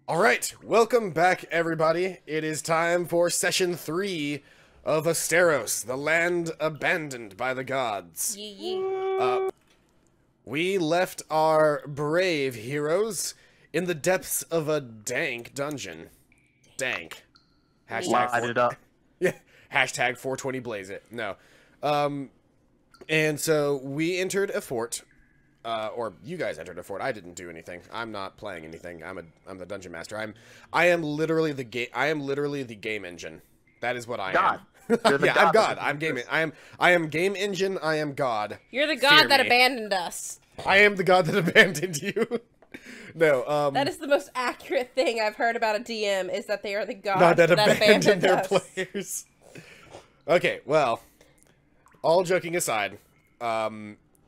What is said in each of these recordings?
All right, welcome back, everybody. It is time for session 3 of Asteros, the land abandoned by the gods. We left our brave heroes in the depths of a dank dungeon. Dank. Light it up. Yeah. Hashtag 420 blaze it. No. And so we entered a fort. Or you guys entered a fort. I didn't do anything. I'm not playing anything. I'm the dungeon master. I am literally the game engine. That is what I God. am. You're the Yeah, god I'm God. of I'm game. I am game engine. I am God. You're the Fear god that me. abandoned us. I am the God that abandoned you. No. That is the most accurate thing I've heard about a DM is that they are the god God that that abandoned their us. players. Okay, well, all joking aside,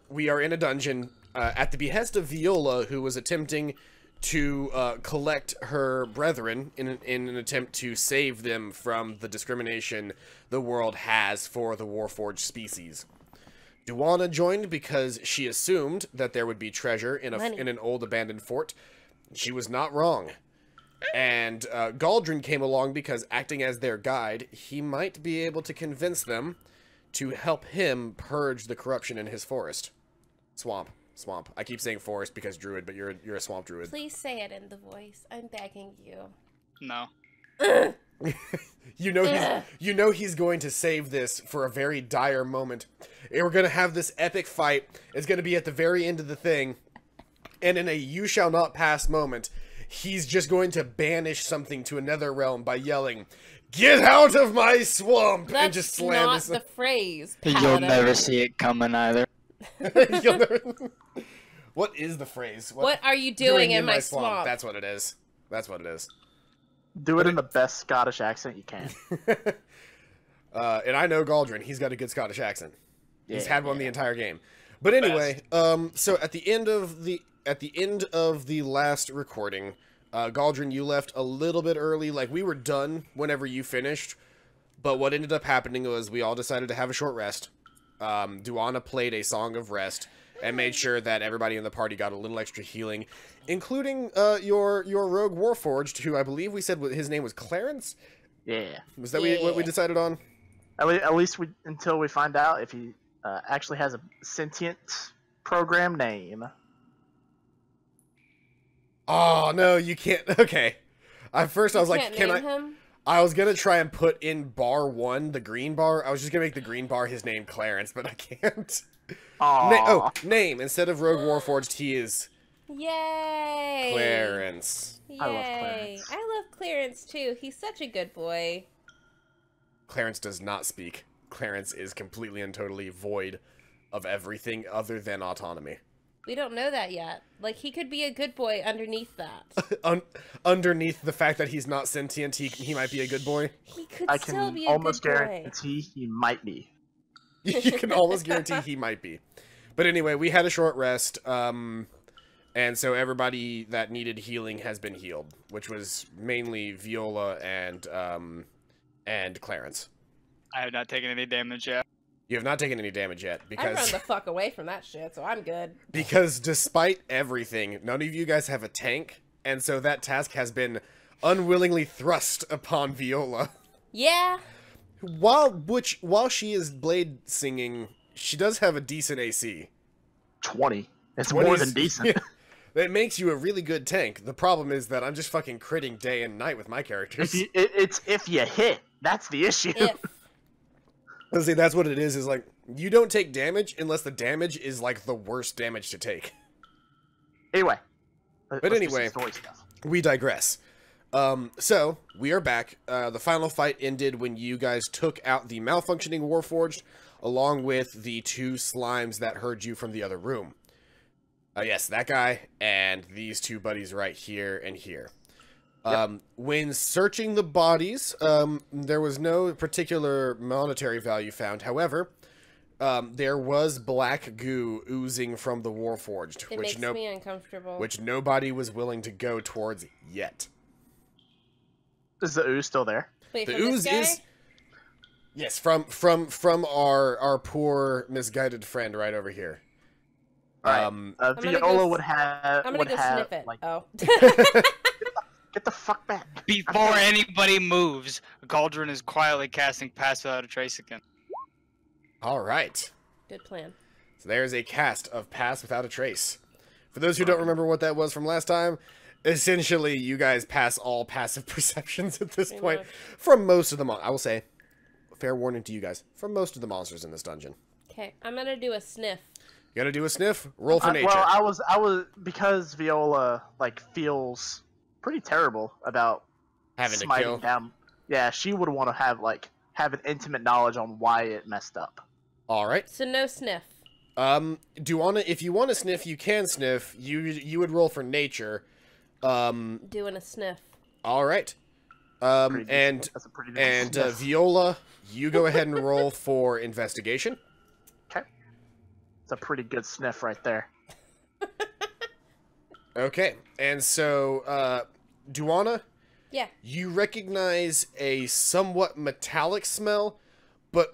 we are in a dungeon at the behest of Viola, who was attempting to collect her brethren in an attempt to save them from the discrimination the world has for the Warforged species. Duana joined because she assumed that there would be treasure in an old abandoned fort. She was not wrong. And Galdrin came along because, acting as their guide, he might be able to convince them to help him purge the corruption in his forest. Swamp. I keep saying forest because druid, but you're a swamp druid. Please say it in the voice. I'm begging you. No. You know he's going to save this for a very dire moment. And we're going to have this epic fight. It's going to be at the very end of the thing. And in a you shall not pass moment, he's just going to banish something to another realm by yelling, "Get out of my swamp!" That's and just slam not this. the phrase. You'll Paladin. never see it coming either. You'll never... What is the phrase? What are you doing in my swamp? That's what it is. That's what it is. Do it in the best Scottish accent you can. And I know Galdrin. He's got a good Scottish accent. He's Yeah, had one the entire game. But anyway, so at the end of the last recording, Galdrin, you left a little bit early. Like, we were done whenever you finished. But what ended up happening was we all decided to have a short rest. Duana played a song of rest and made sure that everybody in the party got a little extra healing, including your rogue Warforged, who I believe we said his name was Clarence. Yeah. Was that what we decided on? At least until we find out if he actually has a sentient program name. Oh no, you can't. Okay. At first I was like, Can't name him? I was gonna try and put in bar 1, the green bar. I was just gonna make the green bar his name Clarence, but I can't. Aww. Name. Instead of Rogue Warforged, he is Yay! Clarence. Yay! I love Clarence. I love Clarence too. He's such a good boy. Clarence does not speak. Clarence is completely and totally void of everything other than autonomy. We don't know that yet. Like, he could be a good boy underneath that. Underneath the fact that he's not sentient, he might be a good boy. He could I still can be a almost good boy. guarantee he might be. You can almost guarantee he might be. But anyway, we had a short rest, and so everybody that needed healing has been healed, which was mainly Viola and Clarence. I have not taken any damage yet. You have not taken any damage yet I run because the fuck away from that shit, so I'm good. because despite everything, none of you guys have a tank, and so that task has been unwillingly thrust upon Viola. Yeah. While she is blade singing, she does have a decent AC. 20. It's 20 more is- than decent. Yeah. That makes you a really good tank. The problem is that I'm just fucking critting day and night with my characters. It's if you hit. That's the issue. If. Let's see, that's what it is like, you don't take damage unless the damage is, like, the worst damage to take. Anyway. But let's do anyway, some story stuff. we digress. So, we are back. The final fight ended when you guys took out the malfunctioning Warforged, along with the 2 slimes that heard you from the other room. Yes, that guy, and these 2 buddies right here and here. Yep. When searching the bodies, there was no particular monetary value found. However, there was black goo oozing from the Warforged, It makes me uncomfortable. which nobody was willing to go towards yet. Is the ooze still there? Wait, The from this ooze guy? is yes, from our poor misguided friend right over here. Right. gonna Viola go would have. I'm gonna would go have, sniff it. Like, Oh. get the fuck back. Before anybody moves, Galdrin is quietly casting Pass Without a Trace again. All right. Good plan. So there's a cast of Pass Without a Trace. For those who don't remember what that was from last time, essentially you guys pass all passive perceptions at this Pretty point much. from most of the I will say, fair warning to you guys, from most of the monsters in this dungeon. Okay, I'm gonna do a sniff. You gotta do a sniff, roll for nature. Well, I was because Viola like feels pretty terrible about Having to smiting kill. down. Yeah, she would want to have an intimate knowledge on why it messed up. All right. So no sniff. If you want to sniff, you can sniff. You would roll for nature. Doing a sniff. All right. Pretty And decent- that's a pretty decent sniff. Viola, you go ahead and roll for investigation. Okay, it's a pretty good sniff right there. Okay, and so, Duana, Yeah. you recognize a somewhat metallic smell, but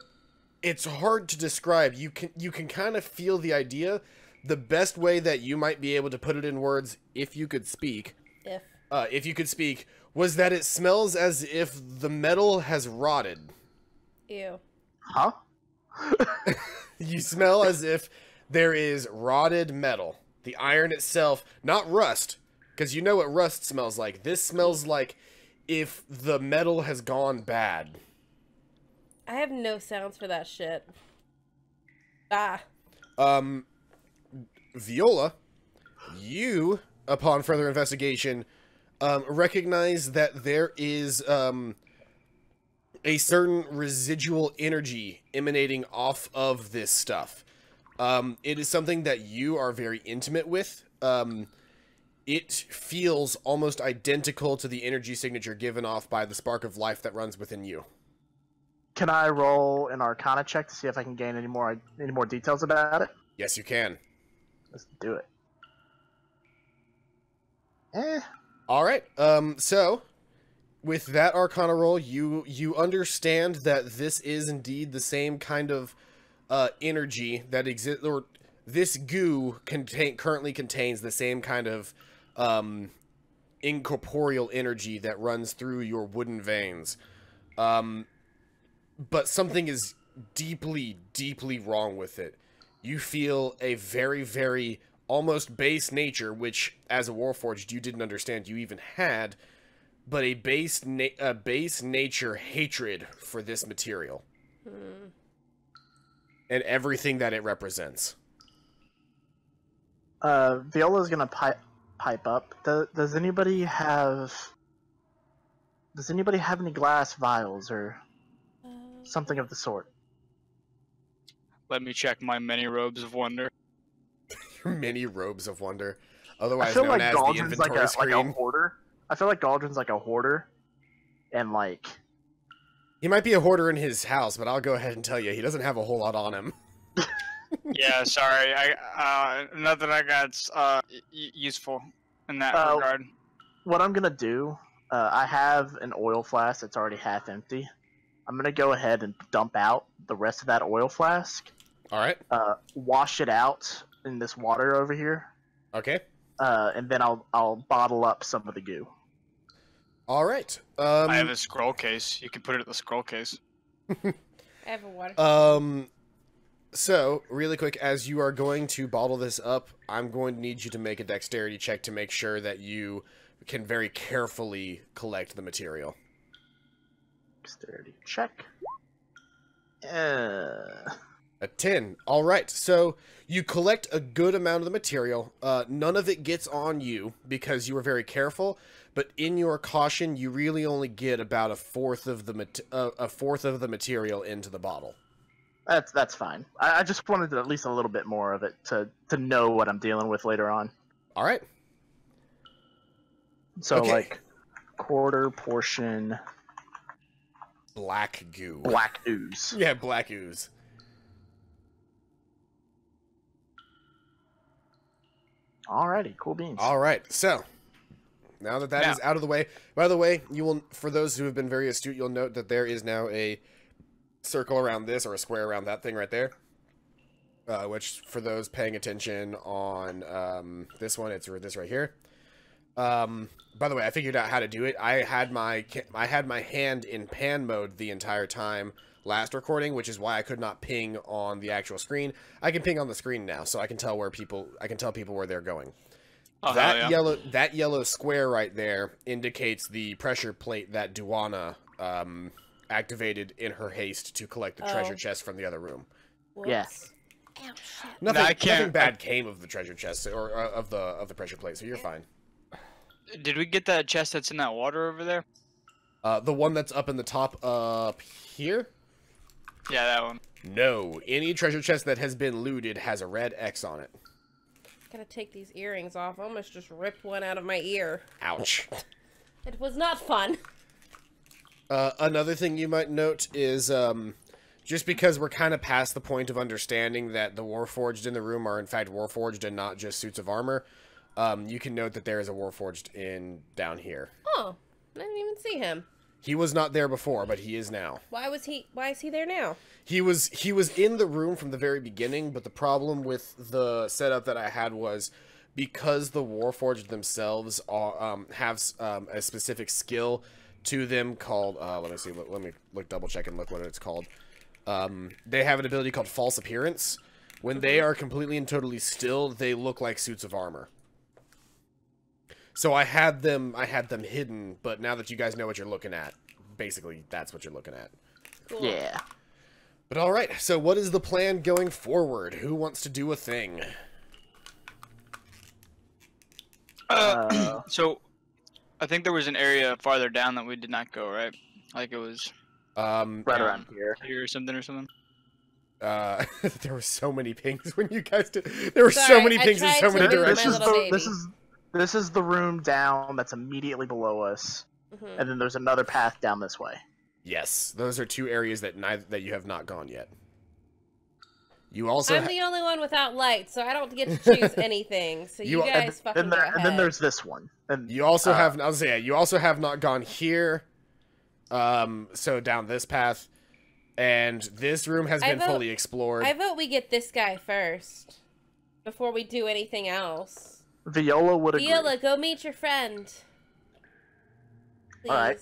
it's hard to describe. You can kind of feel the idea. The best way that you might be able to put it in words, if you could speak, was that it smells as if the metal has rotted. Ew. Huh? You smell as if there is rotted metal. The iron itself, not rust, because you know what rust smells like. This smells like if the metal has gone bad. I have no sounds for that shit. Ah. Viola, you, upon further investigation, recognize that there is a certain residual energy emanating off of this stuff. It is something that you are very intimate with. It feels almost identical to the energy signature given off by the spark of life that runs within you. Can I roll an Arcana check to see if I can gain any more details about it? Yes, you can. Let's do it. All right. So with that Arcana roll, you understand that this is indeed the same kind of energy that exists, or this goo currently contains the same kind of incorporeal energy that runs through your wooden veins. But something is deeply, deeply wrong with it. You feel a very, very almost base nature, which as a Warforged you didn't understand you even had, but a base nature hatred for this material. And everything that it represents. Viola's gonna pipe up. Does anybody have any glass vials or something of the sort? Let me check my many robes of wonder. Many robes of wonder, I otherwise feel known like as the Galdrin's inventory like a screen. hoarder. I feel like Galdrin's like a hoarder, and like He might be a hoarder in his house, but I'll go ahead and tell you, he doesn't have a whole lot on him. Yeah, sorry. Not that I got useful in that regard. what I'm gonna do. I have an oil flask that's already half empty. I'm gonna go ahead and dump out the rest of that oil flask. All right. Wash it out in this water over here, Okay. and then I'll bottle up some of the goo. All right. I have a scroll case. You can put it in the scroll case. I have a water. So, really quick, as you are going to bottle this up, I'm going to need you to make a dexterity check to make sure that you can very carefully collect the material. Dexterity check. A 10. All right. So you collect a good amount of the material. None of it gets on you because you were very careful. But in your caution, you really only get about a fourth of the material into the bottle. That's fine. I just wanted at least a little bit more of it to know what I'm dealing with later on. All right. So Okay. like quarter portion Black goo. black ooze. Yeah, black ooze. Alrighty, cool beans. All right. So now that that is out of the way, by the way, you will, for those who have been very astute, you'll note that there is now a circle around this or a square around that thing right there. Which, for those paying attention on this one, it's this right here. By the way, I figured out how to do it. I had my hand in pan mode the entire time last recording, which is why I could not ping on the actual screen. I can ping on the screen now, so I can tell people where they're going. Oh, That hell yeah. yellow square right there indicates the pressure plate that Duana activated in her haste to collect the treasure chest from the other room. Whoops. Yeah. Ow, shit. Nothing, I can't- nothing bad came of the treasure chest or of the pressure plate, so you're fine. Did we get that chest that's in that water over there? The one that's up in the top up here? Yeah, that one. No. Any treasure chest that has been looted has a red X on it. Gotta take these earrings off. I almost just ripped one out of my ear. Ouch. It was not fun. Another thing you might note is, just because we're kind of past the point of understanding that the Warforged in the room are in fact Warforged and not just suits of armor, you can note that there is a Warforged down here. Oh, I didn't even see him. He was not there before, but he is now. Why is he there now? He was in the room from the very beginning, but the problem with the setup that I had was because the Warforged themselves are, have a specific skill to them called, let me see, let me look, double check and look what it's called. They have an ability called False Appearance. When they are completely and totally still, they look like suits of armor. So I had them hidden, but now that you guys know what you're looking at, basically that's what you're looking at. Cool. Yeah. But alright, so what is the plan going forward? Who wants to do a thing? So, I think there was an area farther down that we did not go, right? Like it was Right around here. here or something. There were so many pings when you guys did. There were so Sorry, many I pings in tried so to many do my directions. little baby. This is the room down that's immediately below us, Mhm. and then there's another path down this way. Yes, those are two areas that that you have not gone yet. You also I'm the only one without light, so I don't get to choose anything. So you guys fucking go ahead. And then there's this one. And you also have. I was saying, yeah, you also have not gone here. So down this path, and this room has been fully explored. I vote we get this guy first before we do anything else. Viola would agree. Viola, go meet your friend. Please. All right.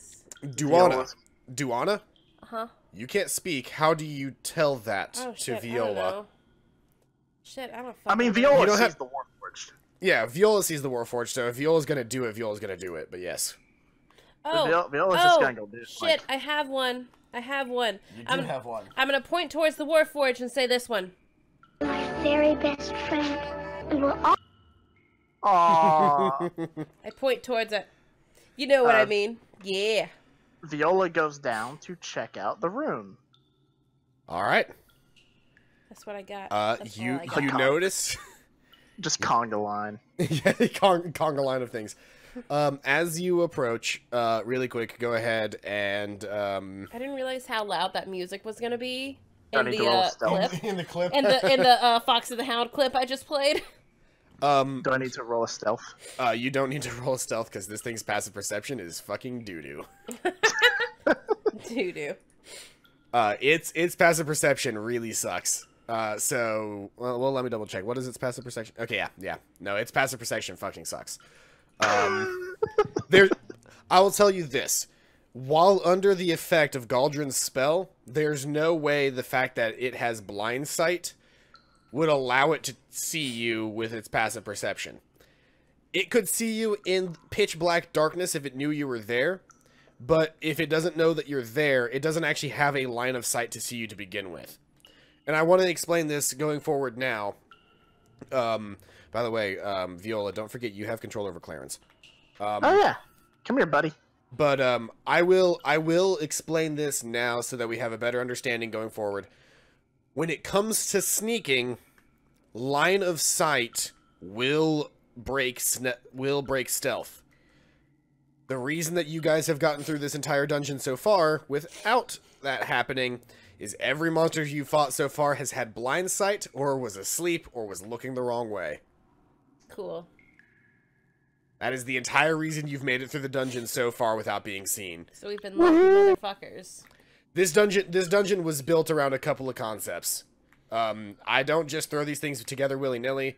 Duana, Huh? you can't speak. How do you tell that Oh to shit! I don't Viola? know. Shit, I don't. I mean, fucking know. Viola You don't sees have- the Warforged. Yeah, Viola sees the Warforged, so if Viola's gonna do it, Viola's gonna do it. But yes, Oh, Viola's just gonna go do it. shit! I have one. I have one. I'm, have one. I'm gonna point towards the Warforged and say this one. My very best friend. We will all Aww. I point towards it. You know what I Uh, mean? Yeah. Viola goes down to check out the room. All right. That's what I got. That's all I got. You notice. Just conga line. Yeah, conga line of things. As you approach, really quick, go ahead and I didn't realize how loud that music was gonna be I in need to the roll stealth. clip. in the clip. In the Fox and the Hound clip I just played. Do I need to roll a stealth? You don't need to roll stealth because this thing's passive perception is fucking doo doo. Doo-doo. Its passive perception really sucks. So let me double check. What is its passive perception? Okay, yeah. No, its passive perception fucking sucks. There, I will tell you this. While under the effect of Galdrin's spell, there's no way the fact that it has blind sight would allow it to see you with its passive perception. It could see you in pitch black darkness if it knew you were there, but if it doesn't know that you're there, it doesn't actually have a line of sight to see you to begin with. And I want to explain this going forward now. By the way, Viola, don't forget you have control over Clarence. Oh yeah. Come here, buddy. But I will explain this now so that we have a better understanding going forward. When it comes to sneaking, line of sight will break stealth. The reason that you guys have gotten through this entire dungeon so far without that happening is every monster you fought so far has had blind sight or was asleep or was looking the wrong way. Cool. That is the entire reason you've made it through the dungeon so far without being seen. So we've been lucky motherfuckers. This dungeon was built around a couple of concepts. I don't just throw these things together willy-nilly.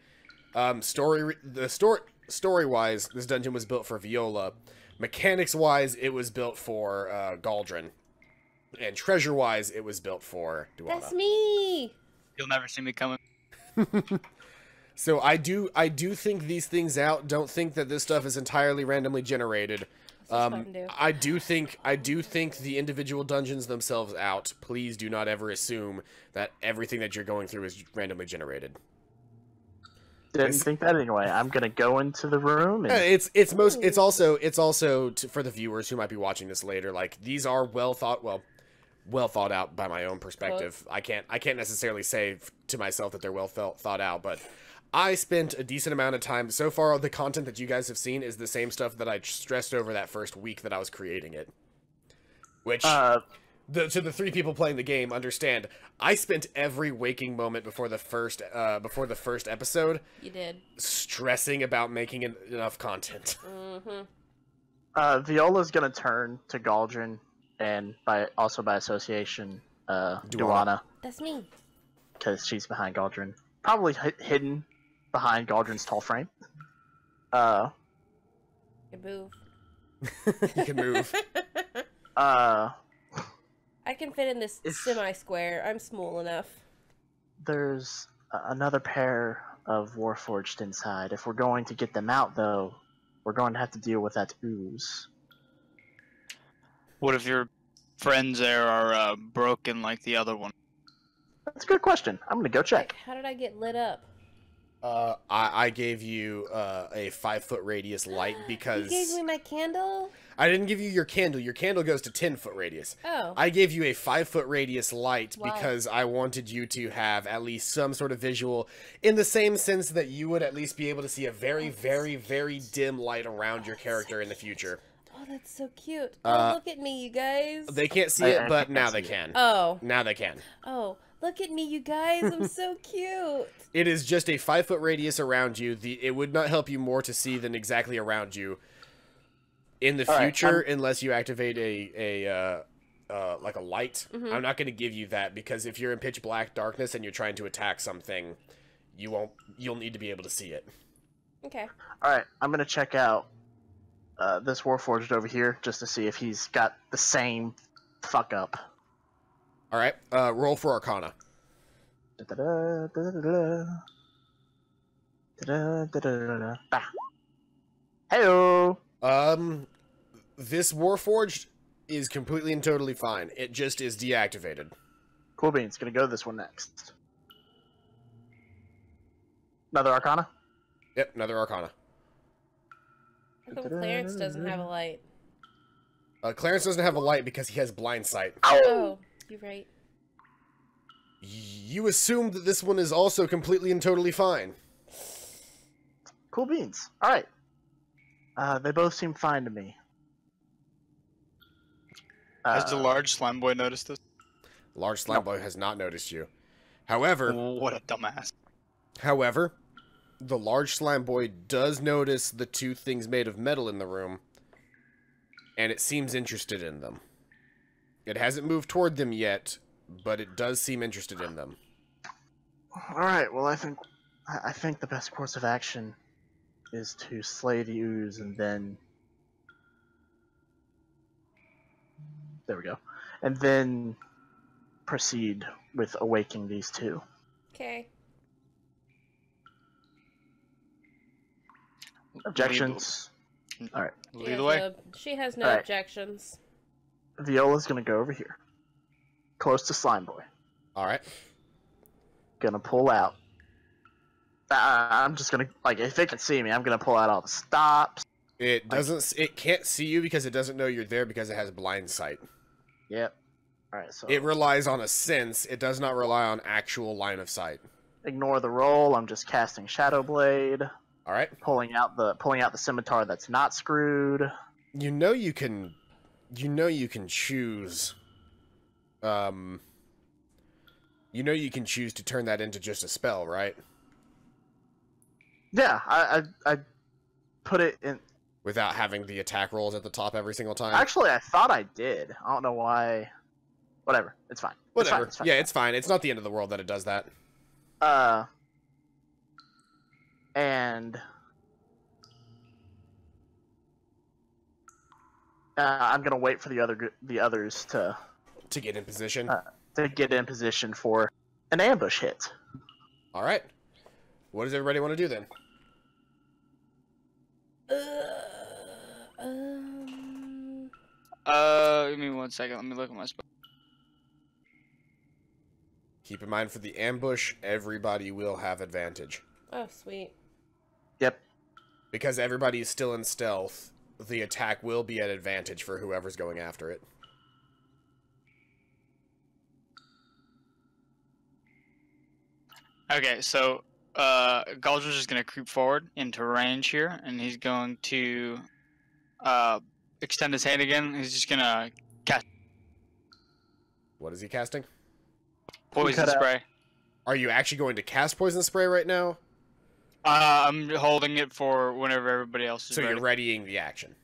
The story story-wise, this dungeon was built for Viola. Mechanics-wise, it was built for Galdrin. And treasure-wise, it was built for Duana. That's me. You'll never see me coming. So I do think these things out. Don't think that this stuff is entirely randomly generated. fun to do. I do think the individual dungeons themselves out. Please do not ever assume that everything that you're going through is randomly generated. Didn't think that anyway. I'm gonna go into the room. And... It's also for the viewers who might be watching this later. Like, these are well thought out by my own perspective. I can't necessarily say to myself that they're well thought out, but I spent a decent amount of time so far. The content that you guys have seen is the same stuff that I stressed over that first week that I was creating it. Which to the 3 people playing the game, understand, I spent every waking moment before the first episode. You did. Stressing about making enough content. Mm-hmm. Viola's gonna turn to Galdrin, and by association, Duana, That's me. because she's behind Galdrin, probably hidden behind Galdrin's tall frame. You move. You can move. I can fit in this semi-square. I'm small enough. There's another pair of Warforged inside. If we're going to get them out, though, we're going to have to deal with that ooze. What if your friends there are broken like the other one? That's a good question. I'm gonna go check. How did I get lit up? I gave you a 5-foot radius light because... You gave me my candle? I didn't give you your candle. Your candle goes to 10-foot radius. Oh. I gave you a 5-foot radius light Why? because I wanted you to have at least some sort of visual, in the same sense that you would at least be able to see a very, very, very dim light around your character in the future. Oh, that's so cute. Oh, look at me, you guys. They can't see it, but now they can. Oh. Now they can. Oh, look at me, you guys. I'm so cute. It is just a 5-foot radius around you. It would not help you more to see than exactly around you in the future, unless you activate a like a light. Mm-hmm. I'm not going to give you that because if you're in pitch black darkness and you're trying to attack something, you'll need to be able to see it. Okay. Alright, I'm gonna check out this Warforged over here just to see if he's got the same fuck up. All right, roll for Arcana. Heyo. This Warforged is completely and totally fine. It just is deactivated. Cool beans. Gonna go this one next. Another Arcana. Yep, another Arcana. How come Clarence doesn't have a light? Clarence doesn't have a light because he has blind sight. Oh, you're right. You assumed that this one is also completely and totally fine. Cool beans. Alright. They both seem fine to me. Has the large slime boy noticed this? Large Slime Boy has not noticed you. However, What a dumbass. the Large Slime Boy does notice the 2 things made of metal in the room, and it seems interested in them. It hasn't moved toward them yet, but it does seem interested in them. Alright, well I think the best course of action is to slay the ooze and then... There we go. And then proceed with awaking these 2. Okay. Objections? Alright. Lead the way. She has no Alright. objections. Viola's gonna go over here. Close to Slime Boy. Alright. Gonna pull out. I'm just gonna, like, if it can see me, I'm gonna pull out all the stops. It doesn't. It can't see you because it doesn't know you're there because it has blind sight. Yep. Alright, so It relies on a sense. It does not rely on actual line of sight. ignore the roll. I'm just casting Shadow Blade, All right. pulling out the scimitar that's not screwed. You know you can choose. You know you can choose to turn that into just a spell, right? Yeah, I put it in. Without having the attack rolls at the top every single time. Actually, I thought I did. I don't know why. Whatever. It's fine. Whatever. It's fine. Yeah, it's fine. It's not the end of the world that it does that. And I'm gonna wait for the others to get in position. get in position for an ambush hit. All right. What does everybody want to do then? Give me 1 second. Let me look at my spell. Keep in mind for the ambush, everybody will have advantage. Oh, sweet. Yep. Because everybody is still in stealth, the attack will be at advantage for whoever's going after it. Okay, so Galdrish is going to creep forward into range here, and he's going to extend his hand again. He's just going to cast What is he casting? poison spray. Are you actually going to cast poison spray right now? I'm holding it for whenever everybody else is So ready. you're readying the action.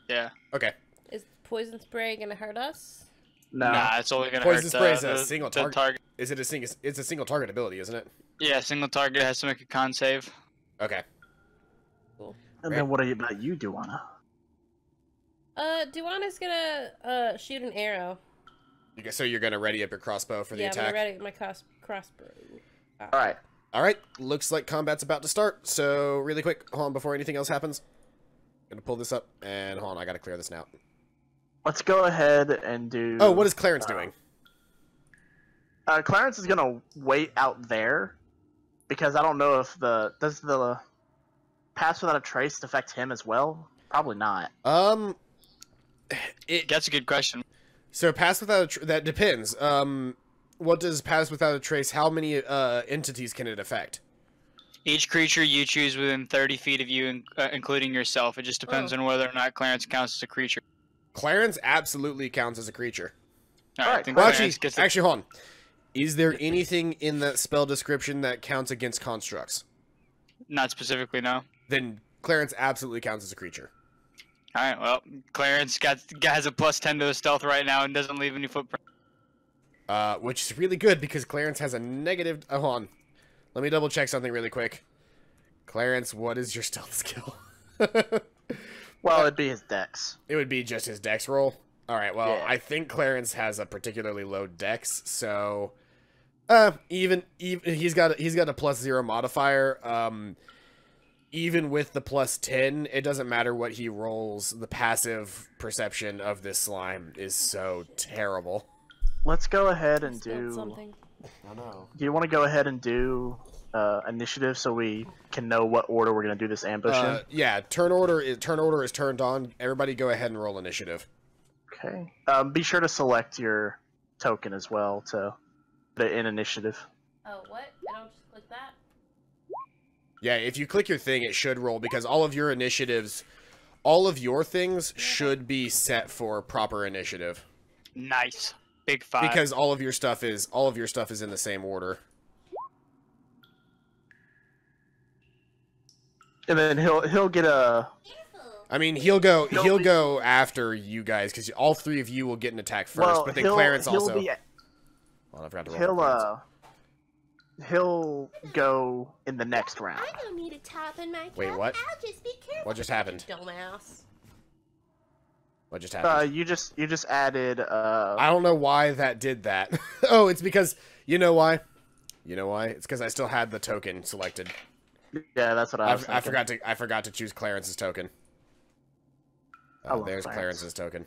Yeah. Okay. Is poison spray gonna hurt us? No. Nah, it's only going to Poison hurt spray is a the single the target. Is it it's a single target ability, isn't it? Yeah, single target has to make a con save. Okay. And then what about you, Duana? Duana's gonna shoot an arrow. So you're going to ready up your crossbow for the I'm attack? gonna ready my crossbow. All right. All right. Looks like combat's about to start. So really quick, hold on before anything else happens. Gonna pull this up, and hold on, I gotta clear this now. Let's go ahead and do. Oh, what is Clarence doing? Clarence is gonna wait out there because I don't know if does the pass without a trace affect him as well. Probably not. That's a good question. So pass without that depends. What does pass without a trace? How many entities can it affect? Each creature you choose within 30 feet of you, including yourself. It just depends on whether or not Clarence counts as a creature. Clarence absolutely counts as a creature. Alright, then Well, Clarence gets the- actually, hold on. Is there anything in that spell description that counts against constructs? Not specifically, no. Then Clarence absolutely counts as a creature. Alright, well, Clarence has a +10 to his stealth right now and doesn't leave any footprint. Which is really good because Clarence has a negative. Oh, hold on. Let me double check something really quick. Clarence, what is your stealth skill? Well, it'd be his dex. It would be just his dex roll. All right. Well, Yeah. I think Clarence has a particularly low dex, so even he's got a +0 modifier. Even with the +10, it doesn't matter what he rolls. The passive perception of this slime is so terrible. Let's go ahead and Spelled do. something. I know. Do you want to go ahead and do initiative so we can know what order we're gonna do this ambush in? Yeah. Turn order is turned on. Everybody, go ahead and roll initiative. Okay. Be sure to select your token as well to put it in initiative. Oh, what? I don't just click that? Yeah, if you click your thing, it should roll because all of your initiatives, all of your things should be set for proper initiative. Nice. Big 5. Because all of your stuff is in the same order. And then he'll get a. I mean, he'll go after you guys because all three of you will get an attack first. Well, but then Clarence also. Be, Well, I forgot to roll for Clarence. he'll go in the next round. I don't need a top in my cup. Wait, what? I'll just be careful. What just happened? Dumbass. What just happened? You just added. I don't know why that did that. Oh, it's because you know why. You know why? It's because I still had the token selected. Yeah, that's what I was. I forgot to choose Clarence's token. I love There's Clarence. Clarence's token.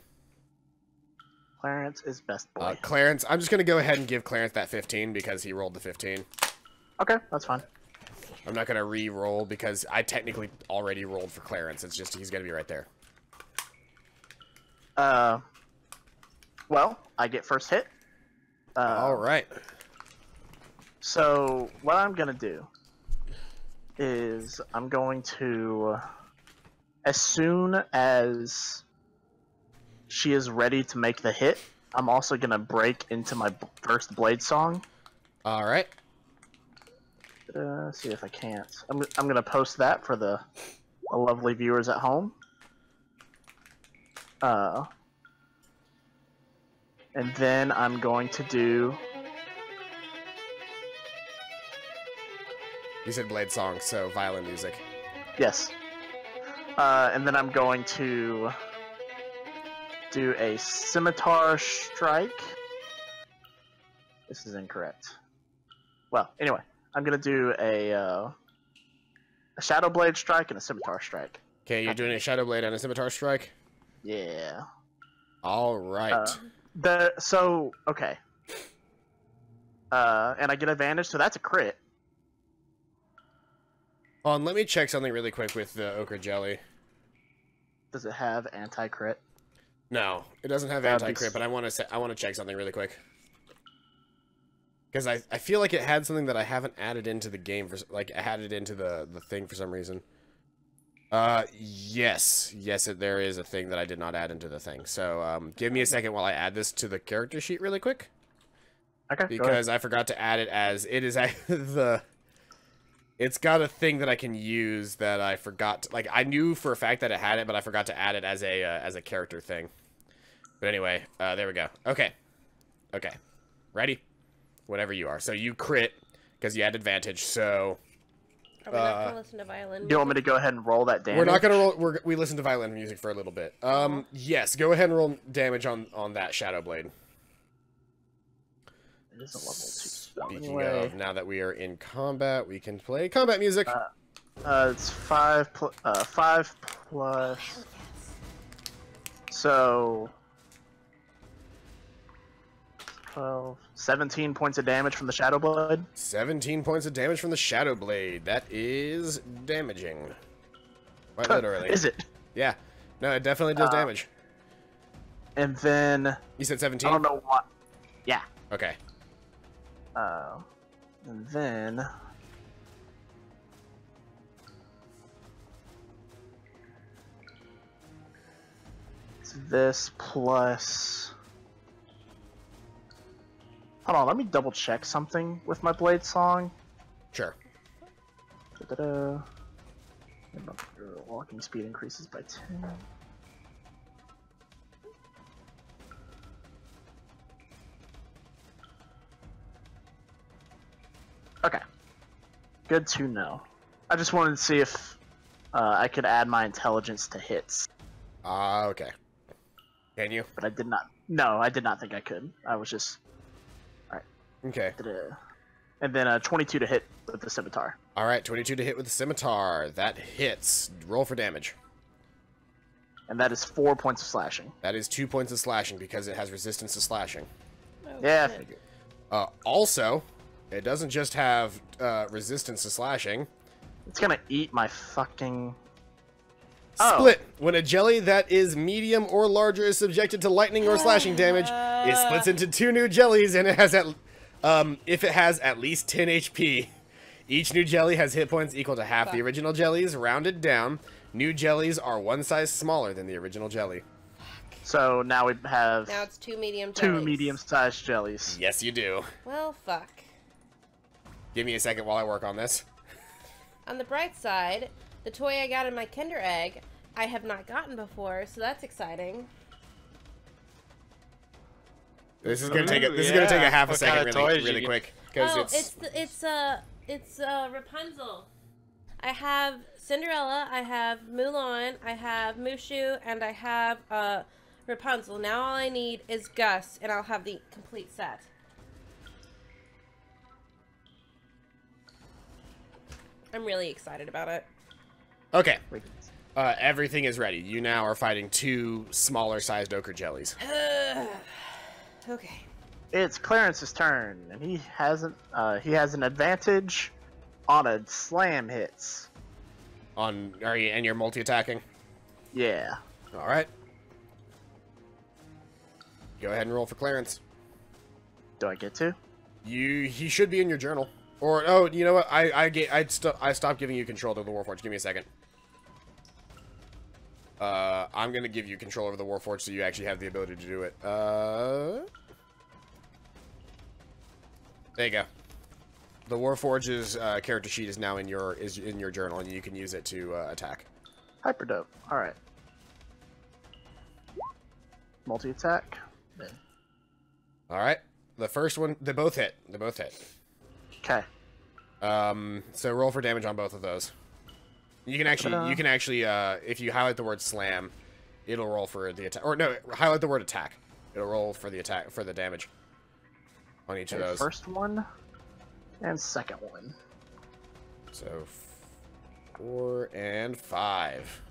Clarence is best boy. Clarence, I'm just gonna go ahead and give Clarence that 15 because he rolled the 15. Okay, that's fine. I'm not gonna re-roll because I technically already rolled for Clarence. It's just he's gonna be right there. Well, I get first hit. All right. So what I'm gonna do is I'm going to, as soon as she is ready to make the hit, I'm also gonna break into my first blade song. All right. See if I can't. I'm gonna post that for the lovely viewers at home. And then I'm going to do. You said blade song, so violin music. Yes. And then I'm going to do a scimitar strike. This is incorrect. Well, anyway, I'm gonna do a shadow blade strike and a scimitar strike. Okay, you're doing a Shadow Blade and a Scimitar Strike? Yeah. Alright. Okay. And I get advantage, so that's a crit. Hold on, let me check something really quick with the Ochre Jelly. Does it have anti-crit? No, it doesn't have That'd be anti-crit, but I want to check something really quick. Because I feel like it had something that I haven't added into the game, I added into the thing for some reason. Yes, there is a thing that I did not add into the thing. So, give me a second while I add this to the character sheet really quick. Okay, Because I forgot to add it as, it is it's got a thing that I can use that I forgot, I knew for a fact that it had it, but I forgot to add it as a character thing. But anyway, there we go. Okay. Ready? Whatever you are. So you crit, because you had advantage, so... Are we not gonna listen to violin? Do you want me to go ahead and roll that damage? We're not gonna roll. We listen to violin music for a little bit. Yes, go ahead and roll damage on that Shadow Blade. It is a level 2 spell. Speaking of, now that we are in combat, we can play combat music. It's 5 plus. So 12, 17 points of damage from the Shadow Blade. 17 points of damage from the Shadow Blade. That is damaging. Quite literally. Is it? Yeah. No, it definitely does damage. And then You said 17? I don't know what. Yeah. Okay. And then it's this plus. Hold on, let me double check something with my blade song. Sure. Da-da-da. Your walking speed increases by 10. Okay. Good to know. I just wanted to see if I could add my intelligence to hits, Okay. Can you? but I did not. No, I did not think I could. I was just. Okay. Da-da. And then 22 to hit with the scimitar. Alright, 22 to hit with the scimitar. That hits. Roll for damage. And that is 4 points of slashing. That is 2 points of slashing because it has resistance to slashing. Oh, Yeah, I shit. figured. Also, it doesn't just have resistance to slashing. It's gonna eat my fucking. Oh. Split. When a jelly that is medium or larger is subjected to lightning or slashing damage, it splits into 2 new jellies, and it has if it has at least 10 HP. Each new jelly has hit points equal to half the original jellies, rounded down. New jellies are 1 size smaller than the original jelly. So now we have Now it's 2 medium two jellies. medium-sized jellies. Yes, you do. Well, fuck. Give me a second while I work on this. On the bright side, the toy I got in my Kinder Egg, I have not gotten before, so that's exciting. This is gonna take a half a What second kind of toys you really get? quick Oh, because it's Rapunzel. I have Cinderella, I have Mulan, I have Mushu, and I have Rapunzel. Now all I need is Gus, and I'll have the complete set. I'm really excited about it. okay. Everything is ready. You now are fighting 2 smaller sized ochre jellies. Okay. It's Clarence's turn, and he has an advantage on a slam hits. And you're multi-attacking? Yeah. Alright. Go ahead and roll for Clarence. Do I get to? He should be in your journal. Or, oh, you know what? I stopped giving you control over the Warforged. Give me a second. I'm gonna give you control over the Warforged so you actually have the ability to do it. There you go. The Warforge's character sheet is now in your journal, and you can use it to attack. Hyper dope. All right. Multi attack. All right. The first one, they both hit. Okay. So roll for damage on both of those. You can actually, if you highlight the word slam, It'll roll for the attack. Or no, highlight the word attack. It'll roll for the attack, for the damage on each of those. First one and second one. So 4 and 5.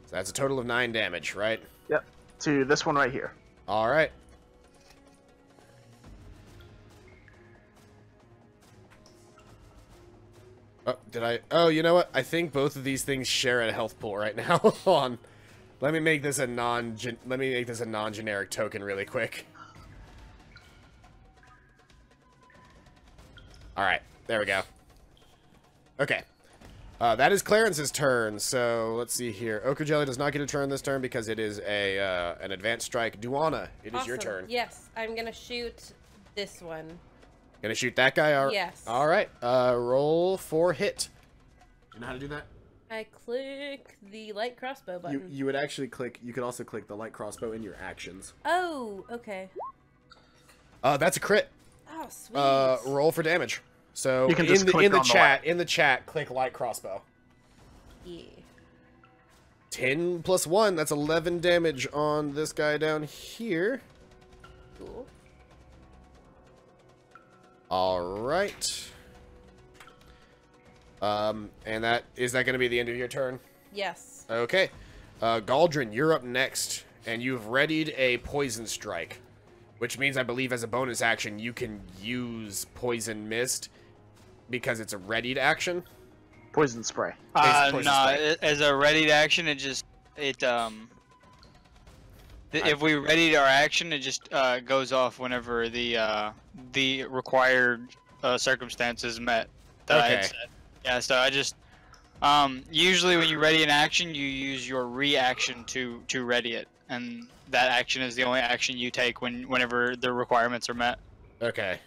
So that's a total of 9 damage, right? Yep. To this one right here. All right. Oh, did I? Oh, you know what? I think both of these things share a health pool right now. Hold on. Let me make this a non-generic token really quick. All right, there we go. Okay. That is Clarence's turn, so let's see here. Ochre Jelly does not get a turn this turn because it is an advanced strike. Duana, it is your Awesome. turn. Yes, I'm gonna shoot this one. Gonna shoot that guy? Yes. All right, roll for hit. You know how to do that? I click the light crossbow button. You would actually click, you could also click the light crossbow in your actions. Oh, okay. That's a crit. Oh, sweet. Roll for damage. So You can just click on in the chat, click light crossbow. Yeah. 10 plus 1, that's 11 damage on this guy down here. Cool. Alright. And is that going to be the end of your turn? Yes. Okay. Galdrin, you're up next, and you've readied a poison strike, which means I believe as a bonus action you can use poison mist because it's a readied action. Poison spray. Poison spray. As a readied action, if we readied our action, it just goes off whenever the required circumstance is met. That I had said. Yeah, so I just usually when you ready an action, you use your reaction to ready it, and that action is the only action you take whenever the requirements are met. Okay.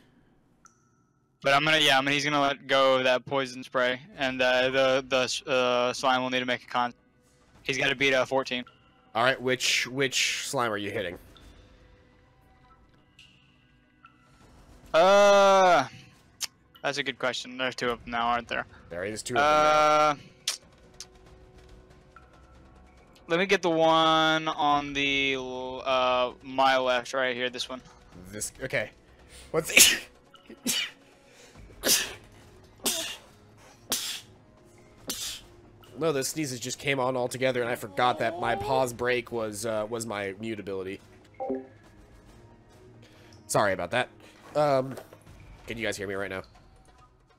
But he's gonna let go of that poison spray, and the slime will need to make a con. He's got to beat a 14. All right, which slime are you hitting? That's a good question. There's 2 of them now, aren't there? There is 2 of them now. Let me get the one on the my left, right here. This one. Okay. What's No, those sneezes just came on all together, and I forgot that my pause break was my mute ability. Sorry about that. Can you guys hear me right now?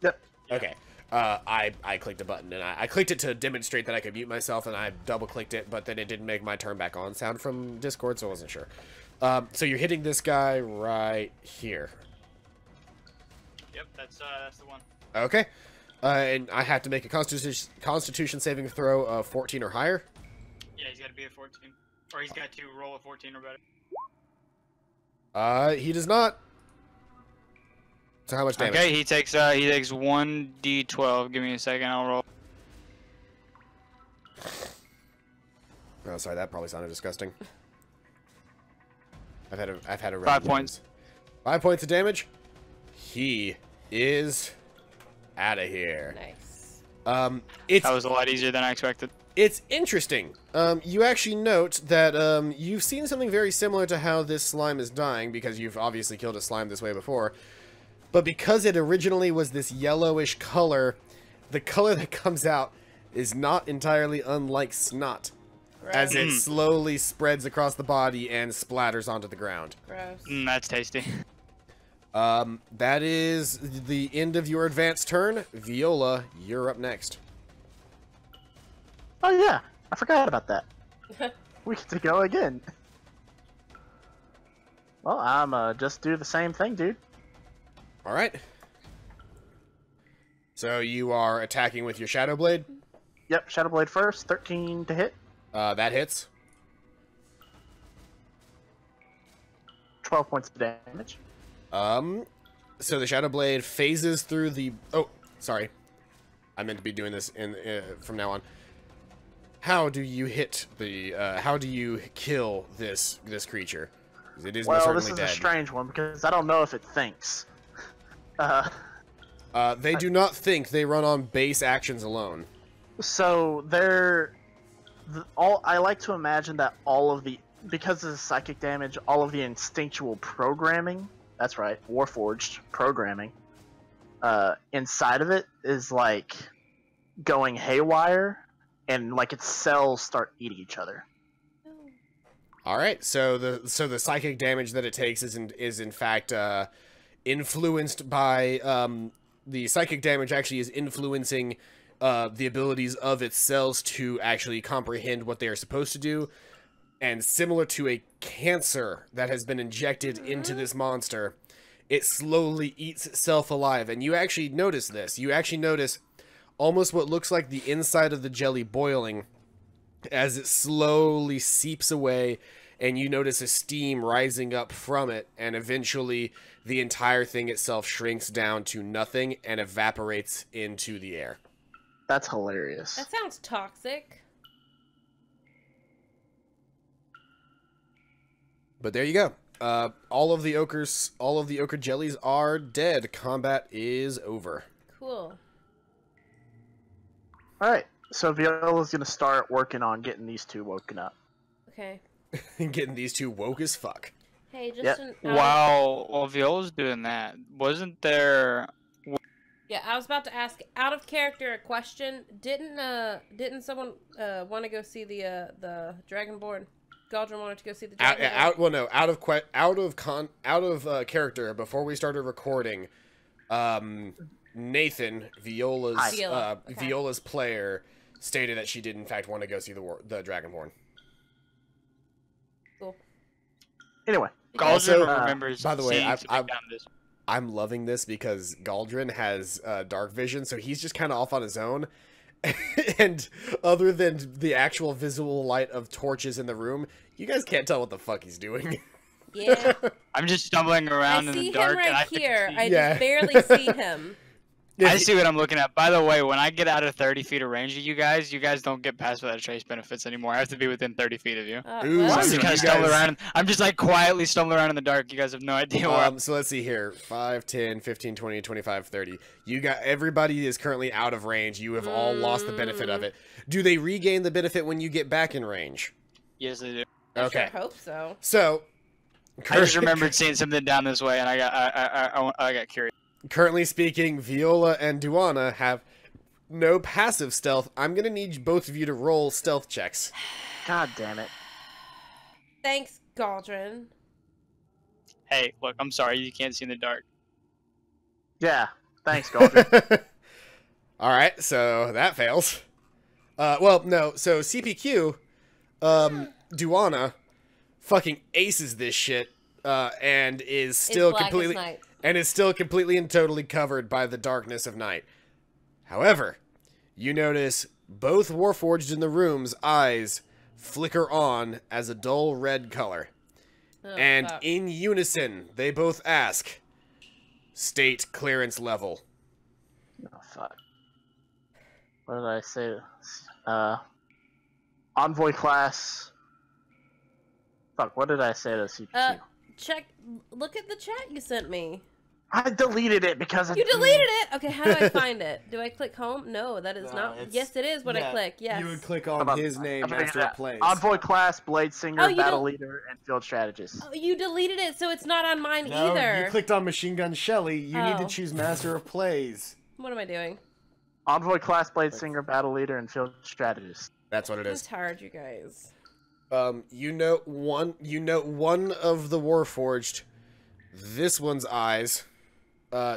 Yep. Okay. I clicked a button, and I clicked it to demonstrate that I could mute myself, and I double-clicked it, but then it didn't make my turn back on sound from Discord, so I wasn't sure. So you're hitting this guy right here. Yep, that's the one. Okay. And I have to make a Constitution saving throw of 14 or higher. Yeah, he's got to be a 14, or he's got to roll a 14 or better. He does not. So how much damage? Okay, he takes 1d12. Give me a second, I'll roll. Oh, sorry, that probably sounded disgusting. I've had a 5 points. 5 points of damage. He is out of here. Nice. That was a lot easier than I expected. It's interesting. You actually note that you've seen something very similar to how this slime is dying, because you've obviously killed a slime this way before. But because it originally was this yellowish color, the color that comes out is not entirely unlike snot, Gross. as it slowly spreads across the body and splatters onto the ground. Gross. That's tasty. That is the end of your advanced turn. Viola, you're up next. Oh yeah, I forgot about that. We get to go again. Well, I'm just do the same thing, dude. All right. So you are attacking with your Shadow Blade? Yep, Shadow Blade first, 13 to hit. That hits. 12 points of damage. So the Shadow Blade phases through the... Oh, sorry. I meant to be doing this from now on. How do you hit the... how do you kill this creature? It is Well, certainly this is dead. a strange one, because I don't know if it thinks. They do not think. They run on base actions alone. So I like to imagine that all of the, because of the psychic damage, all of the instinctual programming, that's right, Warforged programming, inside of it is like going haywire, and like its cells start eating each other. All right, so the psychic damage that it takes is in fact influenced by the psychic damage actually is influencing the abilities of its cells to actually comprehend what they are supposed to do, and similar to a cancer that has been injected into this monster, it slowly eats itself alive. And you actually notice this. You actually notice almost what looks like the inside of the jelly boiling as it slowly seeps away, and you notice a steam rising up from it, and eventually the entire thing itself shrinks down to nothing and evaporates into the air. That's hilarious. That sounds toxic. But there you go. All of the ochre jellies are dead. Combat is over. Cool. Alright, so Viola's gonna start working on getting these two woken up. Okay. Getting these two woke as fuck. Hey, just Yep. While Viola's doing that, wasn't there? Yeah, I was about to ask, out of character, a question. Didn't someone want to go see the Dragonborn? Galdrin wanted to go see the Dragonborn. Out of character. Before we started recording, Nathan, Viola's player, stated that she did in fact want to go see the Dragonborn. Cool. Anyway, Also, Galdrin remembers. by the way, seeing I'm loving this because Galdrin has dark vision, so he's just kind of off on his own. And other than the actual visual light of torches in the room, you guys can't tell what the fuck he's doing. Yeah. I'm just stumbling around I in see the dark. him and right I here. I Yeah. just barely see him. I see what I'm looking at. By the way, when I get out of 30 feet of range of you guys don't get past without trace benefits anymore. I have to be within 30 feet of you. Ooh, well, I'm so just kind you of stumbling guys- around. I'm just like quietly stumbling around in the dark. You guys have no idea where I'm. So let's see here. 5, 10, 15, 20, 25, 30. Everybody is currently out of range. You have all lost the benefit of it. Do they regain the benefit when you get back in range? Yes, they do. Okay. I hope so. So I just remembered seeing something down this way, and I got curious. currently speaking, Viola and Duana have no passive stealth. I'm going to need both of you to roll stealth checks. god damn it. Thanks, Galdrin. Hey, look, I'm sorry, you can't see in the dark. Yeah, thanks, Galdrin. All right, so that fails. Well, no, so CPQ, Duana fucking aces this shit, and is still Black as completely night. and totally covered by the darkness of night. However, you notice both Warforged in the room's eyes flicker on as a dull red color. Oh, And fuck. in unison, they both ask, state clearance level. Oh, fuck. What did I say? Envoy class. Fuck, what did I say to CPQ? Look at the chat you sent me. I deleted it because You deleted it? Okay, how do I find it? Do I click home? No, that is not. it's- Yes, it is what I yeah, click. Yes. You would click on About- his name, I'm gonna Master get of Plays. Envoy class, Blade Singer, Oh, you Battle don't- Leader, and Field Strategist. Oh, you deleted it, so it's not on mine No, either. you clicked on Machine Gun Shelly. You need Oh. to choose Master of Plays. What am I doing? Envoy class, Blade Singer, Battle Leader, and Field Strategist. That's what it I'm is. tired, you guys. You note one of the Warforged, this one's eyes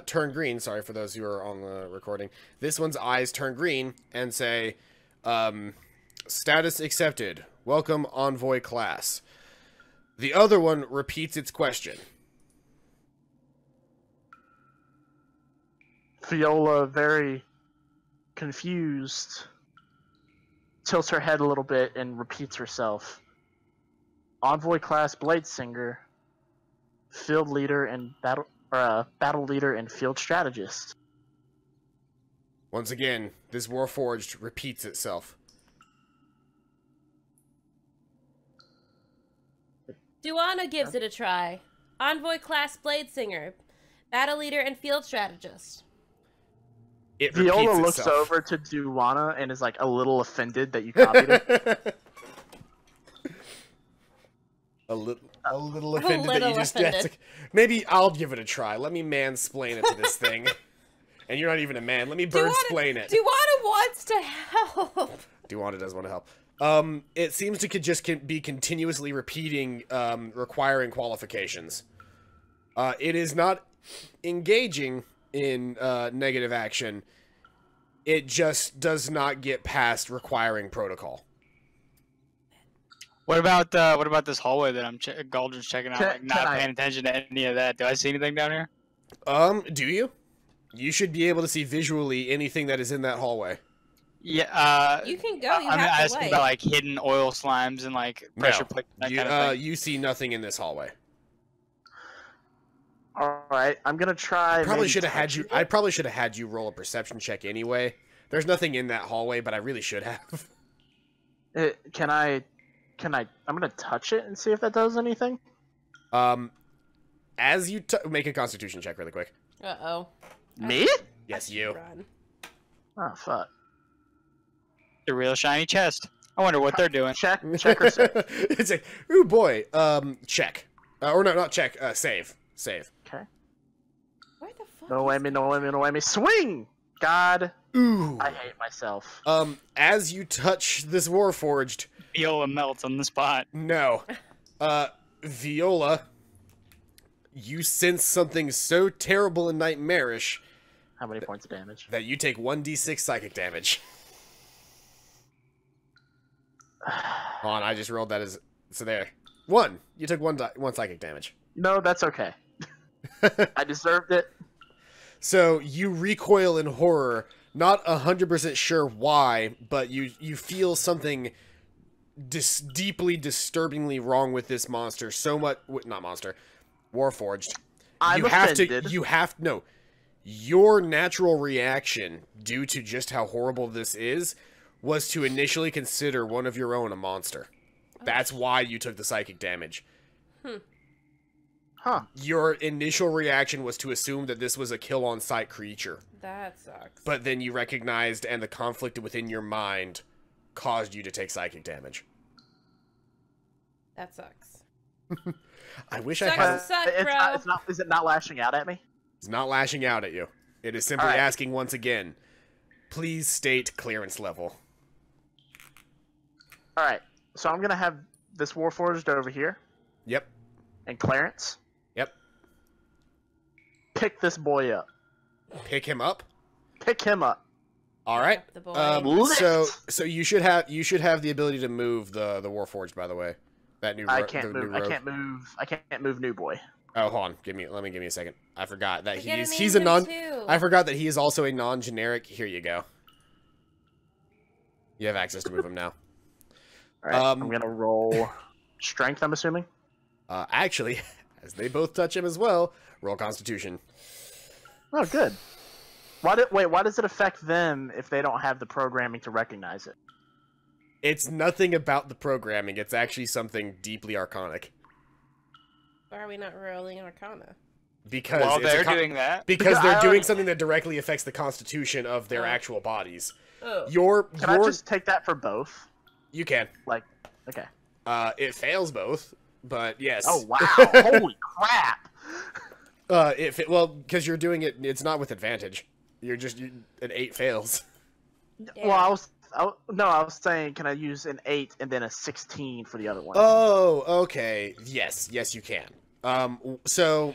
turn green. Sorry for those who are on the recording. This one's eyes turn green and say, status accepted. Welcome, Envoy class. The other one repeats its question. Viola, very confused, tilts her head a little bit and repeats herself. Envoy class, Blade Singer, Field Leader, and Battle Leader and Field Strategist. Once again, this Warforged repeats itself. Duana gives it a try. Envoy class Blade Singer, Battle Leader, and Field Strategist. It Viola repeats looks itself. over to Duana and is like a little offended that you copied it. A little offended that little you just offended. maybe I'll give it a try. Let me mansplain it to this thing. And you're not even a man. Let me bird-splain it. Duwanda wants to help. Duwanda does want to help. It seems to be continuously repeating, requiring qualifications. It is not engaging in negative action. It just does not get past requiring protocol. What about this hallway that Galdrin's checking out? Like, not paying attention to any of that. Do I see anything down here? Do you? You should be able to see visually anything that is in that hallway. Yeah. You can go. You I'm have to asking wait. about like hidden oil slimes and like pressure plates. That You, kind of thing. you see nothing in this hallway. All right, I'm gonna try. I probably maybe should have had touching you. I it. probably should have had you roll a perception check anyway. There's nothing in that hallway, but I really should have. Can I? I'm gonna touch it and see if that does anything. As you make a Constitution check really quick. Uh-oh. Me? Yes, you. Run. Oh fuck. The real shiny chest. I wonder what they're doing. Check or save? It's like, ooh boy. Check. Or no, not check. Save. Save. Okay. Where the fuck? No whammy, no whammy, no whammy. Swing! God, Ooh. I hate myself. As you touch this Warforged, Viola melts on the spot. no. Viola, you sense something so terrible and nightmarish How many points of damage? that you take 1d6 psychic damage. Hold on, I just rolled that as... So there. 1. You took one psychic damage. No, that's okay. I deserved it. So you recoil in horror, not 100% sure why, but you feel something deeply, disturbingly wrong with this monster. So much... Not monster. Warforged. I'm offended. No. Your natural reaction, due to just how horrible this is, was to initially consider one of your own a monster. That's why you took the psychic damage. Huh. Your initial reaction was to assume that this was a kill-on-sight creature. That sucks. But then you recognized, and the conflict within your mind caused you to take psychic damage. That sucks. I wish I Sucks had... to suck, It's bro. not, is it not lashing out at me? It's not lashing out at you. It is simply Alright. asking once again, please state clearance level. Alright, so I'm gonna have this Warforged over here, Yep. and Clarence, Yep. pick this boy up. Pick him up. Pick him up. All right. The boy. Lift. So you should have the ability to move the Warforged, by the way. That new I can't the new move. I rogue. can't move new boy. Oh, hold on. Let me give me a second. I forgot that We gotta he's name a non. him too. I forgot that he is also a non-generic. Here you go. You have access to move him now. Alright, I'm gonna roll strength, I'm assuming. Actually, as they both touch him as well, roll Constitution. Oh, good. Why does it affect them if they don't have the programming to recognize it? It's nothing about the programming. It's actually something deeply arcanic. Why are we not rolling Arcana? Because While it's a they're con- doing that, because I they're already- doing something that directly affects the constitution of their Oh. actual bodies. Oh. Can I just take that for both? You can. Like, okay. It fails both, but yes. Oh wow! Holy crap! Because you're doing it. It's not with advantage. You're just an 8 fails. Yeah. Well, I was saying, can I use an 8 and then a 16 for the other one? Oh, okay. Yes, you can. So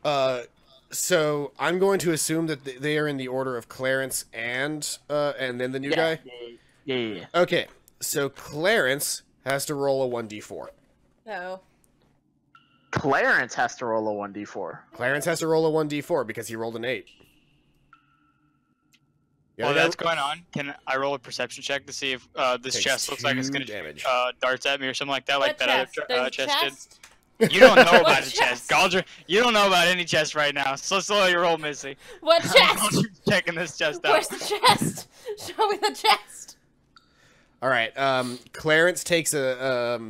I'm going to assume that they are in the order of Clarence and then the new guy. Yeah. Okay, so Clarence has to roll a 1d4. No. Clarence has to roll a 1d4. Clarence has to roll a 1d4 because he rolled an 8. Yeah, while that's going on, can I roll a perception check to see if this Takes chest looks like it's 2 gonna damage. darts at me or something like that, like What that chest? other There's chest chest? did? You don't know What about the chest? chest, Galdrin. You don't know about any chest right now. So slow your roll, Missy. What chest? Galdrin's checking this chest out. Where's the chest? Show me the chest. All right. Clarence takes a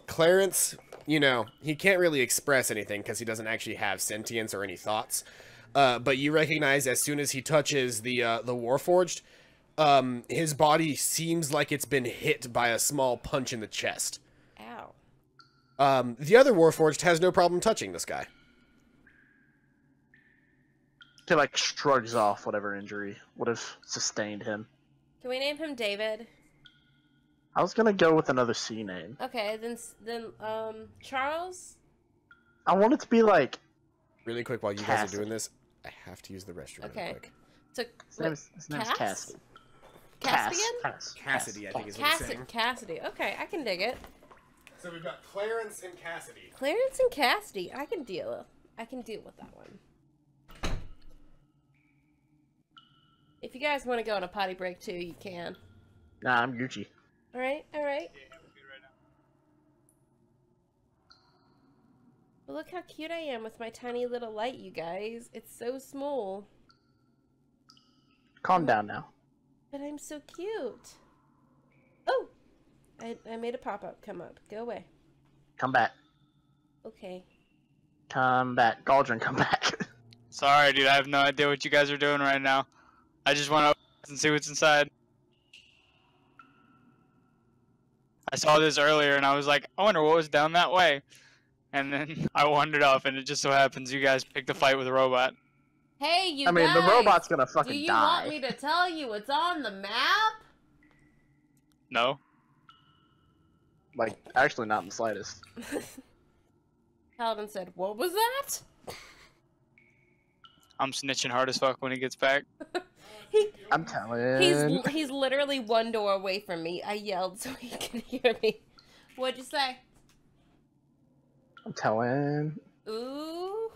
Clarence. You know, he can't really express anything because he doesn't actually have sentience or any thoughts. But you recognize as soon as he touches the Warforged, his body seems like it's been hit by a small punch in the chest. The other Warforged has no problem touching this guy. He like shrugs off whatever injury would have sustained him. Can we name him David? I was gonna go with another C name. Okay, then Charles. I want it to be like Really quick, while you guys are doing this, I have to use the restroom Okay. real quick. So his name's Cassidy. Caspian? Cassidy, I think is what he's saying. Cassidy. Okay, I can dig it. So we've got Clarence and Cassidy. Clarence and Cassidy. I can deal with that one. If you guys want to go on a potty break too, you can. Nah, I'm Gucci. All right, all right. But look how cute I am with my tiny little light, you guys. It's so small. Calm down now. But I'm so cute. Oh! I made a pop-up come up. Go away. Come back. Okay. Come back. Galdrin, come back. Sorry, dude. I have no idea what you guys are doing right now. I just want to open and see what's inside. I saw this earlier and I was like, I wonder what was down that way. And then I wandered off, and it just so happens you guys picked a fight with a robot. Hey, you I mean, guys! the robot's gonna fucking die. Do you want me to tell you what's on the map? No? Like, actually not in the slightest. Paladin said, what was that? I'm snitching hard as fuck when he gets back. I'm telling. He's literally one door away from me. I yelled so he could hear me. What'd you say? I'm telling. Ooh.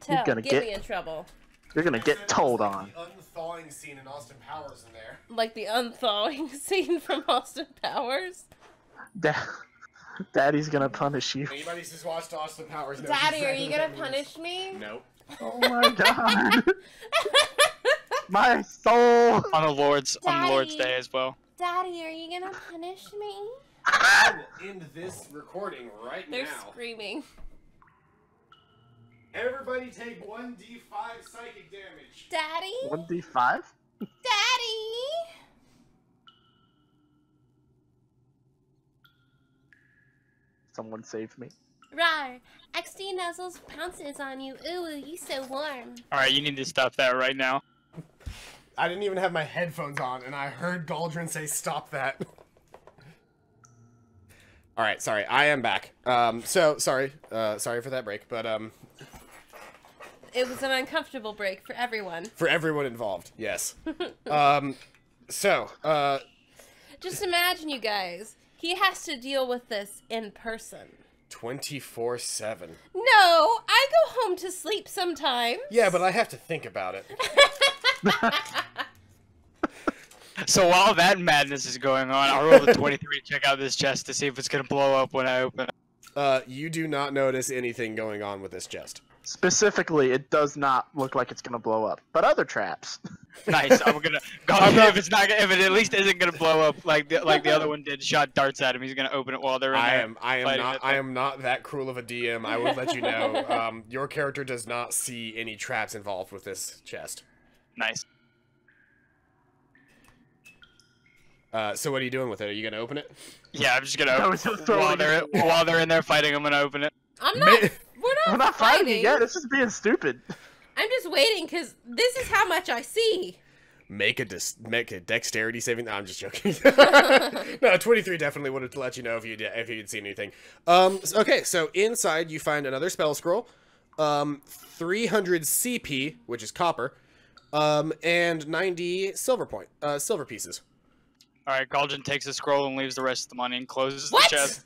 You're Tell, gonna get me in trouble. You're gonna get told on. The unthawing scene in Austin Powers in there. Like the unthawing scene from Austin Powers? Daddy's gonna punish you. Anybody who's watched Austin Powers knows Daddy, exactly are you what gonna that means. punish me? Nope. Oh my god. My soul. On the Lord's Daddy. Day as well. Daddy, are you gonna punish me? I will end this recording right They're now. screaming. Everybody take 1d5 psychic damage. Daddy? 1d5? Daddy? Someone save me. Rar, XD Nuzzles pounces on you. Ooh, you so warm. Alright, you need to stop that right now. I didn't even have my headphones on, and I heard Galdrin say, "Stop that." All right, sorry, I am back. Sorry for that break, but It was an uncomfortable break for everyone. for everyone involved, yes. Just imagine, you guys. He has to deal with this in person. 24/7. No, I go home to sleep sometimes. Yeah, but I have to think about it. So while that madness is going on, I'll roll the 23 to check out this chest to see if it's gonna blow up when I open it. You do not notice anything going on with this chest. Specifically, it does not look like it's gonna blow up. But other traps. Nice. I'm gonna go if it at least isn't gonna blow up like the other one did. Shot darts at him. He's gonna open it while they're in there. I am not that cruel of a DM. I will let you know. Your character does not see any traps involved with this chest. Nice. So what are you doing with it? Are you gonna open it? Yeah, I'm just gonna No, open it's just it throwing while they're in there fighting. I'm gonna open it. I'm not. We're not fighting yet. It's just being stupid. I'm just waiting because this is how much I see. Make a dexterity saving. No, I'm just joking. No, 23 definitely would have let you know if you'd seen anything. Okay, so inside you find another spell scroll, 300 CP, which is copper, and 90 silver pieces. All right, Galdrin takes the scroll and leaves the rest of the money and closes What? the chest.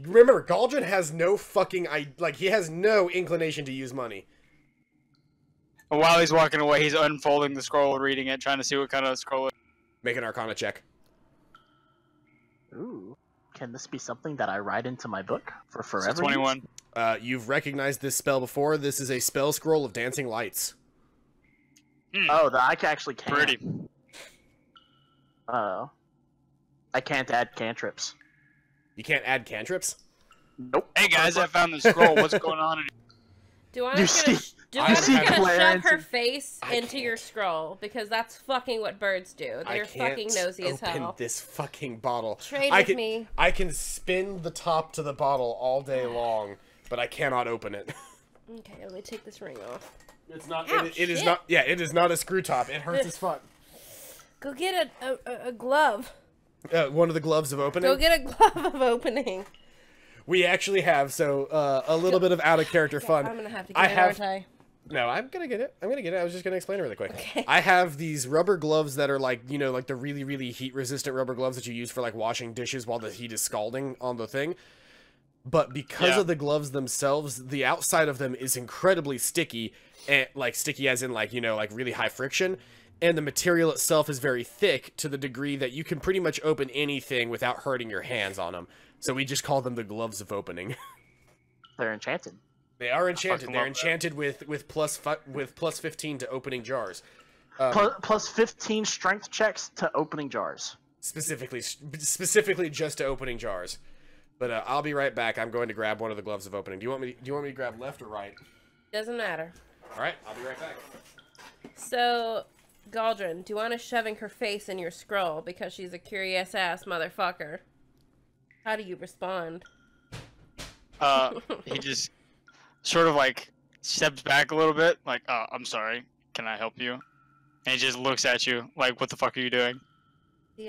Remember, Galdrin has no fucking he has no inclination to use money. And while he's walking away, he's unfolding the scroll, reading it, trying to see what kind of scroll it is. Make an Arcana check. Ooh. Can this be something that I write into my book for forever? So 21. You've recognized this spell before. This is a spell scroll of dancing lights. Oh, I actually can. Pretty. Oh. I can't add cantrips. You can't add cantrips? Nope. Hey guys, I found the scroll. What's going on? Do I You get see- Duana's see gonna shove Clarence her and- face into your scroll because that's fucking what birds do. I They're can't fucking nosy as open hell. this fucking bottle. Trade I with can, me. I can spin the top to the bottle all day long, but I cannot open it. Okay, let me take this ring off. It's not. Ow, it is shit. not. Yeah, it is not a screw top. It hurts as fuck. Go get a glove. One of the gloves of opening. Go get a glove of opening. We actually have a little bit of out of character fun. I'm gonna have to I get it, have. aren't I? No, I'm gonna get it. I'm gonna get it. I was just gonna explain it really quick. Okay. I have these rubber gloves that are like, you know, like the really, really heat resistant rubber gloves that you use for like washing dishes while the heat is scalding on the thing. But because Yeah. of the gloves themselves, the outside of them is incredibly sticky, and like sticky as in like, you know, like really high friction. And the material itself is very thick to the degree that you can pretty much open anything without hurting your hands on them. So we just call them the gloves of opening. They're enchanted. They are enchanted. fucking They're love that. enchanted with plus 15 to opening jars. Plus 15 strength checks to opening jars. Specifically just to opening jars. But I'll be right back. I'm going to grab one of the gloves of opening. Do you want me to grab left or right? Doesn't matter. All right, I'll be right back. So, Galdrin, Duana's shoving her face in your scroll because she's a curious ass motherfucker. How do you respond? He just sort of like steps back a little bit, like, "Oh, I'm sorry. Can I help you?" And he just looks at you like, "What the fuck are you doing?"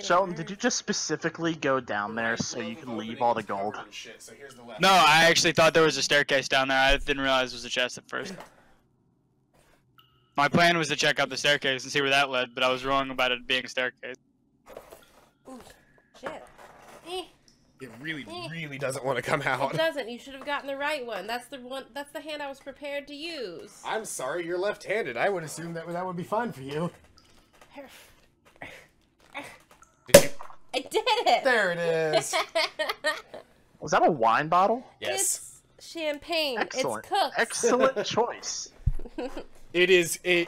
Sheldon, did you just specifically go down there so you can leave all the gold? No, I actually thought there was a staircase down there. I didn't realize it was a chest at first. My plan was to check out the staircase and see where that led, but I was wrong about it being a staircase. Shit. Eh, It really, really doesn't want to come out. it doesn't. You should have gotten the right one. That's the one. That's the hand I was prepared to use. I'm sorry, you're left-handed. I would assume that would be fine for you. Did you? I did it. There it is. Was that a wine bottle? Yes. It's champagne. Excellent. It's cooked. Excellent choice. It is a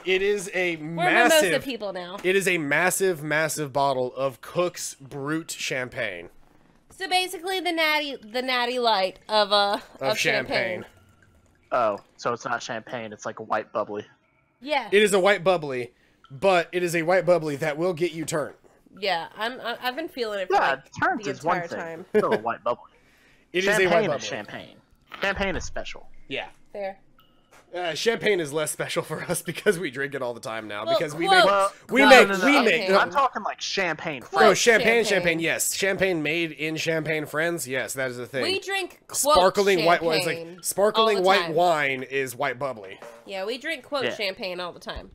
We're mimosa massive. people now. It is a massive, massive bottle of Cook's Brut champagne. So basically, the natty light of Champagne. Oh, so it's not champagne, it's like a white bubbly. Yeah. It is a white bubbly, but it is a white bubbly that will get you turned. Yeah. I've been feeling it for Yeah, like, turns the is one entire thing. time. Still a white bubbly. It is a white Champagne bubbly. is champagne. Champagne is special. Yeah. Fair. Champagne is less special for us because we drink it all the time now. Well, because we quote- make Well, we no, make no, no, we no. make. Okay. I'm talking like champagne. Quote No, champagne, champagne. yes. Champagne made in Champagne, friends. Yes, that is the thing. We drink quote Sparkling white wine. It's champagne like sparkling all the white time. wine is white bubbly. Yeah, we drink quote Yeah. champagne all the time.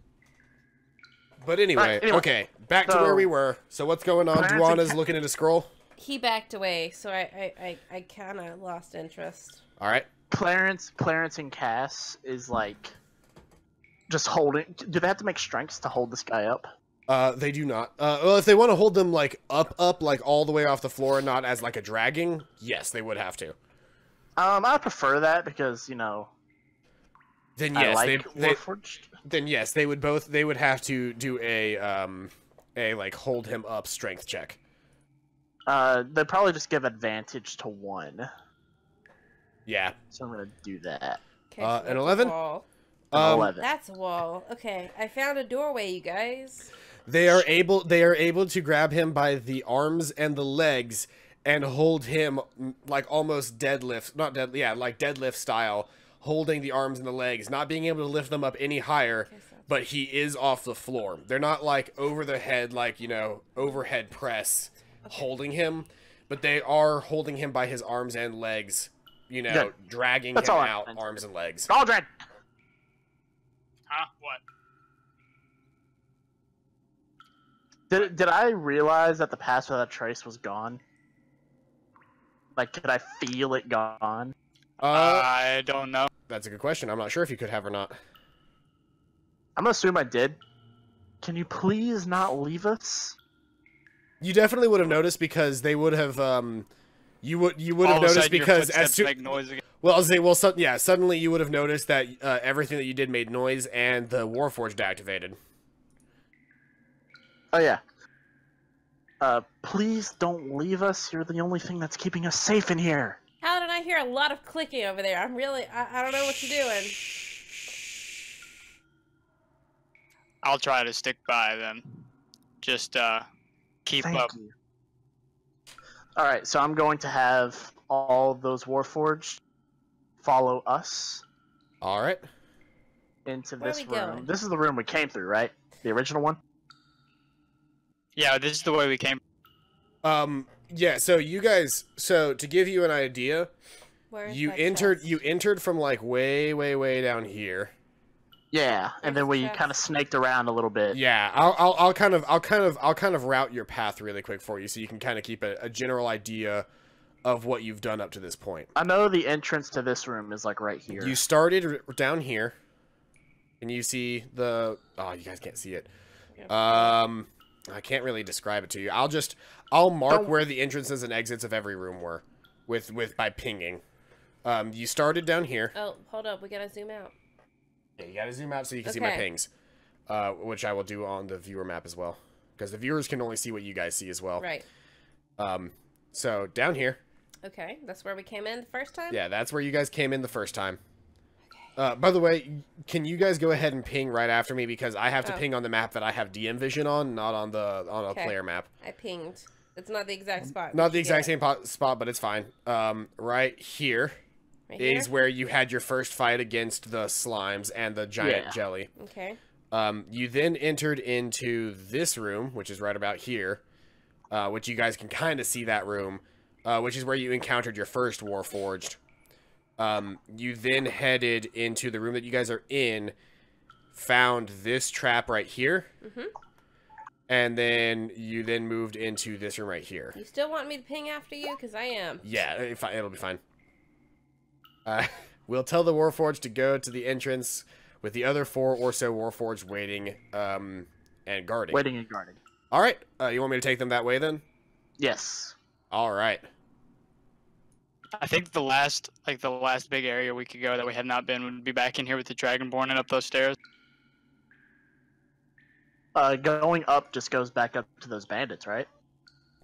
But anyway, Right, anyway, okay, back to so- where we were. So what's going on? Clarence and Duana's Ca- looking at a scroll. He backed away, so I kind of lost interest. All right. Clarence and Cass is like just holding. Do they have to make strengths to hold this guy up? They do not. Well, if they want to hold them like up, like all the way off the floor, and not as like a dragging, yes, they would have to. I prefer that because Then I yes, like they Warforged. then yes, they would both. They would have to do a like hold him up strength check. They probably just give advantage to one, Yeah. so I'm gonna do that. Okay, An that's a 11? wall. An 11. That's a wall. Okay, I found a doorway, you guys. They are able to grab him by the arms and the legs and hold him like almost deadlift, not dead, yeah, like deadlift style, holding the arms and the legs, not being able to lift them up any higher, but he is off the floor. They're not like over the head, like, you know, overhead press holding him, but they are holding him by his arms and legs, you know, Good. dragging That's him all I out, meant to arms do. and legs. Galdrin! Huh? What? Did I realize that the pass without trace was gone? Like, could I feel it gone? I don't know. That's a good question. I'm not sure if you could have or not. I'm gonna assume I did. Can you please not leave us? You definitely would have noticed because they would have you would All have of a noticed sudden, your because as footsteps soon make noise again. well, I'll say well yeah, suddenly you would have noticed that everything that you did made noise and the Warforged activated. Oh yeah. Please don't leave us. You're the only thing that's keeping us safe in here. How did I hear a lot of clicking over there? I don't know what you're doing. I'll try to stick by then. Just keep Thank up. you. All right, so I'm going to have all those Warforged follow us All right. into Where are this we room. going? This is the room we came through, right? The original one? Yeah, this is the way we came. Yeah, so you guys, so to give you an idea, Where's you that entered chest? you entered from like way down here. Yeah, and then Where's we the chest? kind of snaked around a little bit. Yeah, I'll kind of route your path really quick for you so you can kind of keep a general idea of what you've done up to this point. I know the entrance to this room is like right here. You started down here. And you see the you guys can't see it. I can't really describe it to you. I'll mark Don't- where the entrances and exits of every room were by pinging. You started down here. Oh, hold up. We gotta zoom out. Yeah, you gotta zoom out so you can see my Okay. pings. Which I will do on the viewer map as well. Because the viewers can only see what you guys see as well. Right. So down here. Okay. That's where we came in the first time? Yeah, that's where you guys came in the first time. By the way, can you guys go ahead and ping right after me because I have to Oh. ping on the map that I have DM vision on, not on a Okay. player map. I pinged. It's not the exact spot. Not but the you exact get same spot, but it's fine. Right here it. Right is here? where you had your first fight against the slimes and the giant Yeah. jelly. Okay. You then entered into this room, which is right about here, which you guys can kind of see that room, which is where you encountered your first Warforged. You then headed into the room that you guys are in, found this trap right here, and then you then moved into this room right here. You still want me to ping after you? Because I am. Yeah, it'll be fine. We'll tell the Warforged to go to the entrance with the other 4 or so Warforged waiting and guarding. Waiting and guarding. All right, you want me to take them that way then? Yes. All right. I think the last big area we could go that we had not been would be back in here with the Dragonborn and up those stairs. Going up just goes back up to those bandits, right?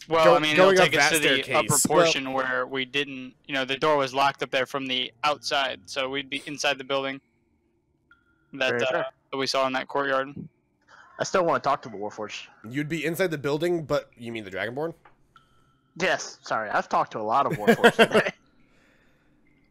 Well, I mean, it'll going up take us that to the upper staircase. portion where we didn't, the door was locked up there from the outside, so we'd be inside the building Very fair. that we saw in that courtyard. I still want to talk to the Warforged. You'd be inside the building, but you mean the Dragonborn? Yes, sorry, I've talked to a lot of Warforged today.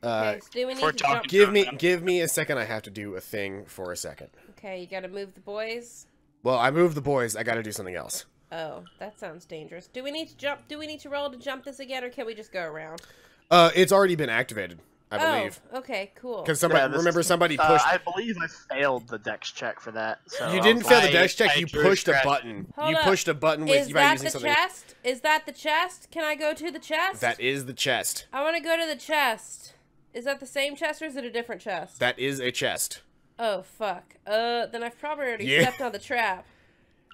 Okay, so do we need we're to jump? talking- Give me a second. I have to do a thing for a second. Okay, you gotta move the boys. Well, I moved the boys. I got to do something else. Oh, that sounds dangerous. Do we need to jump? Do we need to roll to jump this again, or can we just go around? It's already been activated, I believe. Oh, okay, cool. Because somebody somebody pushed. I believe I failed the dex check for that. So You I didn't was fail like- the dex check. I You drew pushed a scratch. button. Hold You up. pushed a button Is by that using the something. chest? Is that the chest? Can I go to the chest? That is the chest. I want to go to the chest. Is that the same chest or is it a different chest? That is a chest. Oh, fuck. Then I've probably already Yeah. stepped on the trap.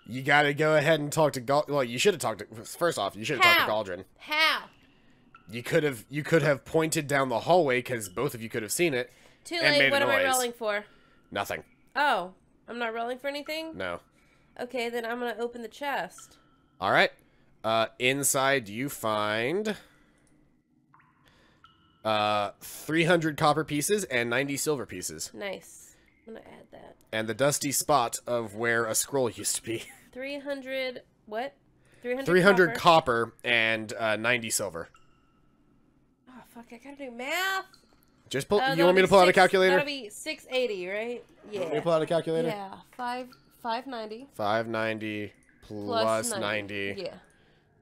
You gotta go ahead and talk to Well, you should have talked to. First off, you should have talked to How? Galdrin. How? You could have pointed down the hallway because both of you could have seen it. Too And made late. a What am I noise. rolling for? Nothing. Oh, I'm not rolling for anything? No. Okay, then I'm going to open the chest. All right. Inside you find 300 copper pieces and 90 silver pieces, Nice. I'm going to add that. and the dusty spot of where a scroll used to be. 300... What? 300 copper? copper and 90 silver. Oh, fuck. I gotta do math. Just pull. That'll You want me be to pull out a six- calculator? That'll be 680, right? Yeah. Want me to pull out a calculator? Yeah. 590 590 plus 90 Yeah.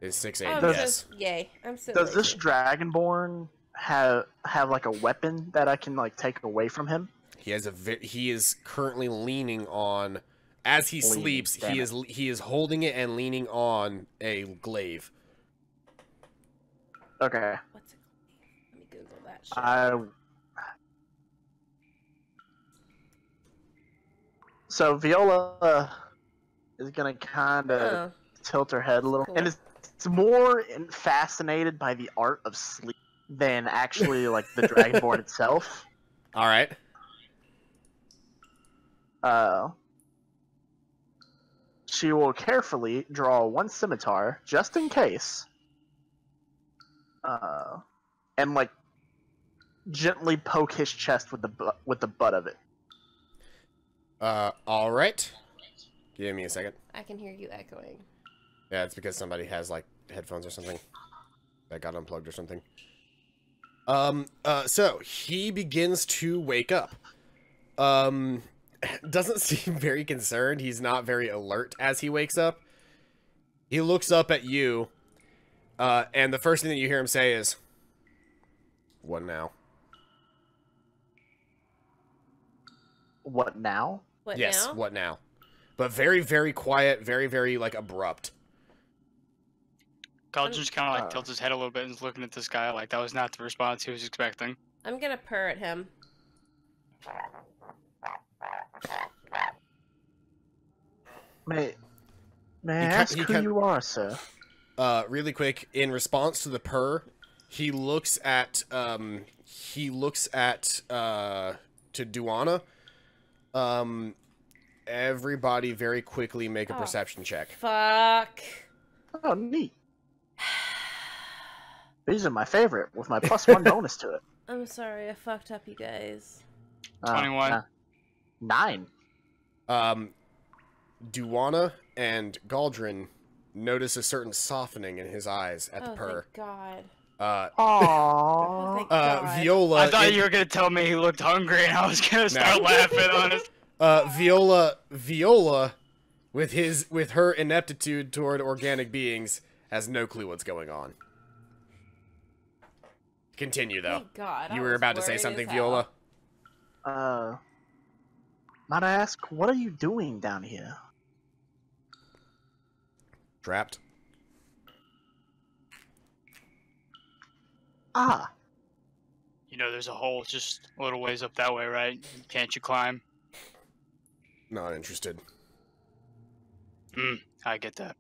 is I'm 680. Yes. so, yay. I'm so Does this lazy. Dragonborn have like a weapon that I can like take away from him? He has he is currently leaning on, as he Leaning, sleeps. damn He is holding it and leaning on a glaive. Okay. What's it? Let me Google that shit. So Viola is gonna kind of Oh. tilt her head a little, Cool. and it's more fascinated by the art of sleep than actually like the Dragonborn itself. All right. She will carefully draw one scimitar just in case, and like gently poke his chest with the butt of it. All right. Give me a second. I can hear you echoing. Yeah, it's because somebody has, like, headphones or something that got unplugged or something. So, he begins to wake up. Doesn't seem very concerned. He's not very alert as he wakes up. He looks up at you, and the first thing that you hear him say is, "What now?" What now? What Yes, now? what now? But very, very quiet, very, very, like, abrupt. Galdrin just kind of like tilts his head a little bit and is looking at this guy like that was not the response he was expecting. I'm gonna purr at him. May I ask who you are, sir? Really quick, in response to the purr, he looks at, to Duana. Everybody very quickly make a perception check. Fuck. Oh, neat. These are my favorite, with my +1 bonus to it. I'm sorry, I fucked up, you guys. 21. 9. Duana and Galdrin notice a certain softening in his eyes at the purr. Thank God. Aww. Oh, thank God. Viola. I thought you were gonna tell me he looked hungry, and I was gonna start laughing on it. Viola, with her ineptitude toward organic beings, has no clue what's going on. Continue though. Thank God. I You were was about to say worried something, as hell. Viola. Might I ask, what are you doing down here? Trapped. Ah, You know, there's a hole just a little ways up that way, right? Can't you climb? Not interested. I get that.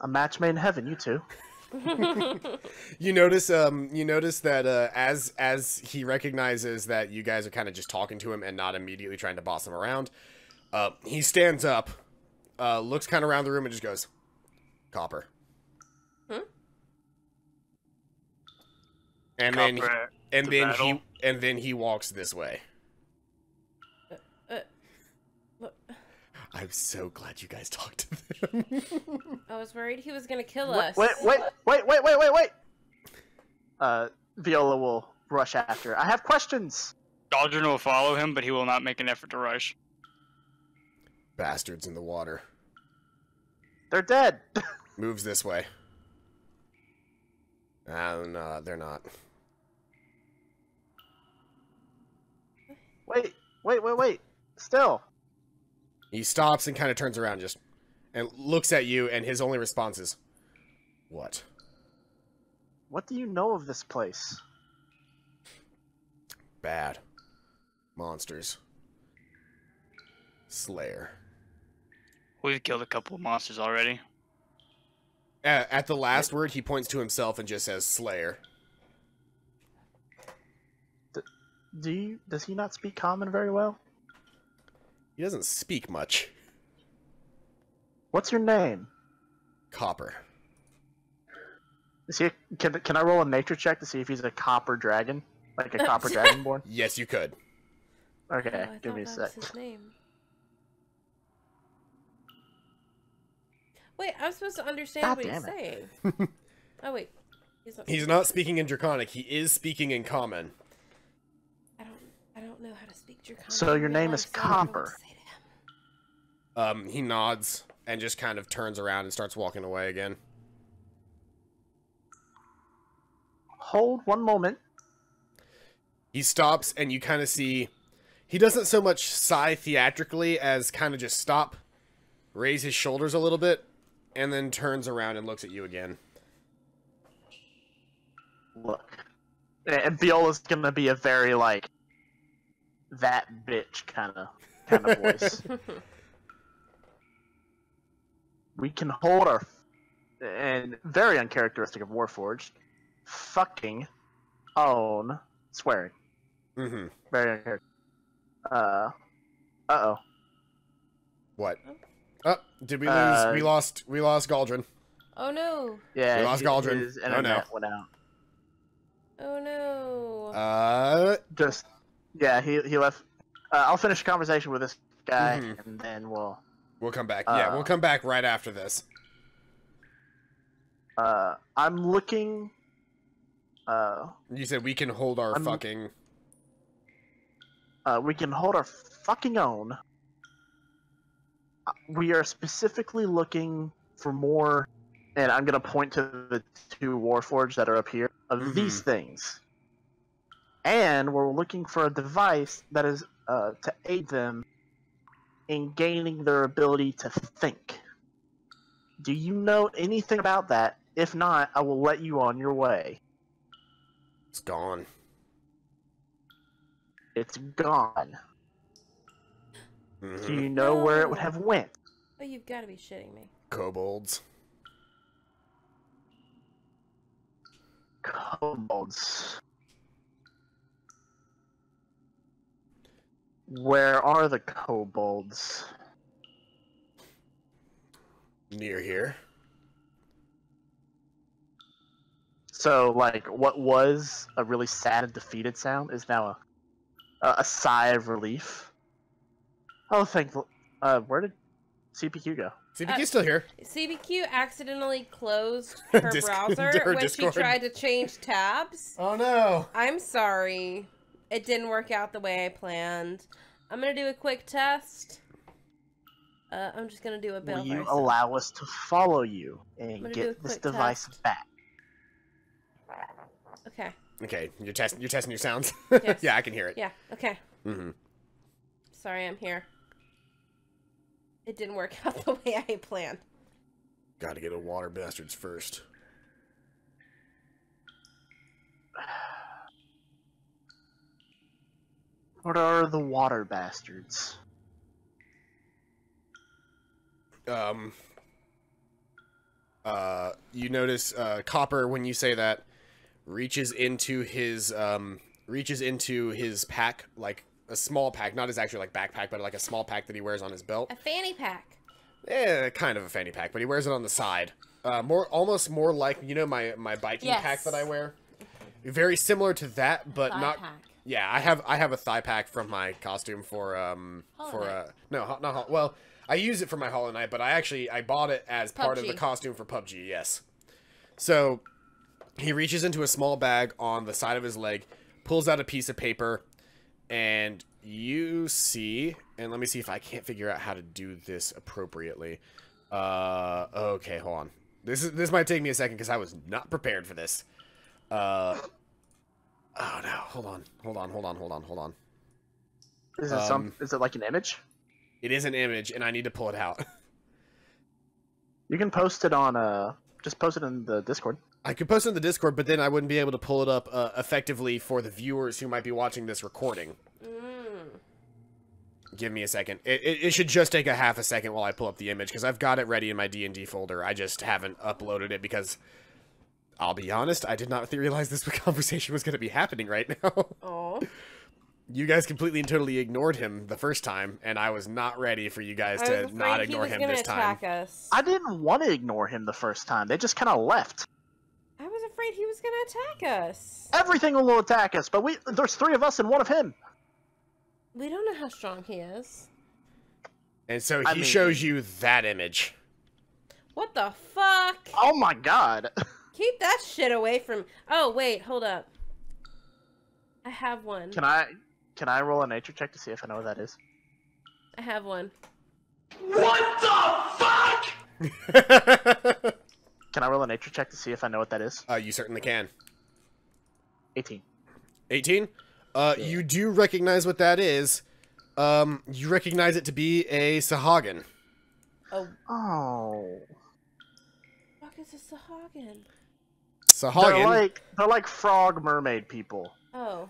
a match made in heaven, you two. You notice that as he recognizes that you guys are kind of just talking to him and not immediately trying to boss him around, he stands up, looks kind of around the room and just goes, "Copper." And Copper to battle. then he walks this way. Look, I'm so glad you guys talked to them. I was worried he was gonna kill Wait, us. wait! Viola will rush after. I have questions. Galdrin will follow him, but he will not make an effort to rush. Bastards in the water. They're dead. Moves this way. No, they're not. Wait. Still. He stops and kind of turns around and looks at you, and his only response is, "What?" What do you know of this place? Bad. Monsters. Slayer. We've killed a couple of monsters already. At the last word, he points to himself and just says, "Slayer." Does he not speak common very well? He doesn't speak much. What's your name? Copper. Is he? Can I roll a nature check to see if he's a copper dragon, like a copper dragonborn? Yes, you could. Okay, I give me a thought sec. that was his name. Wait, I'm supposed to understand God what he's damn saying. Oh wait, He's not speaking in Draconic. He is speaking in Common. I don't know how to speak Draconic. So your name is I don't know what to Copper. say to him. He nods and just kind of turns around and starts walking away again. Hold one moment. He stops, and you kind of see... He doesn't so much sigh theatrically as kind of just stop, raise his shoulders a little bit, and then turns around and looks at you again. Look, and Viola's gonna be a very like that bitch kind of voice. We can hold our, and very uncharacteristic of Warforged, fucking own swearing. Mm-hmm. Very uncharacteristic. Uh-oh. What? Oh, did we lose? We lost Galdrin. Oh no! Yeah, We lost Galdrin. his Oh, no. internet went out. Oh no! Yeah, he left. I'll finish the conversation with this guy, and then we'll come back. Yeah, we'll come back right after this. I'm looking. You said we can hold our fucking. We can hold our fucking own. We are specifically looking for more, and I'm gonna point to the 2 Warforged that are up here of these things. And we're looking for a device that is to aid them in gaining their ability to think. Do you know anything about that? If not, I will let you on your way. It's gone. It's gone. Do you know where it would have went? Oh, you've got to be shitting me. Kobolds. Kobolds. Where are the kobolds? Near here. So, like, what was a really sad and defeated sound is now a sigh of relief. Oh, thankful. Where did CPQ go? CPQ's still here. CBQ accidentally closed her browser when Discord. she tried to change tabs. Oh no! I'm sorry. It didn't work out the way I planned. I'm gonna do a quick test. I'm just gonna do a build. Will you allow us to follow you and do a get this quick device test. back? Okay. Okay, you're testing your sounds. Yes. Yeah, I can hear it. Yeah. Okay. Mm-hmm. Sorry, I'm here. It didn't work out the way I planned. Gotta get a water bastards first. What are the water bastards? You notice Copper, when you say that, reaches into his pack, like a small pack, not his actual like backpack, but like a small pack that he wears on his belt. A fanny pack. Kind of a fanny pack, but he wears it on the side. Almost more like, you know, my biking pack that I wear. Very similar to that, but Thigh not. pack. Yeah, I have a thigh pack from my costume for well, I use it for my Hollow Knight, but I bought it as part of the costume for PUBG. Yes. So he reaches into a small bag on the side of his leg, pulls out a piece of paper, and you see, and let me see if I can't figure out how to do this appropriately. Okay, hold on. This might take me a second because I was not prepared for this. Oh no, hold on. Is it is it like an image? It is an image, and I need to pull it out. You can post it on just post it in the Discord. I could post it in the Discord, but then I wouldn't be able to pull it up effectively for the viewers who might be watching this recording. Give me a second. It should just take a half a second while I pull up the image, because I've got it ready in my D&D folder. I just haven't uploaded it because, I'll be honest, I did not realize this conversation was going to be happening right now. Oh. You guys completely and totally ignored him the first time, and I was not ready for you guys to not ignore him this time. Attack us. I didn't want to ignore him the first time. They just kind of left. I was afraid he was gonna attack us. Everything will attack us, but there's 3 of us and 1 of him. We don't know how strong he is. And so he shows you that image. What the fuck? Oh my god. Keep that shit away from... Oh, wait, hold up. I have one. Can I roll a nature check to see if I know what that is? I have one. What the fuck? Can I roll a nature check to see if I know what that is? You certainly can. 18. 18? You do recognize what that is. You recognize it to be a Sahagin. Oh. Oh. What is a Sahagin? Sahagin? They're like frog mermaid people. Oh.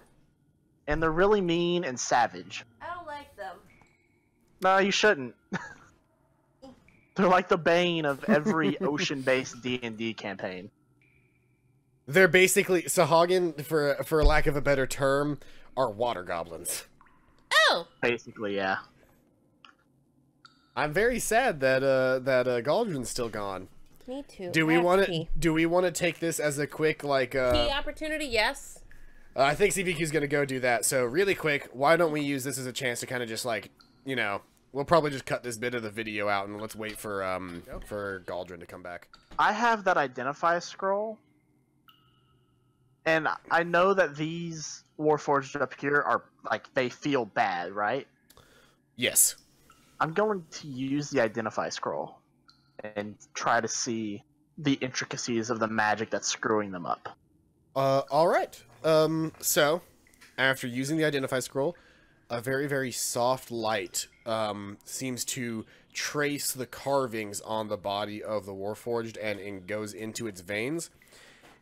And they're really mean and savage. I don't like them. No, you shouldn't. They're like the bane of every ocean-based D&D campaign. They're basically Sahagin, for lack of a better term, are water goblins. Oh. Basically, yeah. I'm very sad that Galdrin's still gone. Me too. Do we want to take this as a quick like key opportunity? Yes. I think CBQ's gonna go do that. So really quick, why don't we use this as a chance to kind of just like, you know, we'll probably just cut this bit of the video out and let's wait for Galdrin to come back. I have that identify scroll, and I know that these Warforged up here are like they feel bad, right? Yes. I'm going to use the identify scroll and try to see the intricacies of the magic that's screwing them up. All right. So after using the identify scroll, a very, very soft light seems to trace the carvings on the body of the Warforged and goes into its veins.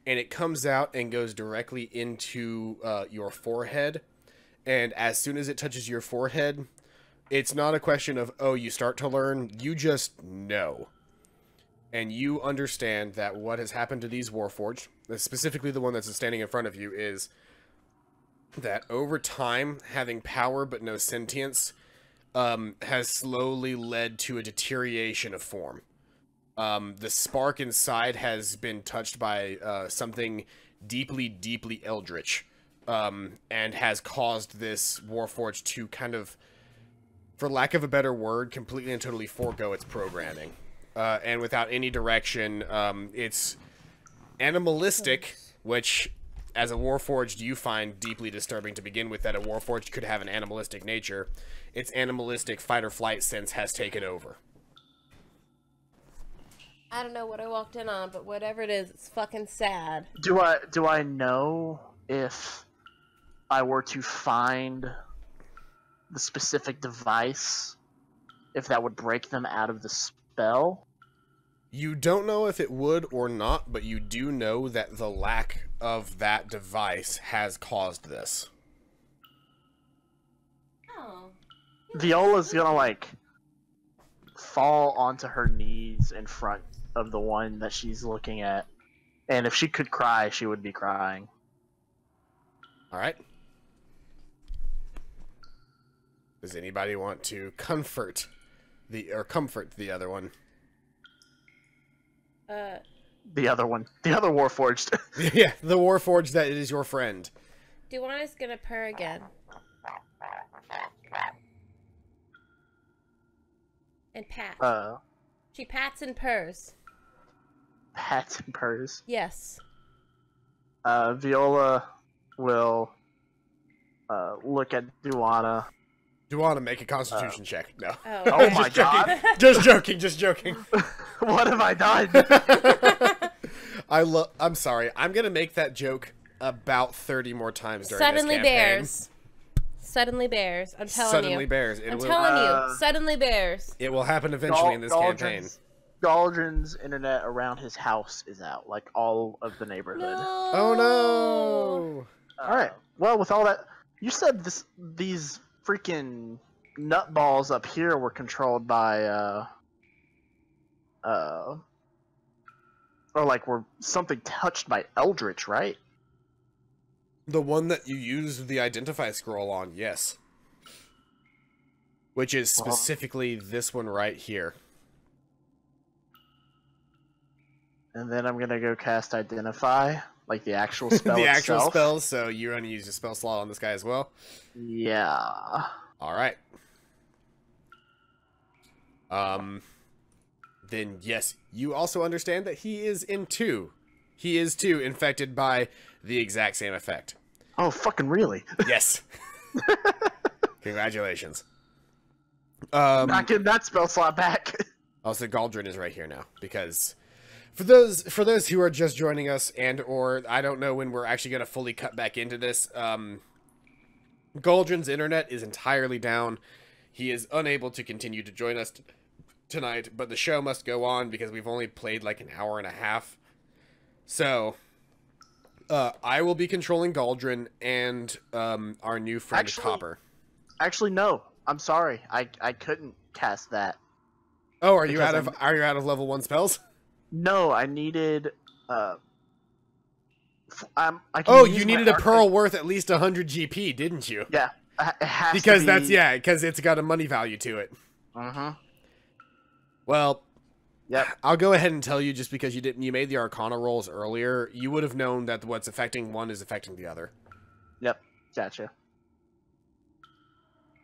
And it comes out and goes directly into your forehead. And as soon as it touches your forehead, it's not a question of, oh, you start to learn. You just know. And you understand that what has happened to these Warforged, specifically the one that's standing in front of you, is that over time, having power but no sentience has slowly led to a deterioration of form. The spark inside has been touched by something deeply, deeply eldritch, and has caused this Warforged to kind of, for lack of a better word, completely and totally forego its programming. And without any direction, it's animalistic, which, as a Warforged, you find deeply disturbing to begin with, that a Warforged could have an animalistic nature. Its animalistic fight-or-flight sense has taken over. I don't know what I walked in on, but whatever it is, it's fucking sad. Do I know if I were to find the specific device, if that would break them out of the spell? You don't know if it would or not, but you do know that the lack of that device has caused this. Oh. Viola's gonna, like, fall onto her knees in front of the one that she's looking at. And if she could cry, she would be crying. Alright. Does anybody want to comfort the other one? The other one. The other Warforged. Yeah, the Warforged that is your friend. Duana's gonna purr again. And pat. She pats and purrs. Pats and purrs. Yes. Viola will look at Duana. Duana, make a constitution check. No. Oh, Oh my god! Just joking, just joking. What have I done? I'm sorry. I'm gonna make that joke about 30 more times during Suddenly this campaign. bears. Suddenly bears. I'm telling Suddenly you. bears. I'm telling you. Suddenly bears. It will happen eventually in this campaign. Galdrin's internet around his house is out, like all of the neighborhood. No. Oh no! All right. Well, with all that, you said these freaking nutballs up here were controlled by or like were something touched by Eldritch, right? The one that you used the identify scroll on, yes. Which is specifically this one right here. And then I'm gonna go cast Identify, like the actual spell The actual itself. spell, so you're going to use a spell slot on this guy as well? Yeah. Alright. Then yes, you also understand that he is He is too infected by the exact same effect. Oh, fucking really? Yes. Congratulations. Not getting that spell slot back. Also, Galdrin is right here now, because for those who are just joining us, and or I don't know when we're actually going to fully cut back into this, Galdrin's internet is entirely down. He is unable to continue to join us tonight, but the show must go on because we've only played like an hour and a half. So, I will be controlling Galdrin and our new friend Copper. Actually, no. I'm sorry. I couldn't cast that. Oh, are you out of level 1 spells? No, I needed. I can Oh, use you my needed a arc- pearl worth at least 100 GP, didn't you? Yeah, it has Because to that's be... because it's got a money value to it. Mm-hmm. Well, Yep. I'll go ahead and tell you, just because you made the Arcana rolls earlier, you would have known that what's affecting one is affecting the other. Yep. Gotcha.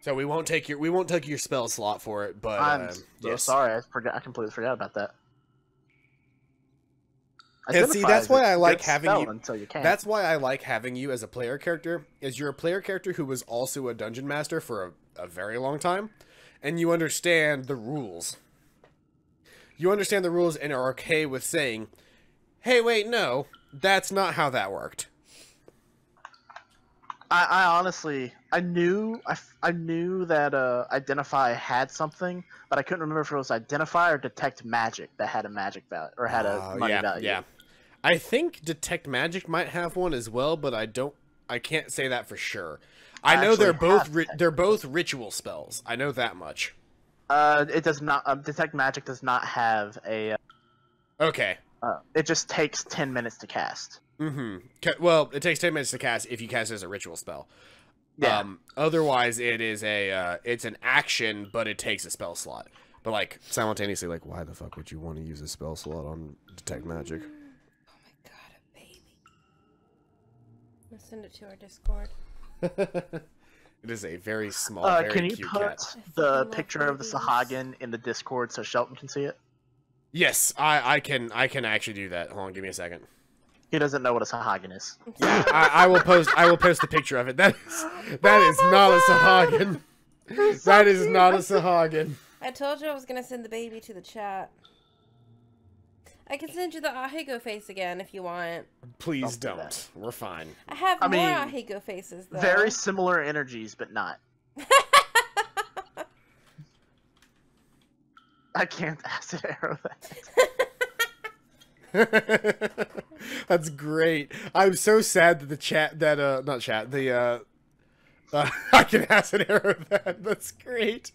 So we won't take your spell slot for it, but I'm so yes. sorry. I completely forgot about that. And see, that's why I like having you. Until you can. That's why I like having you as a player character. Is you're a player character who was also a dungeon master for a very long time, and you understand the rules. You understand the rules and are okay with saying, "Hey, wait, no, that's not how that worked." I honestly, I knew that Identify had something, but I couldn't remember if it was Identify or Detect Magic that had a magic value or had a money value. Yeah, I think Detect Magic might have one as well, but I can't say that for sure. I know they're both ritual spells. I know that much. It does not. Detect Magic does not have a. Okay. It just takes 10 minutes to cast. Mm-hmm. Well, it takes 10 minutes to cast if you cast it as a ritual spell. Yeah. Otherwise, it is it's an action, but it takes a spell slot. But like simultaneously, like why the fuck would you want to use a spell slot on Detect Magic? Oh my god, a baby. I'm gonna send it to our Discord. It is a very small, very can you cute put cat. the picture of the Sahagin in the Discord so Shelton can see it? Yes, I can actually do that. Hold on, give me a second. He doesn't know what a Sahagin is. I will post the picture of it. That is not a Sahagin. That is not a Sahagin. I told you I was gonna send the baby to the chat. I can send you the Ahigo face again if you want. Please don't. We're fine. I have I more mean, Ahigo faces though. Very similar energies, but not. I can't acid arrow that. That's great. I'm so sad that the chat that not chat the I can acid arrow that. That's great.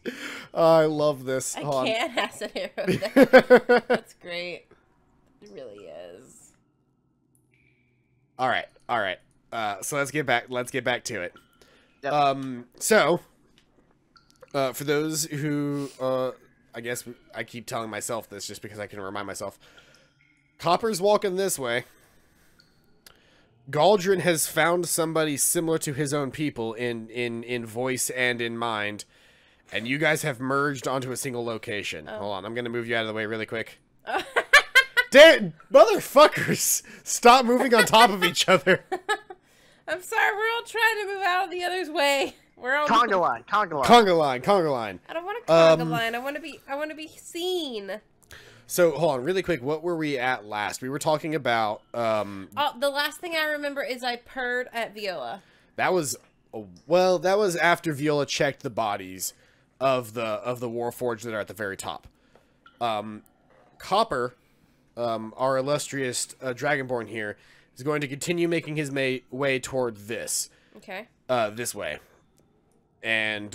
I love this. I Hold on. can't acid arrow that. That's great. It really is. All right. So let's get back to it. Yep. So for those who I guess I keep telling myself this just because I can remind myself. Copper's walking this way. Galdrin has found somebody similar to his own people in voice and in mind, and you guys have merged onto a single location. Oh. Hold on, I'm gonna move you out of the way really quick. Damn, motherfuckers! Stop moving on top of each other. I'm sorry, we're all trying to move out of the other's way. We're all Conga line. Conga line. I don't want a conga line. I want to be seen. So hold on, really quick. What were we at last? We were talking about. Oh, the last thing I remember is I purred at Viola. That was that was after Viola checked the bodies of the Warforged that are at the very top. Copper, our illustrious Dragonborn here, is going to continue making his way toward this. Okay. This way. And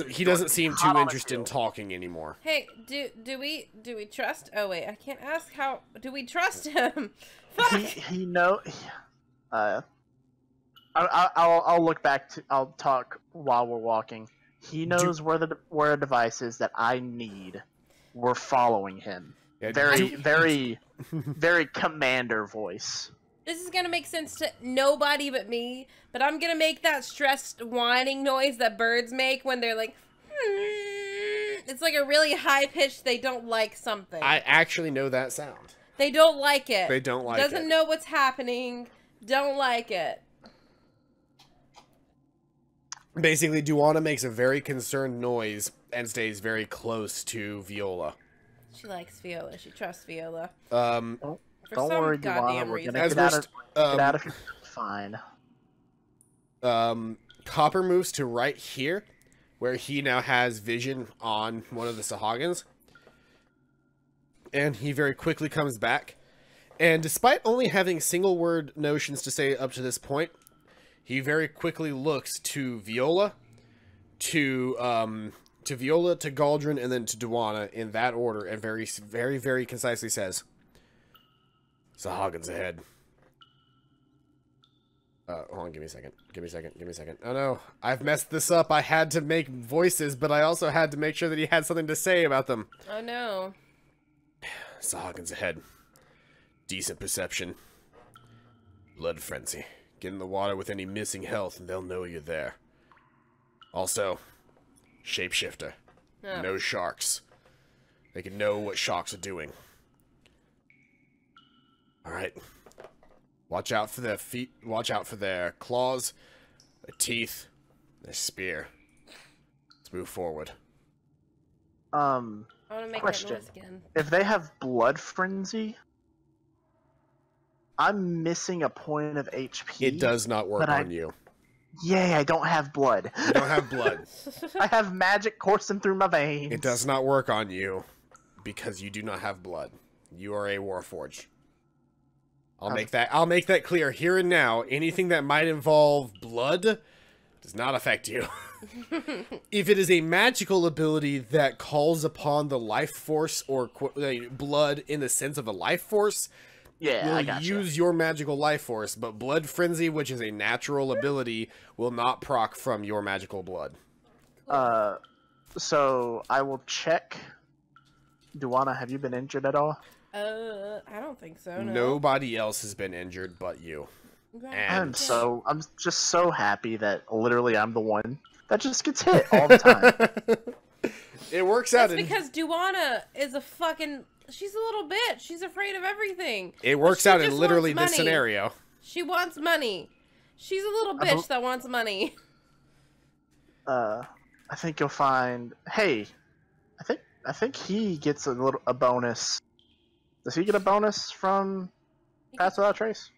he doesn't seem too interested in talking anymore. Hey, do we trust? Oh wait, I can't ask how. Do we trust him? Fuck. He know. I'll look back to. I'll talk while we're walking. He knows where a device is that I need. We're following him. Yeah, very commander voice. This is gonna make sense to nobody but me, but I'm gonna make that stressed whining noise that birds make when they're like, it's like a really high pitch. They don't like something. I actually know that sound. They don't like it. They don't like it. Doesn't know what's happening. Don't like it. Basically, Duana makes a very concerned noise and stays very close to Viola. She likes Viola. She trusts Viola. For Don't some worry, goddamn Duana. We're reason. gonna get out of here. Fine. Copper moves to right here, where he now has vision on one of the Sahagins. And he very quickly comes back. And despite only having single word notions to say up to this point, he very quickly looks to Viola, to Galdrin, and then to Duana in that order, and very, very, very concisely says, Sahagins ahead. Hold on, give me a second. Oh no, I've messed this up. I had to make voices, but I also had to make sure that he had something to say about them. Oh no. Sahagins ahead. Decent perception. Blood frenzy. Get in the water with any missing health and they'll know you're there. Also, Shapeshifter. Oh. No sharks. They can know what sharks are doing. Alright. Watch out for their feet. Watch out for their claws, their teeth, their spear. Let's move forward. I want to make Question. that noise again. If they have blood frenzy, I'm missing a point of HP. It does not work but on you. Yay, I don't have blood. You don't have blood. I have magic coursing through my veins. It does not work on you because you do not have blood. You are a Warforged. I'll make that clear here and now. Anything that might involve blood does not affect you. If it is a magical ability that calls upon the life force or blood in the sense of a life force, Yeah, I will gotcha. use your magical life force, but Blood Frenzy, which is a natural ability, will not proc from your magical blood. So I will check. Duana, have you been injured at all? I don't think so. No. Nobody else has been injured but you. Okay. And I'm just so happy that literally I'm the one that just gets hit all the time. It works out. That's because Duana is a fucking... She's a little bitch. She's afraid of everything. It works She out in just literally wants this money. scenario. She wants money. She's a little bitch that wants money. I think you'll find. Hey, I think he gets a bonus. Does he get a bonus from Pass Without Trace?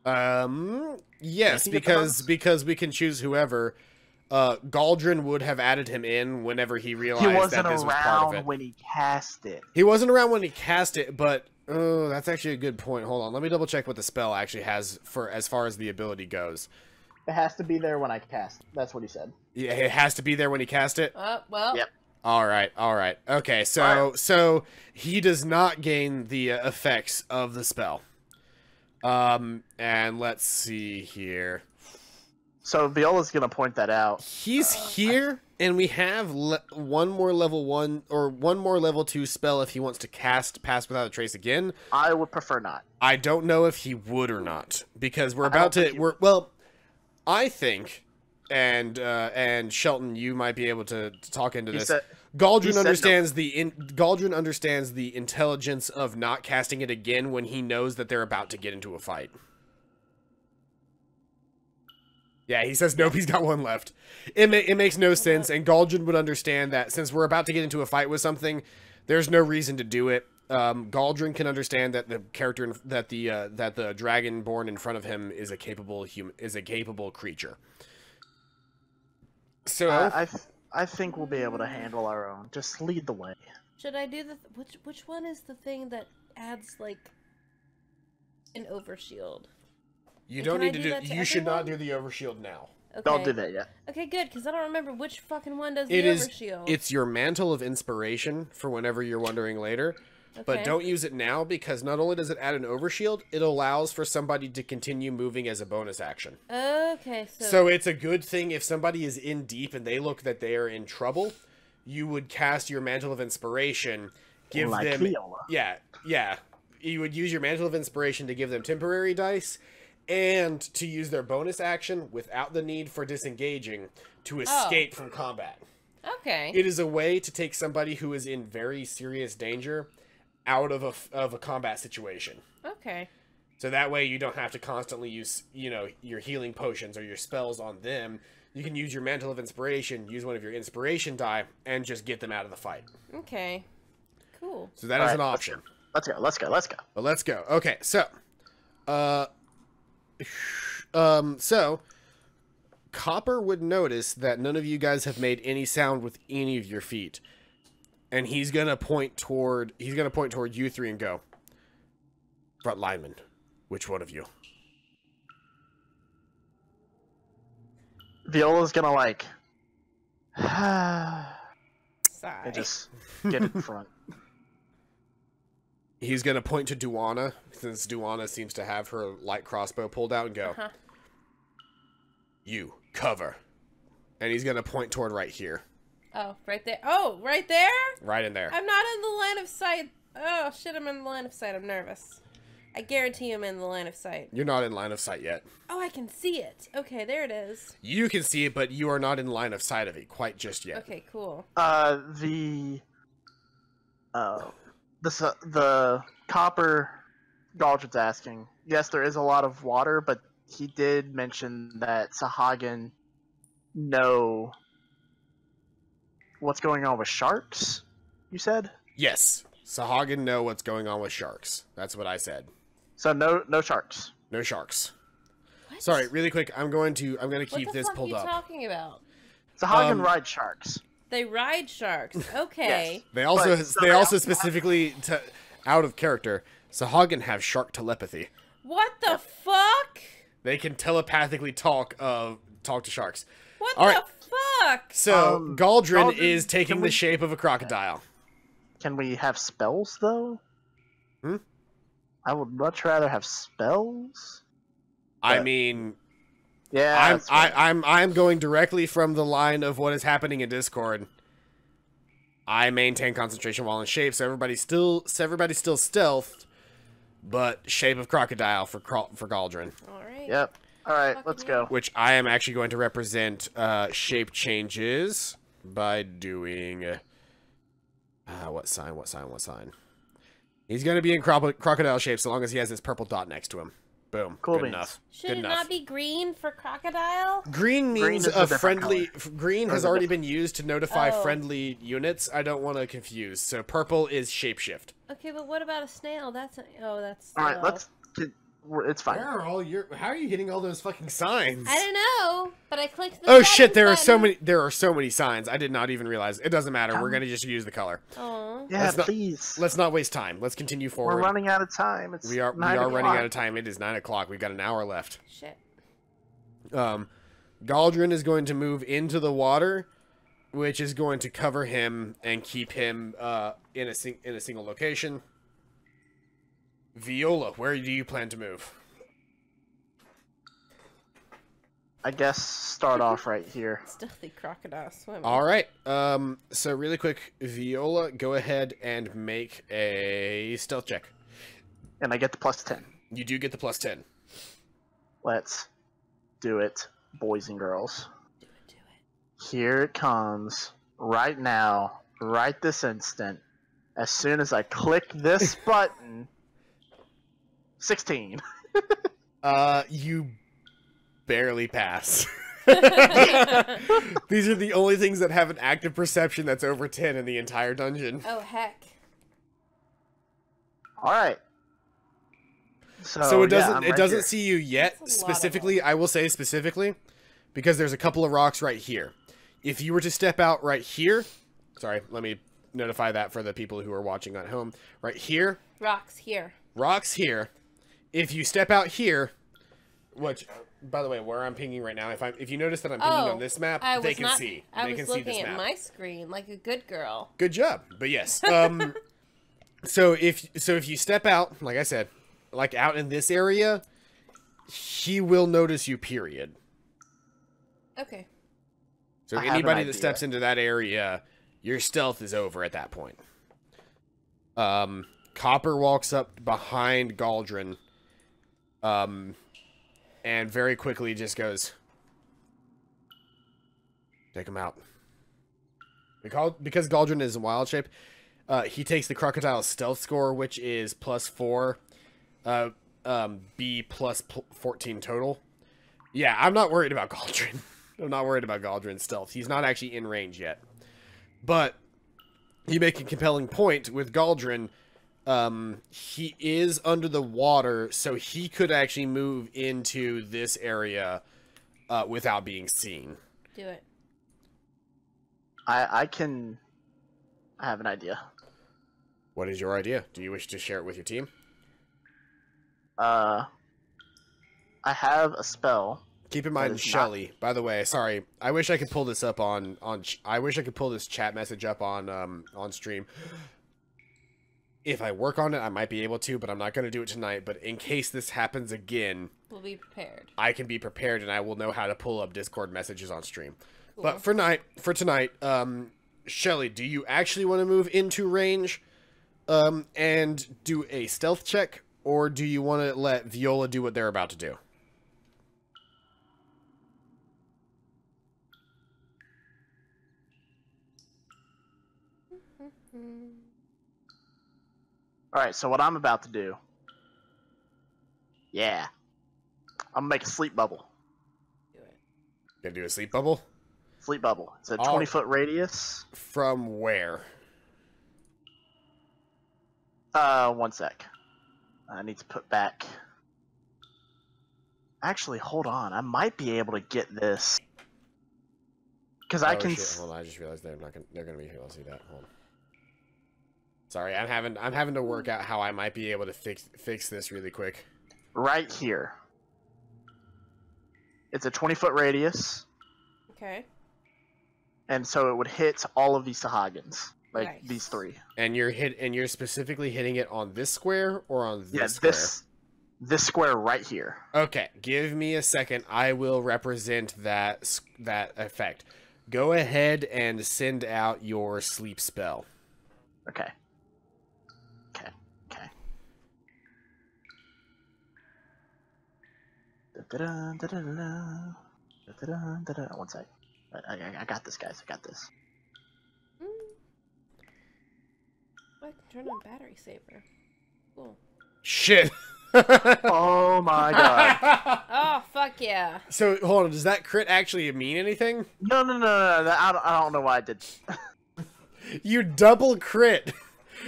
Yes, Does he get the because we can choose whoever. Galdrin would have added him in whenever he realized He wasn't that this was part of around it. when he cast it. He wasn't around when he cast it, but oh, that's actually a good point. Hold on, let me double check what the spell actually has for as far as the ability goes. It has to be there when I cast. That's what he said. Yeah, it has to be there when he cast it. Well. Yep. All right. Okay, so he does not gain the effects of the spell. And let's see here. So Viola's gonna point that out. He's here, and we have one more level 1 or one more level 2 spell if he wants to cast Pass Without a Trace again. I would prefer not. I don't know if he would or not, because we're I about don't to. think he We're well, I think, and Shelton, you might be able to talk into He this. said- Galdrin said no. understands Galdrin understands the intelligence of not casting it again when he knows that they're about to get into a fight. Yeah, he says nope, he's got one left. It makes no sense, and Galdrin would understand that since we're about to get into a fight with something, there's no reason to do it. Galdrin can understand that the character that the dragonborn in front of him is a capable creature. So I think we'll be able to handle our own. Just lead the way. Should I do the... Which one is the thing that adds, like, an overshield? you Can don't I need to do do. that to You should not do everyone? the overshield now. Okay. Don't do that yet. Okay, good, because I don't remember which fucking one does It the is. overshield. It's your mantle of inspiration for whenever you're wondering later. But Okay. don't use it now because not only does it add an overshield, it allows for somebody to continue moving as a bonus action. Okay, So it's a good thing if somebody is in deep and they look that they are in trouble, you would cast your mantle of inspiration, give Like them Viola. yeah. You would use your mantle of inspiration to give them temporary dice and to use their bonus action without the need for disengaging to escape from combat. Okay. It is a way to take somebody who is in very serious danger out of a combat situation. Okay. So that way you don't have to constantly use, your healing potions or your spells on them. You can use your Mantle of Inspiration, use one of your inspiration die, and just get them out of the fight. Okay. Cool. So that is Alright, an option. Let's go. But let's go. Okay, so Copper would notice that none of you guys have made any sound with any of your feet. And he's gonna point toward you three and go, front lineman, which one of you? Viola's gonna Sigh. and just get in front. He's gonna point to Duana, since Duana seems to have her light crossbow pulled out, and go, Uh-huh. You, cover. And he's gonna point toward right here. Oh, right there. Oh, right there? Right in there. I'm not in the line of sight. Oh, shit, I'm in the line of sight. I'm nervous. I guarantee I'm in the line of sight. You're not in line of sight yet. Oh, I can see it. Okay, there it is. You can see it, but you are not in line of sight of it quite just yet. Okay, cool. The copper Galdrin's asking. Yes, there is a lot of water, but he did mention that Sahagin know what's going on with sharks. You said? Yes. Sahagin know what's going on with sharks. That's what I said. So no sharks. No sharks. What? Sorry, really quick. I'm gonna keep what this pulled the fuck up. are you talking about? Sahagin ride sharks. They ride sharks. Okay. Yes. They also But- so they they also also specifically out of character. Sahagin have shark telepathy. What the fuck? They can telepathically talk to sharks. What All the right. fuck? So Galdrin Galdrin, is taking can the we- shape of a crocodile. Can we have spells though? Hmm? I would much rather have spells. I But- mean, Yeah. that's right. I'm going directly from the line of what is happening in Discord. I maintain concentration while in shape, so everybody's still stealthed, but shape of crocodile for Galdrin, All right. Yep. All right, Fucking let's go. which I am actually going to represent shape changes by doing what sign? He's going to be in crocodile shape so long as he has this purple dot next to him. Boom. Cool Good beans. enough. Should Good it enough. not be green for crocodile? Green means is a a different friendly. color. Green has Or is it already been used to notify Oh. friendly units. I don't want to confuse. So purple is shapeshift. Okay, but what about a snail? That's that's. All right, slow. let's. It's fine. Where are all your? How are you getting all those fucking signs? I don't know, but I clicked the. Oh shit! There are so button. many. There are so many signs. I did not even realize. It doesn't matter. We're Come. gonna just use the color. Aw. Yeah, Let's not- please. Let's not waste time. Let's continue We're forward. running out of time. It's We are 9 running o'clock. out of time. It is 9 o'clock. We've got an hour left. Shit. Galdrin is going to move into the water, which is going to cover him and keep him in a single location. Viola, where do you plan to move? I guess start off right here. Stealthy crocodile swimming. All right. So really quick, Viola, go ahead and make a stealth check. And I get the plus 10. You do get the plus 10. Let's do it, boys and girls. Do it. Here it comes. Right now. Right this instant. As soon as I click this button. 16. You barely pass. Oh These are the only things that have an active perception that's over 10 in the entire dungeon. heck. Alright. So it yeah, doesn't I'm it right doesn't here. see you yet. That's a lot of Specifically, I will say specifically, because there's a couple of rocks right here. If you were to step out right here, sorry, let me notify that for the people who are watching at home. Right here, Rocks here. rocks here. If you step out here, which, by the way, where I'm pinging right now, if you notice that I'm pinging on this map, I they was can not, see. I They was can see this looking at map. my screen like a good girl. Good job. But yes. So if you step out, like I said, like out in this area, he will notice you, period. Okay. So I have an anybody that idea. steps into that area, your stealth is over at that point. Copper walks up behind Galdrin, and very quickly just goes, take him out. Because Galdrin is in wild shape, he takes the crocodile's stealth score, which is +4, B plus 14 total. Yeah, I'm not worried about Galdrin. I'm not worried about Galdrin's stealth. He's not actually in range yet. But you make a compelling point with Galdrin. He is under the water, so he could actually move into this area without being seen. Do it. I have an idea. What is your idea? Do you wish to share it with your team? I have a spell. Keep in mind, is Shelly. By the way, sorry. I wish I could pull this up I wish I could pull this chat message up on stream. If I work on it, I might be able to, but I'm not going to do it tonight. But in case this happens again, We'll be prepared. I can be prepared and I will know how to pull up Discord messages on stream. Cool. But for tonight, Shelly, do you actually want to move into range and do a stealth check, or do you want to let Viola do what they're about to do? Alright, so what I'm about to do. Yeah. I'm gonna make a sleep bubble. Gonna do a sleep bubble? Sleep bubble. It's a Oh. 20-foot radius. From where? 1 sec. I need to put back. Actually, hold on. I might be able to get this. Because I can. Shit. Hold on, I just realized they're gonna be able to see that. Hold on. Sorry, I'm having to work out how I might be able to fix this really quick. Right here. It's a 20-foot radius, Okay. and so it would hit all of these Sahagins, like Nice. these 3. And you're specifically hitting it on this square or on this Yeah, square? this square right here. Okay, give me a second. I will represent that effect. Go ahead and send out your sleep spell. Okay. One sec. I got this, guys. I got this. I can turn on battery saver. Cool. Shit. Oh my god. Oh, fuck yeah. So hold on, does that crit actually mean anything? No. I don't know why I did. You double crit.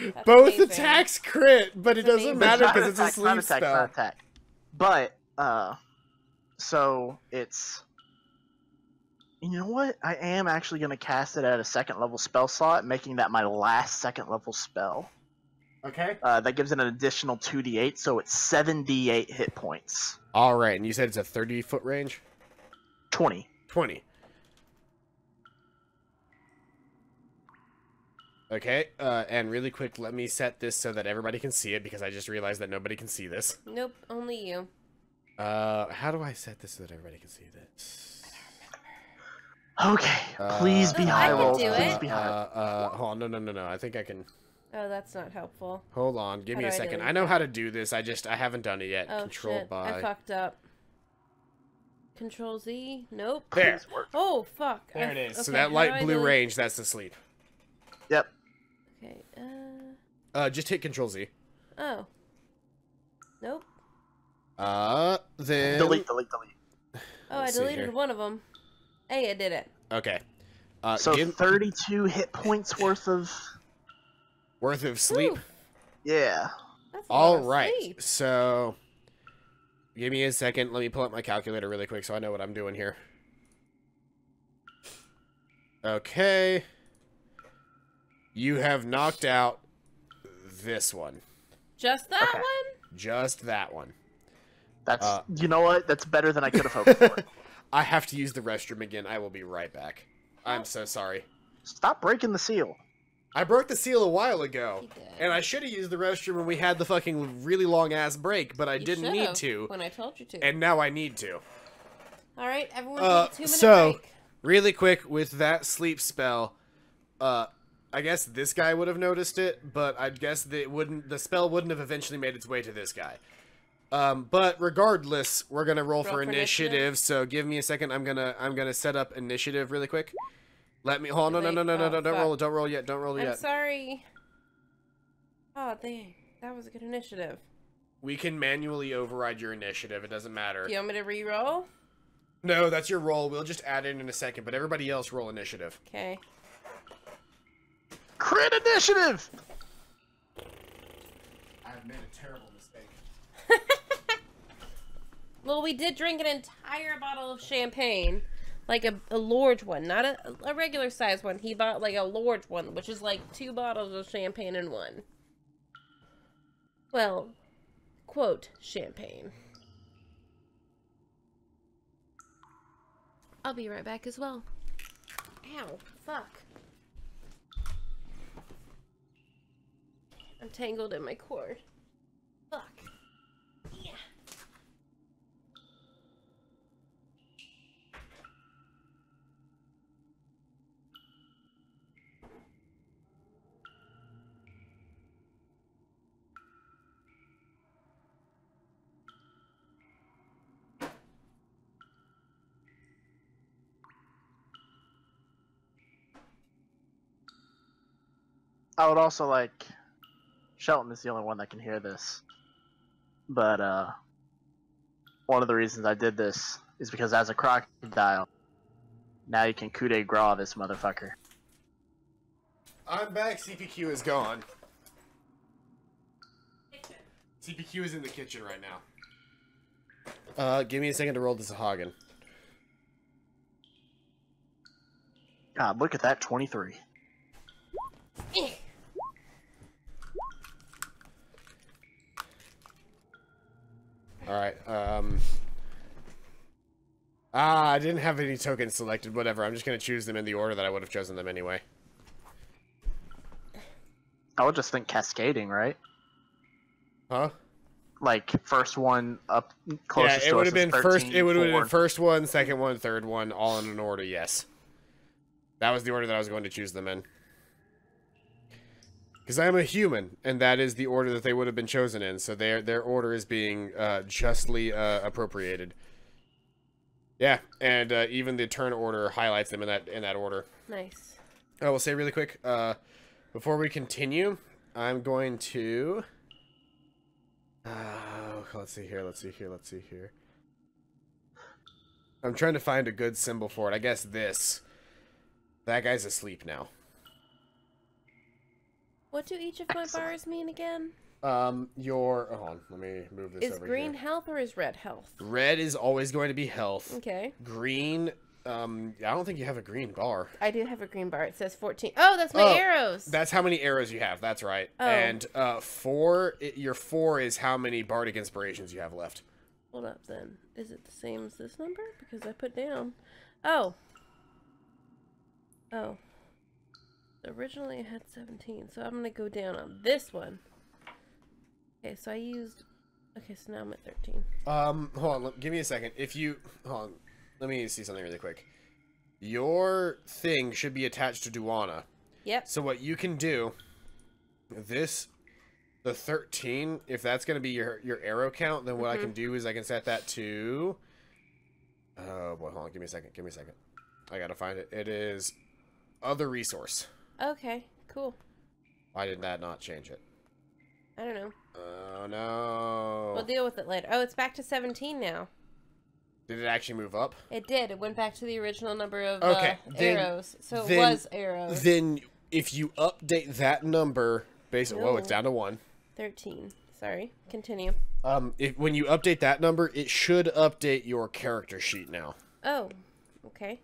That's Both amazing. attacks crit, but it That's doesn't amazing. matter Not because it's a attack, sleep not attack, spell. not attack. But so it's. You know what? I am actually going to cast it at a 2nd level spell slot, making that my last 2nd level spell. Okay. That gives it an additional 2d8, so it's 7d8 hit points. All right, and you said it's a 30-foot range? 20. 20. Okay, and really quick, let me set this so that everybody can see it, because I just realized that nobody can see this. Nope, only you. How do I set this so that everybody can see this? Okay, please be I high can roll. do Please it. be high. Hold on, no. I think I can. Oh, that's not helpful. Hold on, give How me a do I second. delete I know that? how to do this. I haven't done it yet. Oh, Controlled shit. by. I fucked up. Control Z? Nope. There. Please work. Oh, fuck. There it is. So okay, that how light do I blue delete- range, that's the sleep. Yep. Okay, Just hit Control Z. oh. Nope. Then. Delete. Oh, I Let's see deleted here. one of them. Hey, I did it. Okay. So Give 32 hit points worth of. worth of sleep. Whew, Yeah. that's a lot All of right. sleep. So, give me a second. Let me pull up my calculator really quick so I know what I'm doing here. Okay. You have knocked out this one. Just that Okay. one? Just that one. That's. Uh, You know what? That's better than I could have hoped for. I have to use the restroom again. I will be right back. I'm so sorry. Stop breaking the seal. I broke the seal a while ago, You did. and I should have used the restroom when we had the fucking really long ass break, but I You didn't need should've, to, when I told you to. and now I need to. All right, everyone take a 2-minute So, break. really quick, with that sleep spell, I guess this guy would have noticed it, but I guess the spell wouldn't have eventually made its way to this guy. But regardless, we're gonna roll for initiative, so give me a second. I'm gonna set up initiative really quick. Let me hold on, no, Oh, fuck. don't roll yet, I'm sorry. Oh, dang. That was a good initiative. We can manually override your initiative, it doesn't matter. Do you want me to re-roll? No, that's your roll, we'll just add it in a second, but everybody else roll initiative. Okay. Crit initiative. I've made a terrible mistake. Well, we did drink an entire bottle of champagne. Like a large one, not a regular size one. He bought like a large one, which is like 2 bottles of champagne in one. Well, quote, champagne. I'll be right back as well. Ow, fuck. I'm tangled in my cord. Fuck. Yeah. I would also like. Shelton is the only one that can hear this. But, one of the reasons I did this is because as a crocodile, now you can coup de grace this motherfucker. I'm back. CPQ is gone. CPQ is in the kitchen right now. Give me a second to roll this Hagen. God, look at that 23. Alright, I didn't have any tokens selected, whatever. I'm just gonna choose them in the order that I would have chosen them anyway. I would just think cascading, right? Huh? Like, first one up closest Yeah, it to would us have is been first. 13, It would have been 4. first one, second one, third one, all in an order. Yes, that was the order that I was going to choose them in. Because I am a human, and that is the order that they would have been chosen in. So their order is being justly appropriated. Yeah, and even the turn order highlights them in that order. Nice. I will say really quick, before we continue, I'm going to. Let's see here. I'm trying to find a good symbol for it. I guess this. That guy's asleep now. What do each of my bars mean again? Hold on, let me move this Is over green here. health or is red health? Red is always going to be health. Okay. Green, I don't think you have a green bar. I do have a green bar. It says 14. Oh, that's my arrows. That's how many arrows you have. That's right. Oh. And your 4 is how many bardic inspirations you have left. Hold up then. Is it the same as this number? Because I put down. Oh. Oh. Originally I had 17, so I'm going to go down on this one. Okay, so I used... Okay, so now I'm at 13. Hold on, give me a second. Hold on, let me see something really quick. Your thing should be attached to Duana. Yep. So what you can do, the 13, if that's going to be your arrow count, then what I can do is I can set that to... Oh boy, hold on, give me a second. I gotta find it. It is other resource. Okay, cool. Why did that not change it? I don't know. Oh no. We'll deal with it later. Oh, it's back to 17 now. Did it actually move up? It did. It went back to the original number of arrows. So it was arrows. Then if you update that number, basically, whoa, it's No. down to 1. 13. Sorry. Continue. When you update that number, it should update your character sheet now. Oh, okay.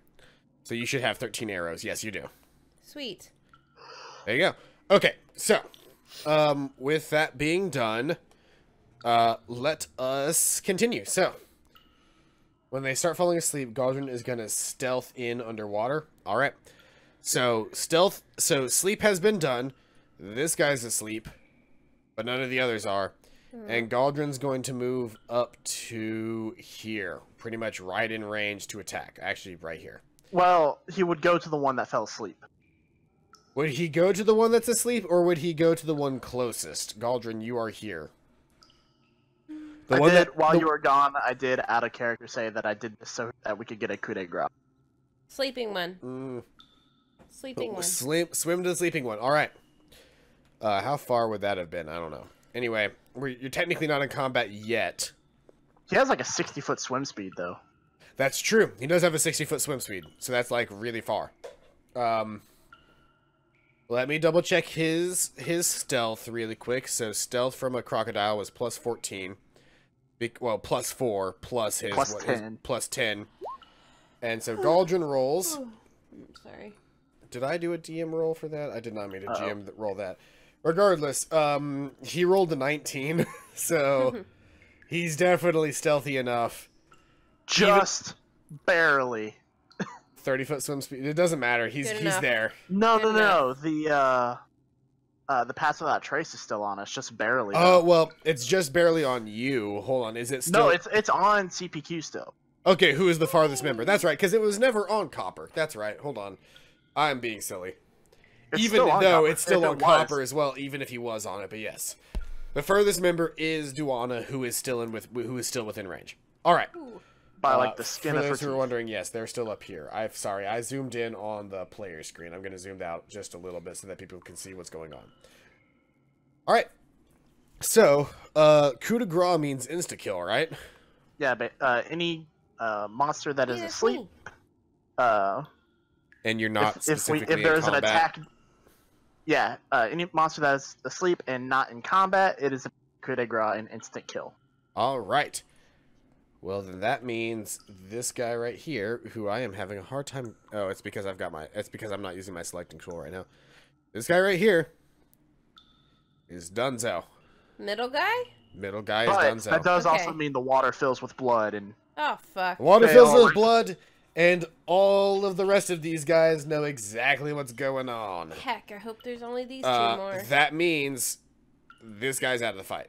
So you should have 13 arrows. Yes, you do. Sweet. There you go. Okay, so, with that being done, let us continue. So, when they start falling asleep, Galdrin is going to stealth in underwater. Alright. So, sleep has been done. This guy's asleep, but none of the others are. And Galdrin's going to move up to here. Pretty much right in range to attack. Actually, right here. Well, he would go to the one that fell asleep. Would he go to the one that's asleep, or would he go to the one closest? Galdrin, you are here. While you were gone, I did out of character say that I did this so that we could get a coup de grace. Sleeping one. Sleeping one. Swim to the sleeping one. All right. How far would that have been? I don't know. Anyway, you're technically not in combat yet. He has like a 60-foot swim speed, though. That's true. He does have a 60-foot swim speed, so that's like really far. Let me double check his stealth really quick. So stealth from a crocodile was plus 14. Well, plus 4 plus his plus 10. Plus 10. And so Galdrin rolls. Sorry. Did I do a DM roll for that? I did not mean to GM roll that. Regardless, he rolled a 19, so he's definitely stealthy enough. Just barely. 30-foot swim speed. It doesn't matter. He's there. No. Good enough. The Pass Without Trace is still on us, just barely. Oh, well, it's just barely on you. Hold on, is it still... No, it's on CPQ still. Okay, who is the farthest member? That's right, because it was never on Copper. That's right, hold on. I'm being silly. It's Even still on though Copper. it's still If on it Copper was. as well, even if he was on it, but yes. The furthest member is Duana, who is still within range. Alright. by like the skin for of her those who are teeth. wondering, yes, they're still up here. Sorry, I zoomed in on the player screen. I'm going to zoom out just a little bit so that people can see what's going on. All right. So, coup de grace means insta-kill, right? Yeah, but any monster that is Yeah, it's asleep, me. And you're not if specifically there's in an combat. attack, yeah, any monster that is asleep and not in combat, it is a coup de grace and instant kill. All right. Well, then that means this guy right here, who I am having a hard time. Oh, it's because it's because I'm not using my selecting tool right now. This guy right here is Dunzo. Middle guy? Middle guy is But Dunzo. that does Okay. also mean the water fills with blood, and Oh, fuck. Water They fills all- with blood, and all of the rest of these guys know exactly what's going on. Heck, I hope there's only these two more. That means this guy's out of the fight,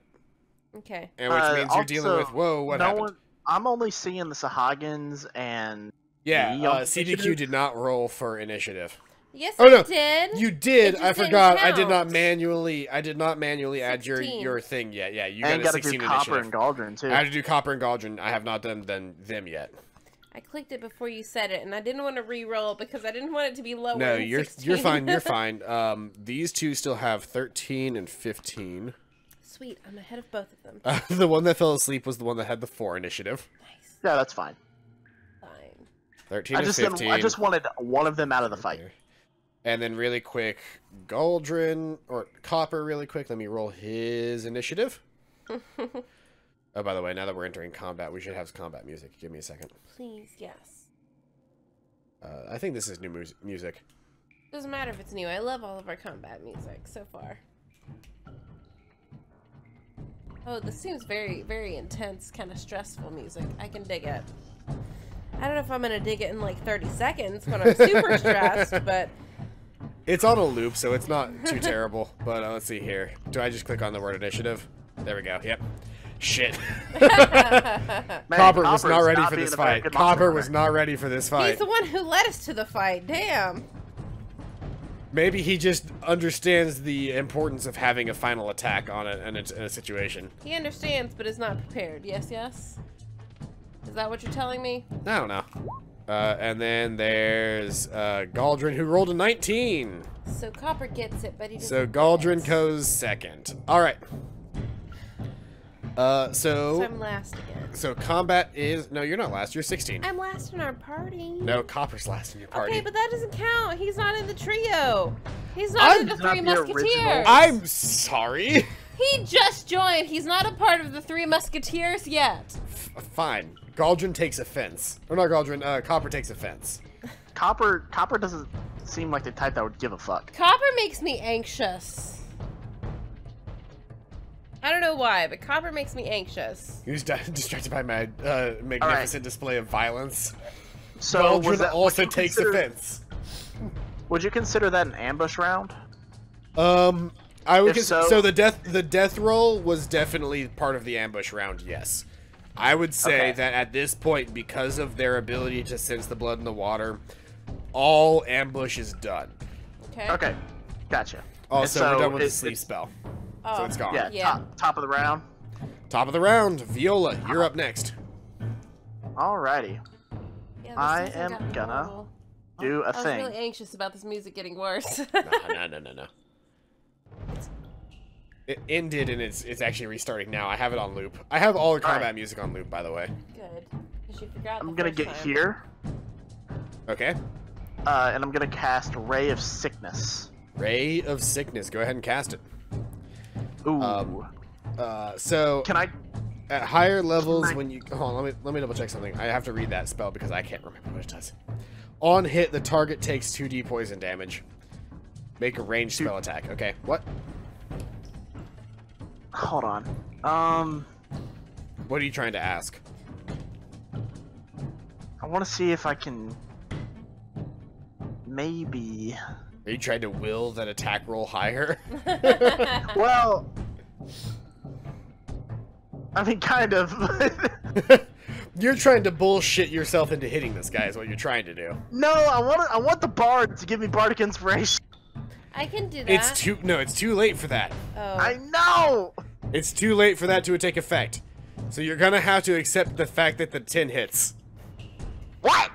Okay. and which means you're dealing with. Whoa, what happened? I'm only seeing the Sahagins and Yeah, me on CBQ initiative. did not roll for initiative. Yes, Oh, I no. did. You did. It I just didn't forgot. I did not count. manually. I did not manually add 16. your thing yet. Yeah, you and got a got to do 16 Copper initiative. and Galdrin too. I have to do Copper and Galdrin. I have not done them yet. I clicked it before you said it, and I didn't want to re-roll because I didn't want it to be lower. No, than you're 16. fine. You're fine. These two still have 13 and 15. Sweet, I'm ahead of both of them. The one that fell asleep was the one that had the 4 initiative. Nice. Yeah, that's fine. Fine. 13 I and just 15. I just wanted one of them out of the fight. And then really quick, Galdrin or Copper really quick. Let me roll his initiative. Oh, by the way, now that we're entering combat, we should have combat music. Give me a second. Please, yes. I think this is new music. Doesn't matter if it's new. I love all of our combat music so far. Oh, this seems very, very intense, kind of stressful music. I can dig it. I don't know if I'm gonna dig it in like 30 seconds when I'm super stressed, but It's on a loop, so it's not too terrible. But let's see here. Do I just click on the word initiative? There we go. Yep. Shit. Man, Copper was Copper not is ready for being this a very fight. good monster Copper hunter. was not ready for this fight. he's the one who led us to the fight. Damn. Maybe he just understands the importance of having a final attack on it in a situation. He understands, but is not prepared. Yes, yes. Is that what you're telling me? I don't know. And then there's Galdrin, who rolled a 19. So Copper gets it, but he doesn't. So get Galdrin it. goes second. All right. So So I'm last again. combat is no, you're not last. You're 16. I'm last in our party. No, Copper's last in your party. Okay, but that doesn't count. He's not in the trio. He's not in the He's not Three the original. Musketeers. I'm sorry. He just joined. He's not a part of the Three Musketeers yet. Fine. Galdrin takes offense. Or not Galdrin. Copper takes offense. Copper doesn't seem like the type that would give a fuck. Copper makes me anxious. I don't know why, but Copper makes me anxious. He was distracted by my magnificent display of violence. So Galdrin would also you takes consider- offense. Would you consider that an ambush round? I would If so so- the death roll was definitely part of the ambush round. Yes, I would say Okay. that at this point, because of their ability to sense the blood in the water, all ambush is done. Okay. Okay, gotcha. Also, And we're so done with the it- sleep it- spell, Oh, so it's gone. Yeah, Yeah. Top of the round. Top of the round, Viola, you're up next. Alrighty, Yeah, this I hasn't am gotten gonna horrible. do a I was thing. really anxious about this music getting worse. No. It ended and it's actually restarting now. I have it on loop. I have all the combat Alright. music on loop, by the way. Good. Because you forgot I'm the gonna first get time. here, Okay. and I'm gonna cast Ray of Sickness. Ray of Sickness. Go ahead and cast it. Ooh. So Can I? at higher levels, I- when you hold on, let me double check something. I have to read that spell because I can't remember what it does. On hit, the target takes 2d poison damage. Make a ranged spell attack. Okay. What? Hold on. What are you trying to ask? I want to see if I can. Maybe. Are you trying to will that attack roll higher? Well. I mean, kind of. You're trying to bullshit yourself into hitting this guy. Is what you're trying to do. No, I want the bard to give me bardic inspiration. I can do that. It's too late for that. Oh. I know. It's too late for that to take effect. So you're gonna have to accept the fact that the 10 hits. What?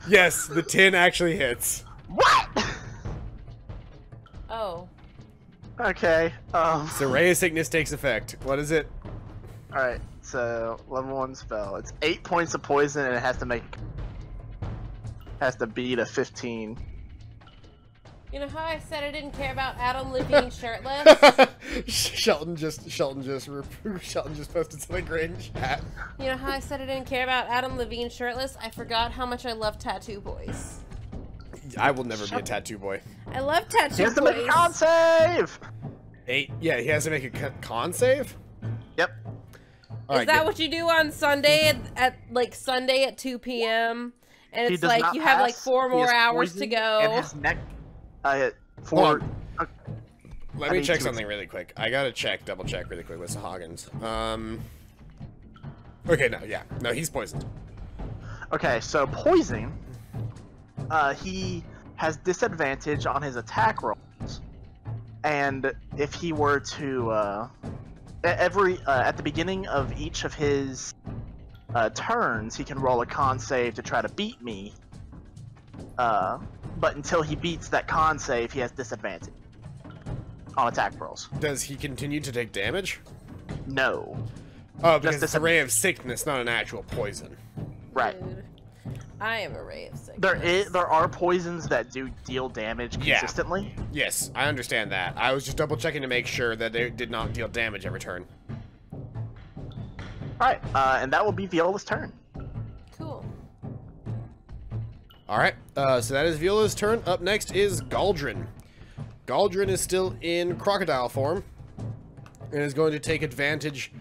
Yes, the 10 actually hits. What? Oh. Okay. So Ray of Sickness takes effect. What is it? All right. So level 1 spell. It's 8 points of poison, and it has to beat a 15. You know how I said I didn't care about Adam Levine shirtless? Shelton just posted something great in chat. You know how I said I didn't care about Adam Levine shirtless? I forgot how much I love tattoo boys. I will never be a tattoo boy. I love tattoo He has to boys. make a con save. 8. Yeah, he has to make a con save. Yep. All right, Is that good. what you do on Sunday at like Sunday at 2 p.m. And He it's does like not you have like pass. 4 He more is hours to poisoned, go. And his neck. Hold For. Let I me need check to- something really quick. I gotta double check really quick with Sahagins. Okay, no, he's poisoned. Okay, so poison. He has disadvantage on his attack rolls, and if he were to at the beginning of each of his turns, he can roll a con save to try to beat me. But until he beats that con save, he has disadvantage on attack rolls. Does he continue to take damage? No. Oh, because Just it's a ray of sickness, not an actual poison. Right. Dude, I am a ray of sickness. There are poisons that do deal damage Yeah. consistently. Yes, I understand that. I was just double checking to make sure that they did not deal damage every turn. Alright, and that will be Viola's turn. Cool. Alright, so that is Viola's turn. Up next is Galdrin. Galdrin is still in crocodile form and is going to take advantage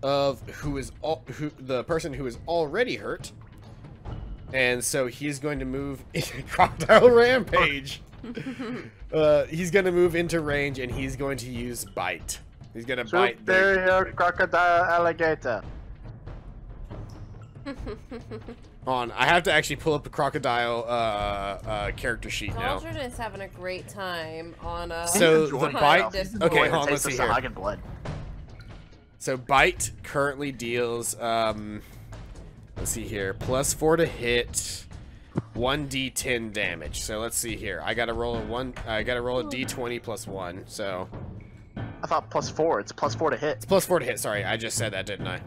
of the person who is already hurt. And so he's going to move into crocodile rampage. He's going to move into range and he's going to use bite. He's going to bite. Superior crocodile alligator. I have to actually pull up the crocodile character sheet now. Aldrin is having a great time on a. So Enjoy the it. bite. He's Okay, Enjoy the hold on. Let's taste see of here. Sahagin blood. So bite currently deals. Let's see here. +4 to hit. 1d10 damage. So let's see here. I gotta roll a d20 +1. So I thought +4. It's +4 to hit. it's +4 to hit. Sorry, I just said that, didn't I?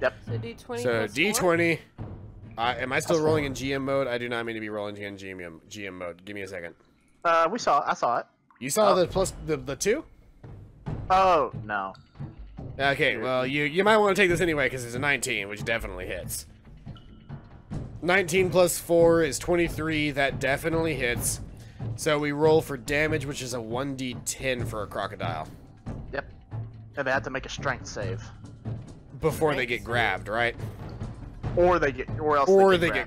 Yep. So D20. So plus 4? d20. Am I still Plus rolling in GM mode? I do not mean to be rolling in GM mode. Give me a second. I saw it. You saw Oh. the plus the 2? Oh, no. Okay, well, you might want to take this anyway because it's a 19, which definitely hits. 19 plus 4 is 23. That definitely hits. So we roll for damage, which is a 1d10 for a crocodile. Yep. And they have to make a strength save. Before they get grabbed, right? Or they get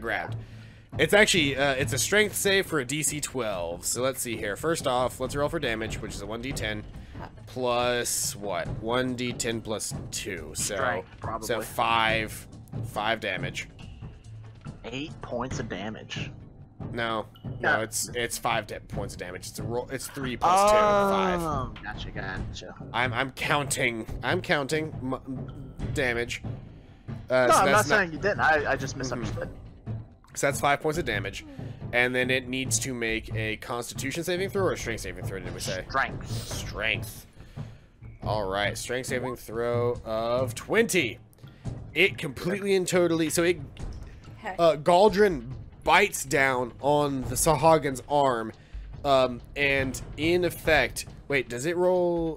grabbed. It's actually, it's a strength save for a DC 12. So let's see here. First off, let's roll for damage, which is a 1d10. Plus, what? 1d10 plus 2. So, Strength, probably. so 5 damage. 8 points of damage. No, Yeah. it's 5 points of damage. It's a roll. It's 3 plus 2, 5. Oh, gotcha. I'm counting damage. No, I'm not saying you didn't. I just misunderstood. So that's 5 points of damage, and then it needs to make a Constitution saving throw or a Strength saving throw. Did we say Strength. Strength? All right, Strength saving throw of 20. It completely and totally. So it Heck. Galdrin bites down on the Sahagan's arm, and in effect, wait, does it roll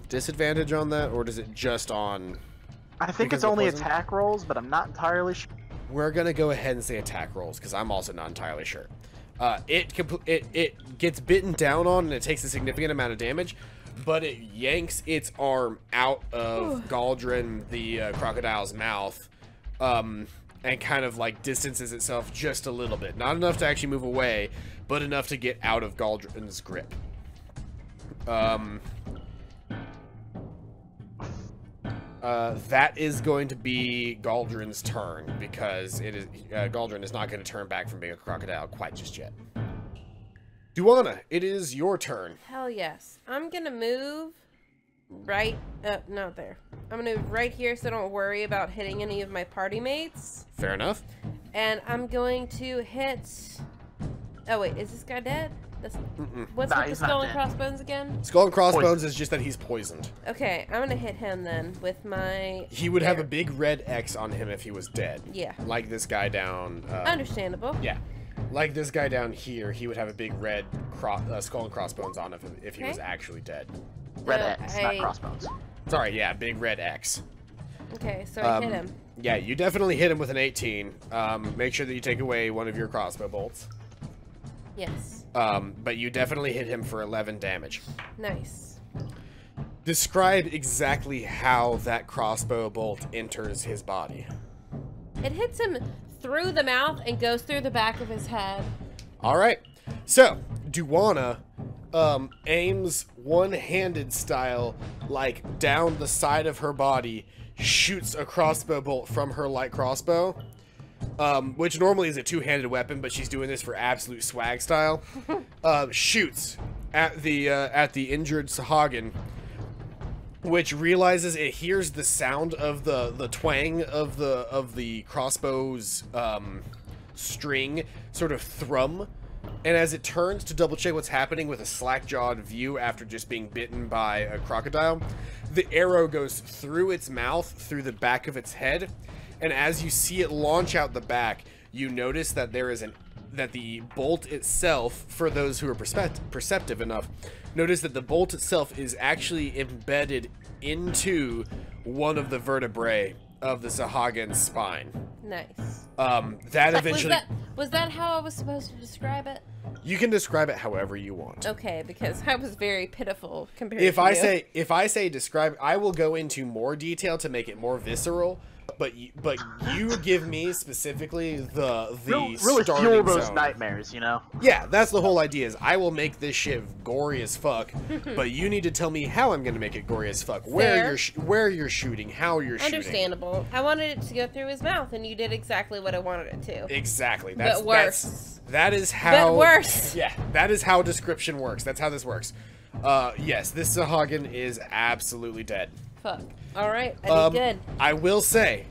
disadvantage on that, or does it just on? I think Because it's of the only poison? attack rolls, but I'm not entirely sure. We're gonna go ahead and say attack rolls because I'm also not entirely sure. It gets bitten down on and it takes a significant amount of damage, but it yanks its arm out of Galdrin, the crocodile's mouth, and kind of like distances itself just a little bit. Not enough to actually move away, but enough to get out of Galdrin's grip. That is going to be Galdrin's turn because it is Galdrin is not going to turn back from being a crocodile quite just yet. Duana, it is your turn. Hell yes. I'm gonna move right, not there. I'm gonna move right here so I don't worry about hitting any of my party mates. Fair enough. And I'm going to hit... Oh wait, is this guy dead? What's Nah, with the he's not skull and dead. crossbones again? Skull and crossbones is just that he's poisoned. Okay, I'm gonna hit him then with my... He would have a big red X on him if he was dead. Yeah. Like this guy down. Understandable. Yeah. Like this guy down here, he would have a big red skull and crossbones on him if he was Okay. actually dead. Red So X, not crossbones. Sorry, yeah, big red X. Okay, so I hit him. Yeah, you definitely hit him with an 18. Make sure that you take away one of your crossbow bolts. Yes. But you definitely hit him for 11 damage. Nice. Describe exactly how that crossbow bolt enters his body. It hits him through the mouth and goes through the back of his head. All right. So, Duana aims one-handed style, like down the side of her body, shoots a crossbow bolt from her light crossbow, which normally is a two-handed weapon, but she's doing this for absolute swag style. Shoots at the injured Sahagin, which realizes it hears the sound of the twang of the crossbow's string sort of thrum, and as it turns to double check what's happening with a slack-jawed view after just being bitten by a crocodile, the arrow goes through its mouth, through the back of its head, and as you see it launch out the back, you notice that that the bolt itself, for those who are perceptive enough, notice that the bolt itself is actually embedded into one of the vertebrae of the Sahagan's spine. Nice. That eventually... Was that how I was supposed to describe it? You can describe it however you want. Okay, because I was very pitiful compared If to you. if I say describe, I will go into more detail to make it more visceral. But you give me specifically the Really starting fuel those zone. nightmares, you know? Yeah, that's the whole idea. Is I will make this shit gory as fuck, but you need to tell me how I'm gonna make it gory as fuck. Where you're shooting, how you're shooting. Understandable. I wanted it to go through his mouth, and you did exactly what I wanted it to. Exactly. But worse. That is how. But worse. Yeah, that is how description works. That's how this works. Yes, this Sahagin is absolutely dead. Fuck. All right, I did good. I will say,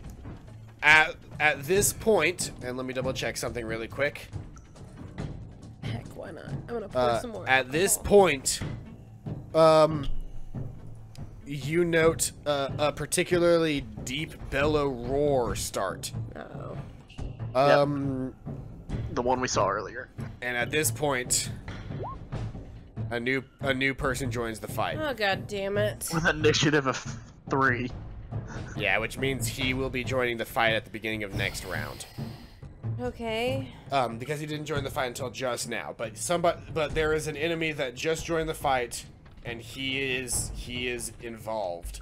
at this point, and let me double check something really quick. Heck, why not? I'm gonna pour some more. At this alcohol. point, you note a particularly deep bellow roar start. Uh-oh. The one we saw earlier. And at this point, a new person joins the fight. Oh, god damn it. With an initiative of 3. Yeah, which means he will be joining the fight at the beginning of next round. Okay. Because he didn't join the fight until just now. But there is an enemy that just joined the fight, and he is involved.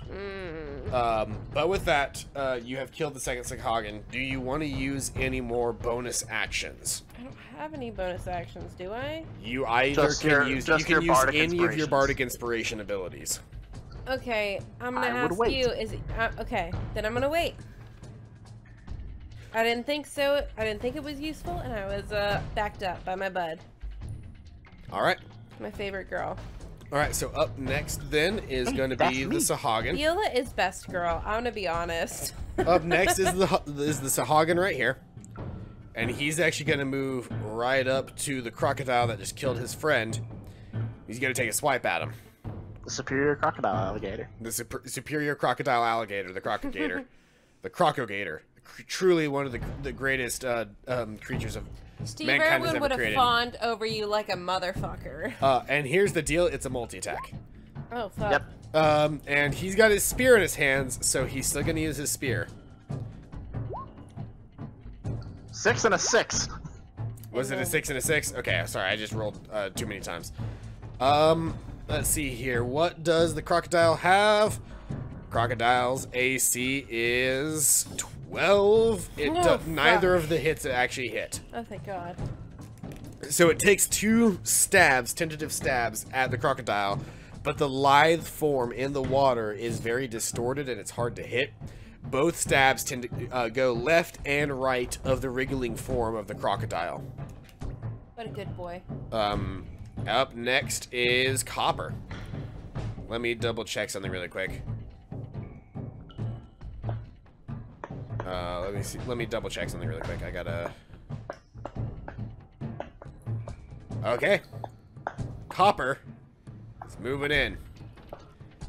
But with that, you have killed the second Sahagin. Do you want to use any more bonus actions? I don't have any bonus actions, do I? You either Just can your- use just you can your use bardic any of your inspirations. bardic inspiration abilities. Okay, I'm gonna I would ask wait. you, is it, okay, then I'm gonna wait. I didn't think so, I didn't think it was useful, and I was, backed up by my bud. All right. My favorite girl. All right. So up next then is Hey, going to that's be the me. Sahagin. Viola is best girl, I'm gonna be honest. Up next is the Sahagin right here, and he's actually going to move right up to the crocodile that just killed his friend. He's going to take a swipe at him. The superior crocodile alligator. The superior crocodile alligator, the crocogator, the crocogator, truly one of the greatest creatures of Steve mankind has Irwin ever would have created. fawned over you like a motherfucker. And here's the deal: it's a multi-attack. Oh, fuck. Yep. And he's got his spear in his hands, so he's still going to use his spear. 6 and a 6. Was it a 6 and a 6? Okay, sorry, I just rolled too many times. Let's see here. What does the crocodile have? Crocodile's AC is 12. Neither of the hits actually hit. Oh, thank God. So it takes 2 stabs, tentative stabs, at the crocodile, but the lithe form in the water is very distorted and it's hard to hit. Both stabs tend to go left and right of the wriggling form of the crocodile. What a good boy. Up next is Copper. Let me double check something really quick. Let me see. Let me double check something really quick. I gotta. Okay. Copper is moving in.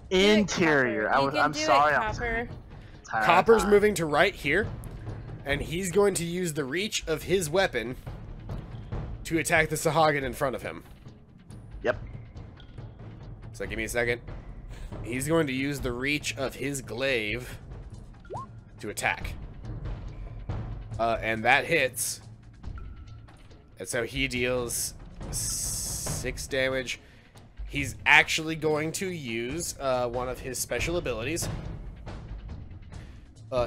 Interior. I'm sorry. Copper. Copper's moving to right here, and he's going to use the reach of his weapon to attack the Sahagin in front of him. Yep. So give me a second. He's going to use the reach of his glaive to attack. And that hits. And so he deals 6 damage. He's actually going to use one of his special abilities.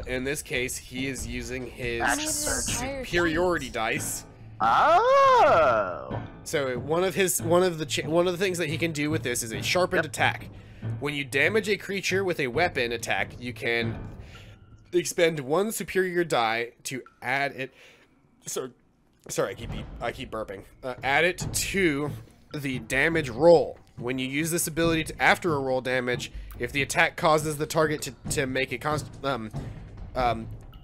In this case, he is using his superiority dice. Oh. So one of the things that he can do with this is a sharpened attack. When you damage a creature with a weapon attack, you can expend 1 superior die to add it. Sorry, I keep burping. Add it to the damage roll. When you use this ability to, after a roll damage, if the attack causes the target to make a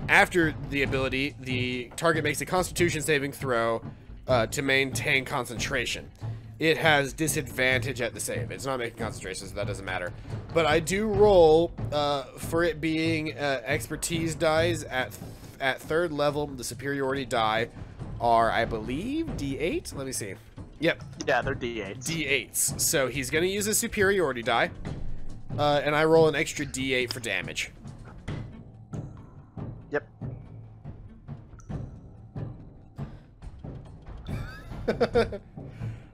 after the ability, the target makes a Constitution saving throw to maintain concentration. It has disadvantage at the save. It's not making concentration, so that doesn't matter. But I do roll for it being expertise dies at 3rd level. The superiority die are, I believe, D8. Let me see. Yep. Yeah, they're D8s. D8s. So he's going to use a superiority die, and I roll an extra D8 for damage. Yep.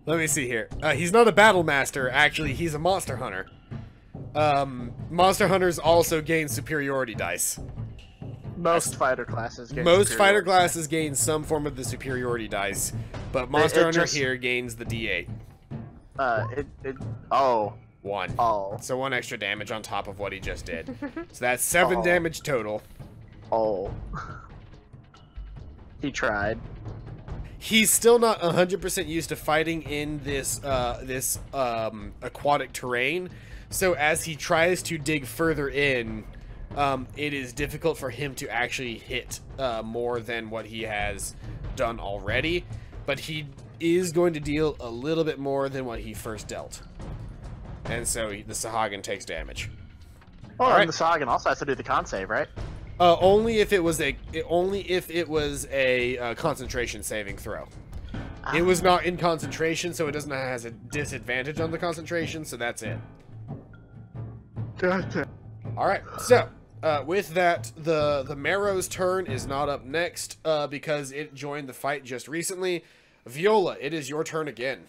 Let me see here. He's not a battle master, actually. He's a monster hunter. Monster hunters also gain superiority dice. Most fighter classes gain Most fighter classes gain some form of the superiority dice, but Monster Hunter here gains the D8. Oh. 1. Oh. So 1 extra damage on top of what he just did. So that's 7 damage total. Oh. He tried. He's still not 100% used to fighting in this aquatic terrain, so as he tries to dig further in, it is difficult for him to actually hit more than what he has done already, but he is going to deal a little bit more than what he first dealt. And so the Sahagin takes damage. Oh, and the Sahagin also has to do the con save, right? Only if it was a concentration saving throw. It was not in concentration, so it doesn't has a disadvantage on the concentration, so that's it. Gotcha. Alright, so with that, the Marrow's turn is not up next because it joined the fight just recently. Viola, it is your turn again.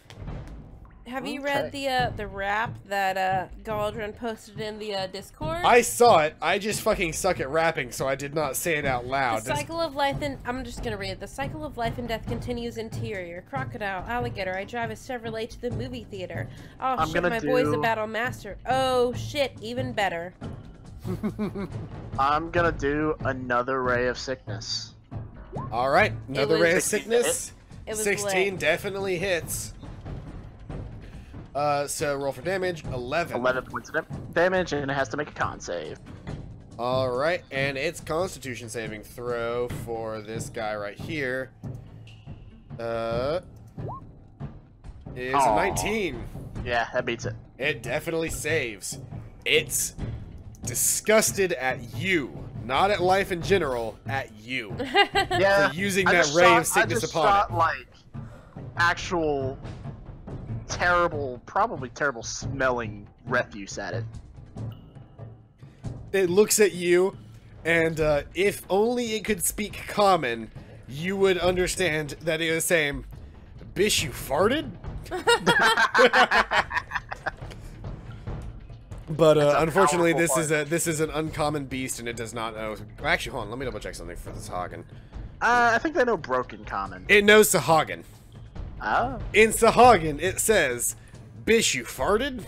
Have you read the rap that Galdrin posted in the Discord? I saw it. I just fucking suck at rapping, so I did not say it out loud. The cycle of life and I'm just gonna read it. The cycle of life and death continues. Interior, crocodile, alligator. I drive a Chevrolet to the movie theater. Oh shit, my boy's a battle master. Oh shit, even better. I'm gonna do another ray of sickness. All right, another ray of sickness. It was 16 lit. definitely hits. So roll for damage, 11. 11 points of damage, and it has to make a con save. Alright, and it's Constitution saving throw for this guy right here. Is a 19. Yeah, that beats it. It definitely saves. It's disgusted at you. Not at life in general, at you. Yeah, for using that ray of sickness upon it. I just shot, like, actual terrible, probably terrible smelling refuse at it. It looks at you, and if only it could speak common, you would understand that it was saying, "Bish, you farted?" But unfortunately, this is an uncommon beast, and it does not know. Actually, hold on. Let me double check something for this Sahagin. I think they know broken common. It knows Sahagin. Oh. In Sahagin, it says, "Bish, you farted?"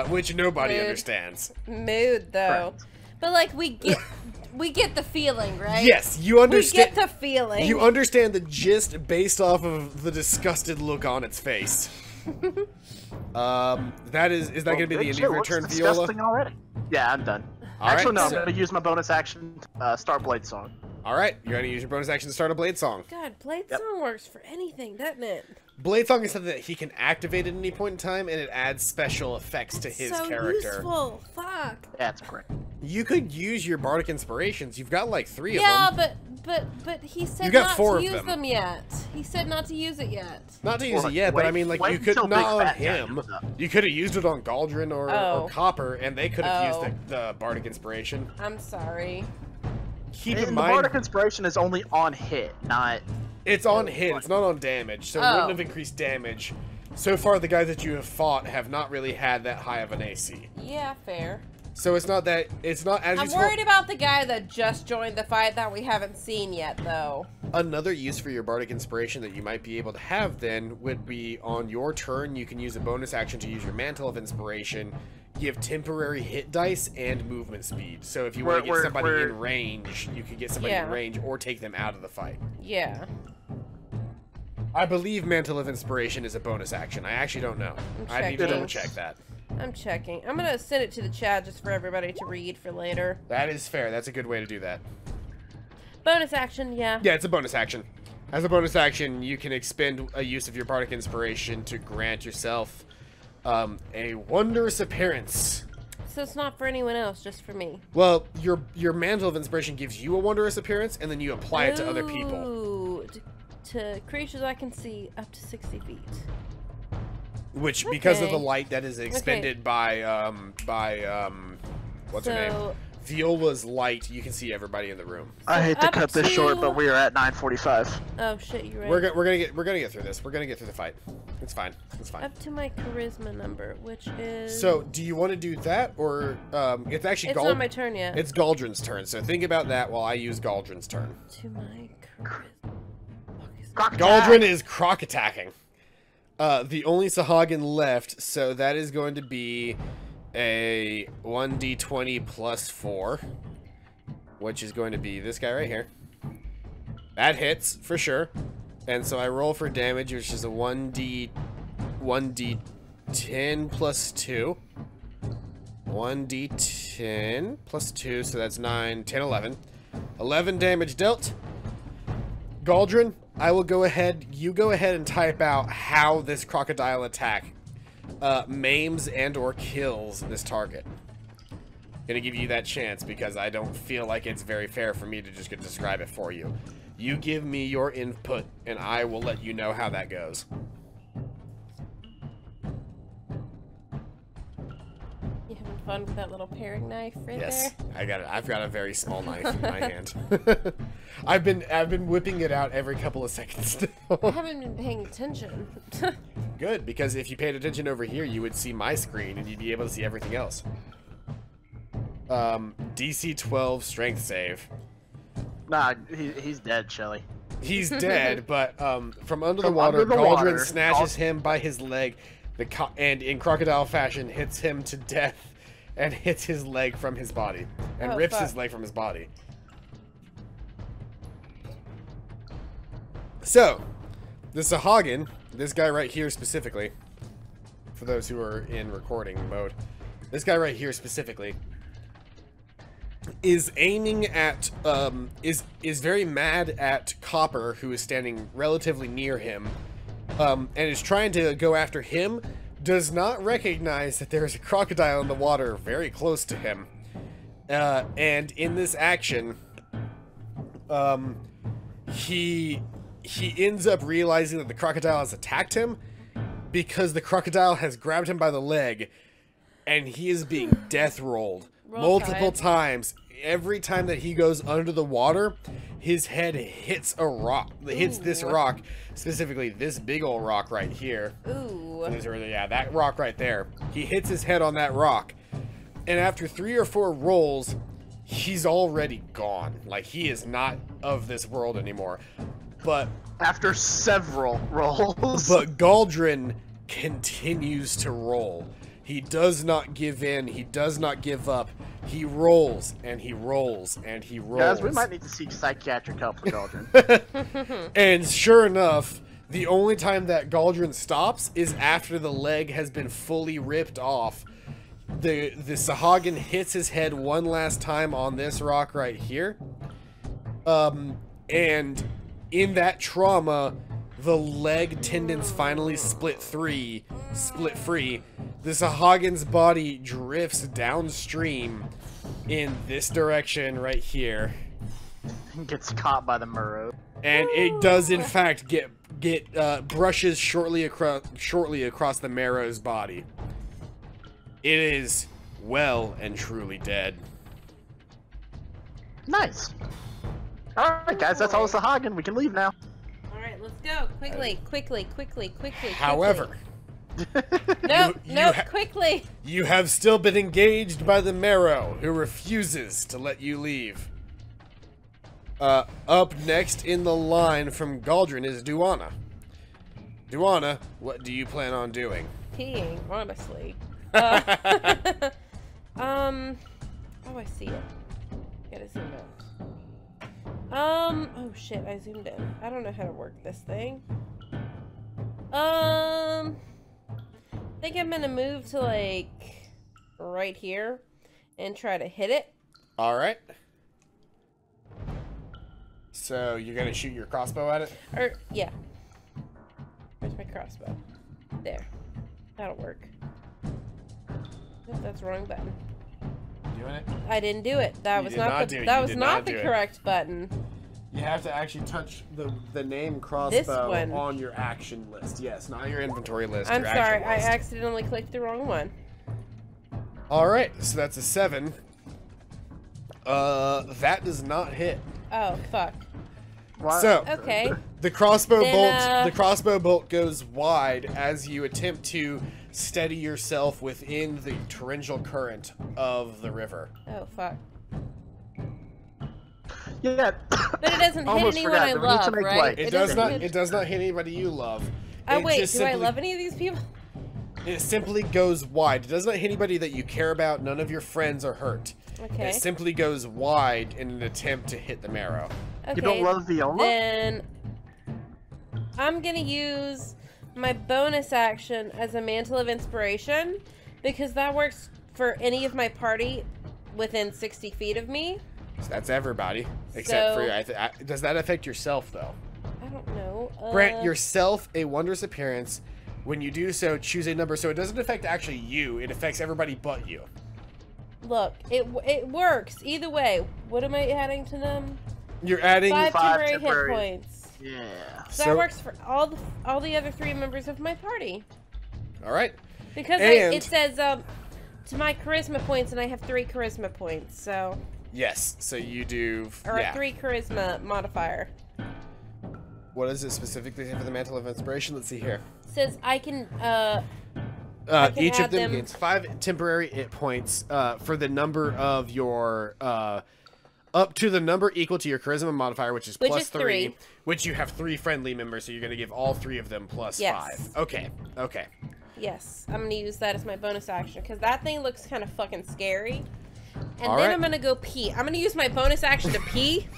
Which nobody understands. Mood though, but like we get the feeling, right? Yes, you understand. We get the feeling. You understand the gist based off of the disgusted look on its face. Is that going to be the end of your turn, Viola? Disgusting already. Yeah, I'm done. Actually, no, I'm going to use my bonus action to start Blade Song. All right, you're going to use your bonus action to start a Blade Song. God, Blade Song works for anything, doesn't it? Blade Song is something that he can activate at any point in time, and it adds special effects to his so character. Useful. Fuck. That's great. You could use your Bardic Inspirations. You've got like 3 of them. Yeah, but he said You got not 4 to of use them. them yet. He said not to use it yet. Not to use Well, it yet, but I wait- mean, like, wait you could until not Big on Fat Guy him. comes up. You could have used it on Galdrin or Oh. Copper, and they could have Oh. used the Bardic Inspiration. I'm sorry. Keep And in the mind, Bardic Inspiration is only on hit, not... it's on hit, it's not on damage, so it Oh. wouldn't have increased damage. So far, the guys that you have fought have not really had that high of an AC. Yeah, fair. So it's not that, it's not as I'm useful. worried about the guy that just joined the fight that we haven't seen yet, though. Another use for your Bardic Inspiration that you might be able to have then would be on your turn, you can use a bonus action to use your Mantle of Inspiration, give temporary hit dice and movement speed. So if you want to get somebody in range, you can get somebody in Yeah. range or take them out of the fight. Yeah. I believe Mantle of Inspiration is a bonus action. I actually don't know. I need to checking. double check that. I'm checking. I'm gonna send it to the chat just for everybody to read for later. That is fair. That's a good way to do that. Bonus action, yeah. Yeah, it's a bonus action. As a bonus action, you can expend a use of your Bardic Inspiration to grant yourself a wondrous appearance. So it's not for anyone else, just for me. Well, your Mantle of Inspiration gives you a wondrous appearance, and then you apply it to other people. Ooh, to creatures I can see up to 60 feet. Which, because of Okay. the light that is expended by what's her name? So- Viola's light, you can see everybody in the room. I hate to up cut this to- short, but we are at 9:45. Oh shit, you're right. We're gonna get through this. We're gonna get through the fight. It's fine. It's fine. Up to my charisma number, which is... So, do you want to do that, or it's actually It's not my turn yet. It's Galdrin's turn. So think about that while I use Galdrin's turn. To my charisma. Galdrin is croc attacking. The only Sahagin left, so that is going to be a 1d20 plus 4, which is going to be this guy right here. That hits for sure, and so I roll for damage, which is a 1d10 plus 2. 1d10 plus 2, so that's 9, 10, 11. 11 damage dealt. Galdrin, you go ahead and type out how this crocodile attack maims and or kills this target. Gonna give you that chance because I don't feel like it's very fair for me to just describe it for you. You give me your input and I will let you know how that goes. You having fun with that little paring knife right Yes, there? I got it. I've got a very small knife in my hand. I've been whipping it out every couple of seconds I now. haven't been paying attention. Good, because if you paid attention over here, you would see my screen and you'd be able to see everything else. DC 12 strength save. Nah, he's dead, Shelly. He's dead, but from under the From water, under the Galdrin water, snatches him by his leg, and in crocodile fashion hits him to death, and hits his leg from his body, and Oh, rips fuck. his leg from his body. So, the Sahagin, this guy right here specifically, for those who are in recording mode, this guy right here specifically is aiming at is very mad at Copper, who is standing relatively near him, and is trying to go after him. Does not recognize that there is a crocodile in the water very close to him, and in this action, he ends up realizing that the crocodile has attacked him because the crocodile has grabbed him by the leg, and he is being death rolled. Roll Multiple Tide. times. Every time that he goes under the water, his head hits a rock. Hits this Ooh. rock, specifically this big old rock right here. Ooh. Yeah, that rock right there. He hits his head on that rock, and after 3 or 4 rolls, he's already gone. Like, he is not of this world anymore. But After several rolls. Galdrin continues to roll. He does not give in. He does not give up. He rolls and he rolls and he rolls. Guys, we might need to seek psychiatric help for Galdrin. And sure enough, The only time that Galdrin stops is after the leg has been fully ripped off. The Sahagin hits his head one last time on this rock right here. And in that trauma, the leg tendons finally split free. The Sahagin's body drifts downstream in this direction right here. Gets caught by the Murrow. And it does in fact get brushes shortly across the Marrow's body. It is well and truly dead. Nice. Alright guys, that's all the Sahagin. We can leave now. Alright, let's go. Quickly. However, No, quickly. you have still been engaged by the Marrow, who refuses to let you leave. Up next in the line from Galdrin is Duana. Duana, what do you plan on doing? Peeing, honestly. Oh, I see it. Gotta zoom out. Oh shit, I zoomed in. I don't know how to work this thing. I think I'm gonna move to, like, right here and try to hit it. Alright. So, you're gonna shoot your crossbow at it? Or, yeah. Where's my crossbow? There. That'll work. Nope, that's the wrong button. Doing it? I didn't do it. That was not the correct button. You have to actually touch the name crossbow one. on your action list. Yes, not your inventory list. I'm your sorry, action I list. accidentally clicked the wrong one. Alright, so that's a 7. That does not hit. Oh, fuck. What? So, Okay. the crossbow Then, bolt goes wide as you attempt to steady yourself within the torrential current of the river. Oh, fuck. Yeah. But it doesn't hit Almost anyone forgot, I but we need to love, make right? light. It does not. hit- It does not hit anybody you love. Oh, It wait, just do I simply- love any of these people? It simply goes wide. It does not hit anybody that you care about. None of your friends are hurt. Okay. It simply goes wide in an attempt to hit the Marrow. Okay, You don't love Viola? then I'm gonna use my bonus action as a Mantle of Inspiration, because that works for any of my party within 60 feet of me. So that's everybody except So- for does that affect yourself though? I don't know. Grant yourself a wondrous appearance. When you do so, choose a number so it doesn't affect actually you. It affects everybody but you. Look, it works either way. What am I adding to them? You're adding 5 5 temporary temporary. hit points. Yeah. So that works for all the other 3 members of my party. All right. Because And- it says to my charisma points, and I have 3 charisma points, so Yes. So you do. or yeah. a 3 charisma modifier. What does it specifically say for the Mantle of Inspiration? Let's see here. It says I can can Each of add them them- gains 5 temporary hit points for the number of your up to the number equal to your charisma modifier, which is Which plus is 3, 3. which you have 3 friendly members, so you're going to give all 3 of them plus Yes. 5. Okay. Okay. yes, I'm gonna use that as my bonus action because that thing looks kind of fucking scary. And All then right. I'm gonna go pee. I'm gonna use my bonus action to pee.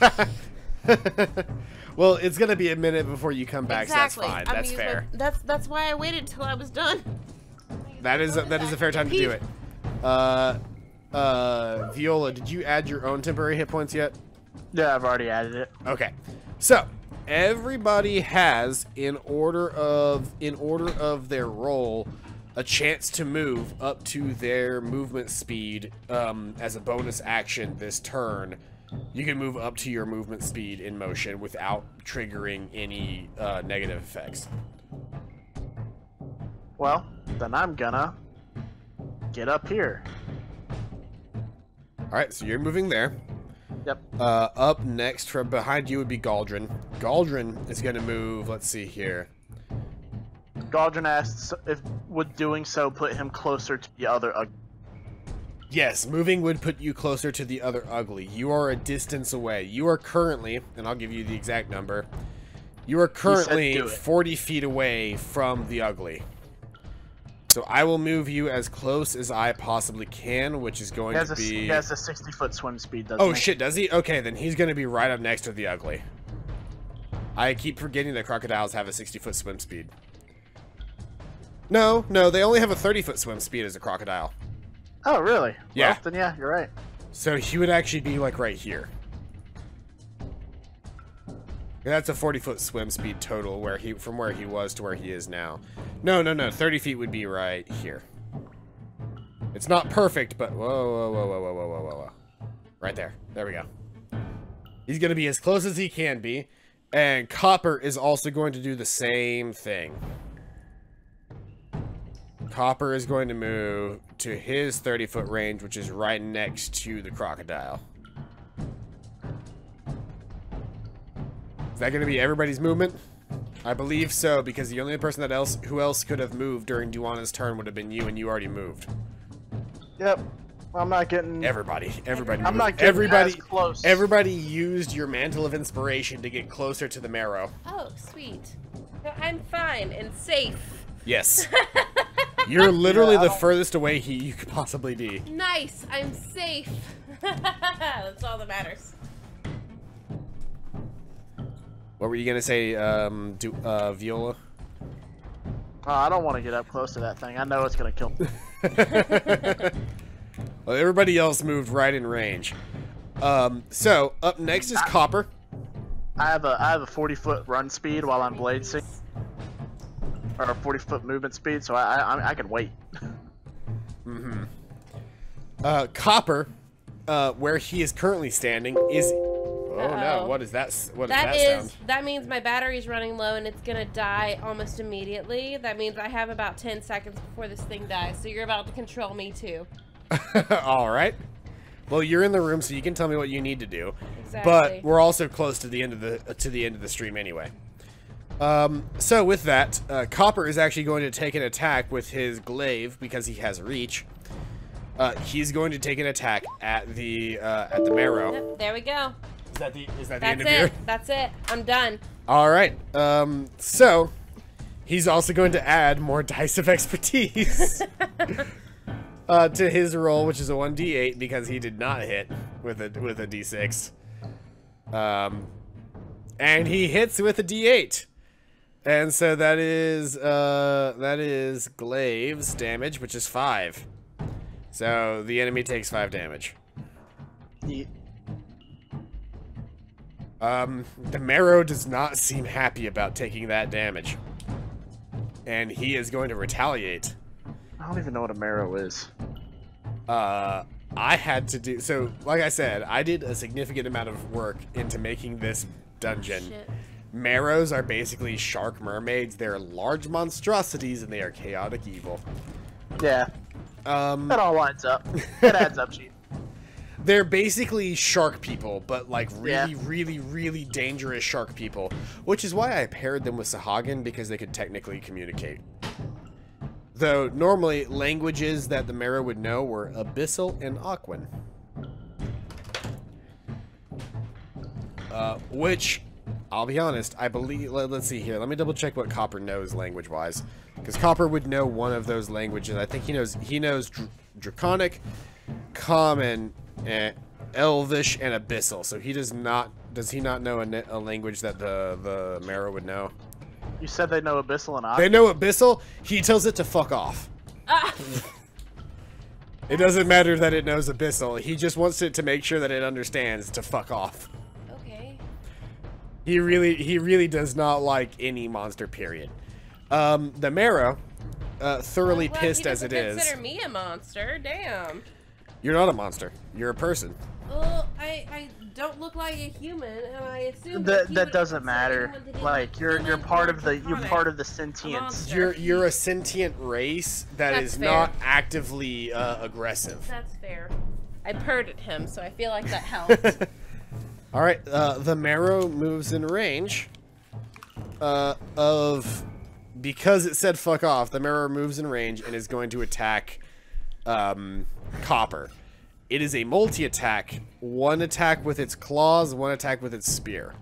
Well, it's going to be a minute before you come back, Exactly. so that's I'm fine. gonna That's use fair. That's why I waited till I was done. That is a fair time to do it. Viola, did you add your own temporary hit points yet? Yeah, I've already added it. Okay. So, everybody has in order of their roll a chance to move up to their movement speed as a bonus action this turn. You can move up to your movement speed in motion without triggering any negative effects. Well, then I'm gonna get up here. Alright, so you're moving there. Yep. Up next from behind you would be Galdrin. Galdrin is going to move, let's see here. Galdrin asks if would doing so put him closer to the other. Yes, moving would put you closer to the other ugly. You are a distance away. You are currently, and I'll give you the exact number, you are currently do it. 40 feet away from the ugly. So I will move you as close as I possibly can, which is going to be... He has a 60-foot swim speed, doesn't Oh he? shit, does he? Okay, then he's going to be right up next to the ugly. I keep forgetting that crocodiles have a 60-foot swim speed. No, they only have a 30-foot swim speed as a crocodile. Oh, really? Yeah. Well, then yeah, you're right. So he would actually be like right here. That's a 40-foot swim speed total from where he was to where he is now. No. 30 feet would be right here. It's not perfect, but whoa. Right there. There we go. He's going to be as close as he can be. And Copper is also going to do the same thing. Copper is going to move to his 30-foot range, which is right next to the crocodile. Is that going to be everybody's movement? I believe so, because the only person who else could have moved during Duana's turn would have been you, and you already moved. Yep. I'm not getting... Everybody. I'm not getting as close. Everybody used your Mantle of Inspiration to get closer to the marrow. Oh, sweet. No, I'm fine and safe. Yes. You're literally the furthest away you could possibly be. Nice. I'm safe. That's all that matters. What were you gonna say, Viola? Oh, I don't want to get up close to that thing. I know it's gonna kill me. Well, everybody else moved right in range. So up next is Copper. I have a 40-foot run speed while I'm blade sync, or a 40-foot movement speed, so I can wait. Copper, where he is currently standing, is. Oh no! What is that? What does that sound? That means my battery's running low and it's gonna die almost immediately. That means I have about 10 seconds before this thing dies. So you're about to control me too. All right. Well, you're in the room, so you can tell me what you need to do. Exactly. But we're also close to the end of the stream anyway. So with that, Copper is actually going to take an attack with his glaive because he has reach. He's going to take an attack at the marrow. Yep, there we go. Is that the end of your... That's it. I'm done. All right. So he's also going to add more dice of expertise to his roll, which is a 1d8 because he did not hit with a d6. And he hits with a d8. And so that is glaive's damage, which is 5. So the enemy takes 5 damage. Yeah. The marrow does not seem happy about taking that damage. And he is going to retaliate. I don't even know what a marrow is. I had to do... So, like I said, I did a significant amount of work into making this dungeon. Shit. Marrows are basically shark mermaids. They're large monstrosities, and they are chaotic evil. Yeah. That all lines up. That adds up, Chief. They're basically shark people, but like really dangerous shark people. Which is why I paired them with Sahagin, because they could technically communicate. Though, normally, languages that the marrow would know were Abyssal and Aquan. Which, I'll be honest, I believe... Let's see here. Let me double check what Copper knows language-wise. Because Copper would know one of those languages. I think he knows Draconic, Common, Elvish, and Abyssal. So he does not... Does he not know a language that the marrow would know? You said they know Abyssal and Aquan? They know Abyssal. He tells it to fuck off. It doesn't matter that it knows Abyssal. He just wants it to make sure that it understands to fuck off. Okay. He really does not like any monster, period. The marrow, thoroughly pissed as it is. Consider me a monster. Damn. You're not a monster. You're a person. Well, I don't look like a human, and I assume that doesn't matter. Like you're part of the sentience. You're a sentient race that is not actively aggressive. That's fair. I purred at him, so I feel like that helped. All right, the marrow moves in range because it said fuck off. The marrow moves in range and is going to attack Copper. It is a multi-attack. One attack with its claws, one attack with its spear.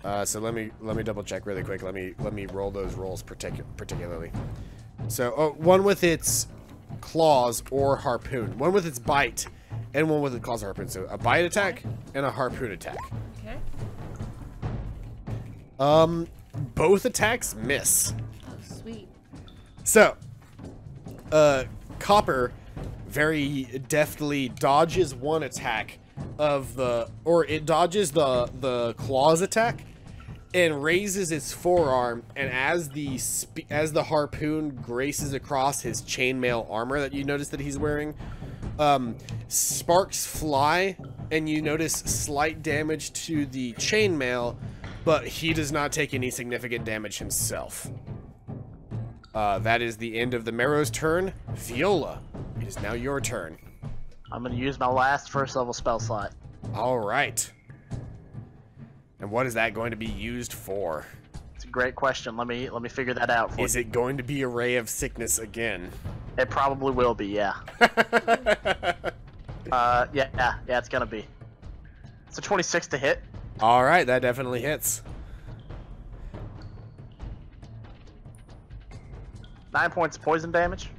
So let me double check really quick. Let me roll those rolls particularly. So one with its claws or harpoon. One with its bite, and one with its claws or harpoon. So a bite attack and a harpoon attack. Okay. Both attacks miss. Oh, sweet. So, Copper very deftly dodges one attack of it dodges the claws attack and raises its forearm, and as the harpoon graces across his chainmail armor that you notice that he's wearing, sparks fly, and you notice slight damage to the chainmail, but he does not take any significant damage himself. That is the end of the Marrow's turn. Viola, it is now your turn. I'm gonna use my last first level spell slot. All right. And what is that going to be used for? It's a great question. Let me figure that out for you. Is it going to be a Ray of Sickness again? It probably will be, yeah. Yeah, it's gonna be. It's a 26 to hit. All right, that definitely hits. 9 points of poison damage.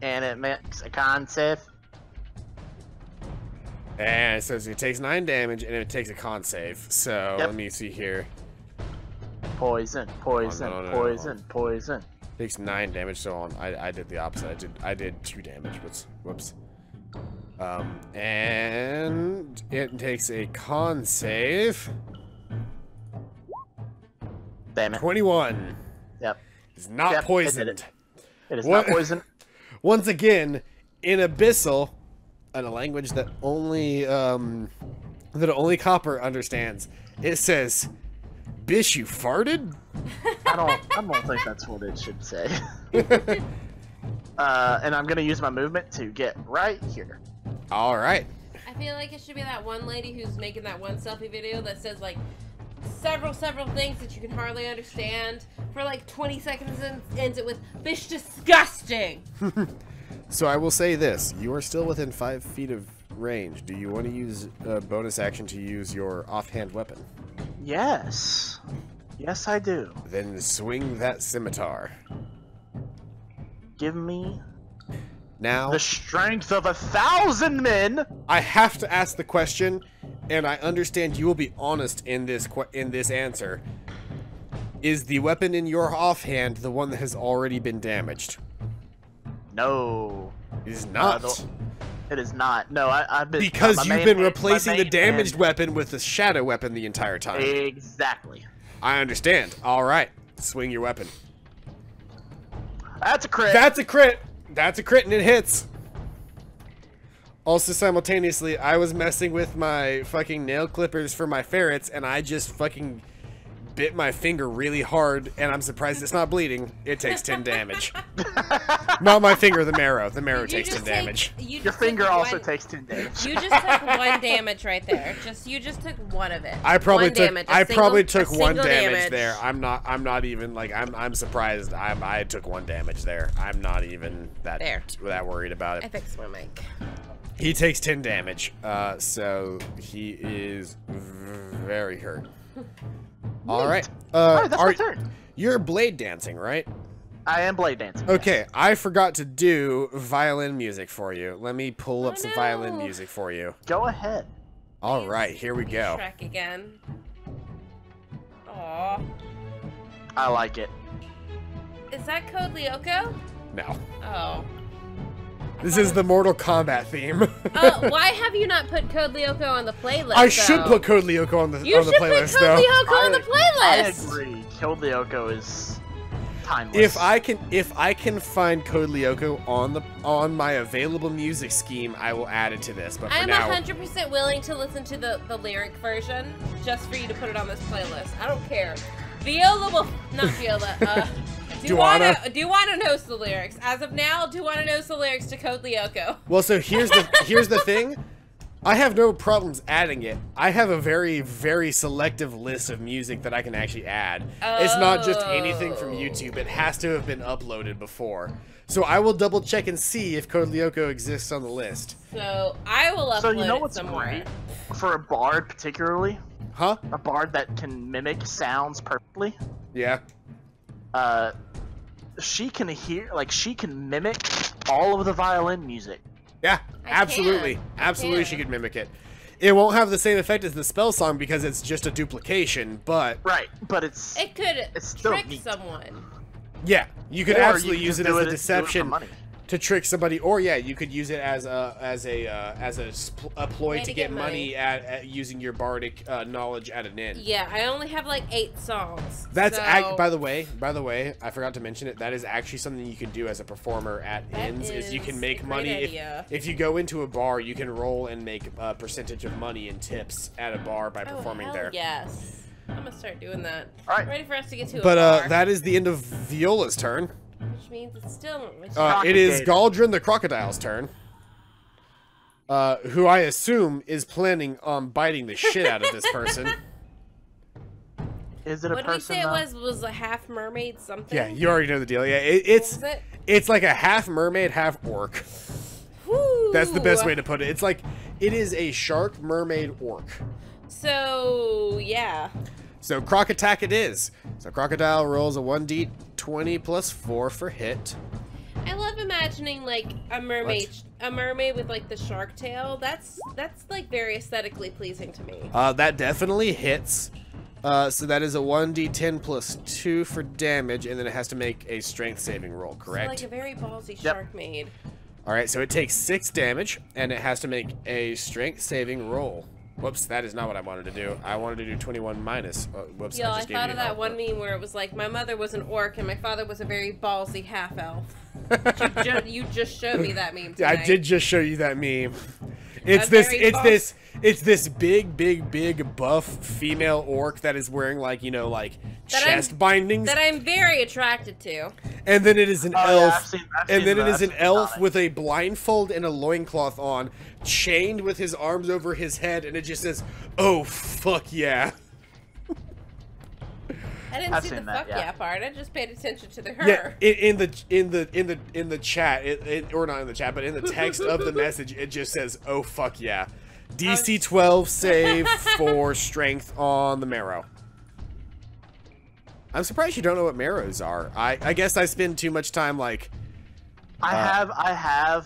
And it makes a con save. And it says it takes 9 damage and it takes a con save. So Yep. let me see here. Poison, poison, Oh, no. poison, poison. Takes 9 damage. So on, I did the opposite. I did 2 damage. Whoops. And it takes a con save. Damn it. 21. Yep. It's not Yep, it did poisoned. It is What? not poison. Once again, in Abyssal, in a language that only Copper understands, it says, "Bish, you farted?" I don't think that's what it should say. And I'm gonna use my movement to get right here. All right. I feel like it should be that one lady who's making that one selfie video that says like several things that you can hardly understand for like 20 seconds and ends it with "Bish disgusting." So I will say this: you are still within 5 feet of range. Do you want to use a bonus action to use your offhand weapon? Yes. Yes, I do. Then swing that scimitar. Give me Now, the strength of 1,000 men. I have to ask the question, and I understand you will be honest in this answer. Is the weapon in your offhand the one that has already been damaged? No. It is not. It is not. No, I've been Because my you've main been hand- replacing my the main damaged hand- weapon with the shadow weapon the entire time. Exactly. I understand. All right. Swing your weapon. That's a crit. That's a crit. That's a crit, and it hits. Also, simultaneously, I was messing with my fucking nail clippers for my ferrets, and I just fucking bit my finger really hard, and I'm surprised it's not bleeding. It takes 10 damage. Not my finger, the marrow. The marrow takes 10 damage. Your finger also takes 10 damage. You just took 1 damage right there. You just took 1 of it. I probably 1 took damage, I probably a took 1 single damage there. I'm not even like I'm surprised I took 1 damage there. I'm not even that worried about it. I fixed my mic. He takes 10 damage. So he is very hurt. All right. Alright, that's my turn. You're blade dancing, right? I am blade dancing. Okay, I forgot to do violin music for you. Let me pull up some no. violin music for you. Go ahead. All right, here we go. Shrek again. Aw. I like it. Is that Code Lyoko? No. Oh. This is the Mortal Kombat theme. Why have you not put Code Lyoko on the playlist? I should though? put Code Lyoko on the You should playlist put though. Code Lyoko on the I playlist. agree. Code Lyoko is timeless. If I can find Code Lyoko on my available music scheme, I will add it to this. But for I'm now, 100% willing to listen to the lyric version just for you to put it on this playlist. I don't care. Viola will not Viola. Duana knows the lyrics. As of now, Duana knows the lyrics to Code Lyoko. well, so here's the thing. I have no problems adding it. I have a very, very selective list of music that I can actually add. It's not just anything from YouTube. It has to have been uploaded before. So I will double check and see if Code Lyoko exists on the list. So I will upload So you know it what's somewhere. great? For a bard particularly, Huh? a bard that can mimic sounds perfectly, Yeah. she can mimic all of the violin music. Yeah, I absolutely. can. Absolutely can. she could mimic it. It won't have the same effect as the spell song because it's just a duplication, but Right, but it's It still could trick neat. someone. yeah, you could Or absolutely you use can it as do a it- do it for deception money. to trick somebody, or yeah, you could use it as a ploy Way to get money at using your bardic knowledge at an inn. Yeah, I only have like 8 songs. That's so by the way, I forgot to mention it. That is actually something you can do as a performer at That inns. Is you is can a make great money idea. if you go into a bar. You can roll and make a percentage of money in tips at a bar by performing hell there. Yes. I'm gonna start doing that. All right. Ready for us to get to a But bar. that is the end of Viola's turn. Which means it's still. It is Crocodile. Galdrin the Crocodile's turn. Who I assume is planning on biting the shit out of this person. Is it a What did we person? say it though? was a half mermaid something? Yeah, you already know the deal. Yeah, What was it? it's like a half mermaid, half orc. Whew. That's the best way to put it. It's like it is a shark mermaid orc. So yeah. So croc attack it is. So crocodile rolls a 1d20 plus 4 for hit. I love imagining like a mermaid with like the shark tail. That's like very aesthetically pleasing to me. That definitely hits. So that is a 1d10 plus 2 for damage, and then it has to make a strength saving roll, correct? It's like a very ballsy Yep. shark maid. Alright, so it takes 6 damage, and it has to make a strength saving roll. Whoops, that is not what I wanted to do. I wanted to do 21 minus. Whoops, Yo, I just gave thought you of that help. one meme where it was like, my mother was an orc and my father was a very ballsy half elf. you just showed me that meme Yeah, tonight. I did just show you that meme. It's this big buff female orc that is wearing like, you know, like chest bindings. That I'm very attracted to. And then it is an Oh, yeah, elf. I've seen and then it that. is an I've seen elf that. with a blindfold and a loincloth on, chained with his arms over his head, and it just says, "Oh fuck yeah." I didn't I've see the seen that, fuck yeah. yeah part. I just paid attention to the her. Yeah, in the chat, or not in the chat, but in the text of the message, it just says, "Oh fuck yeah." DC 12 save for strength on the marrow. I'm surprised you don't know what marrows are. I guess I spend too much time like. I have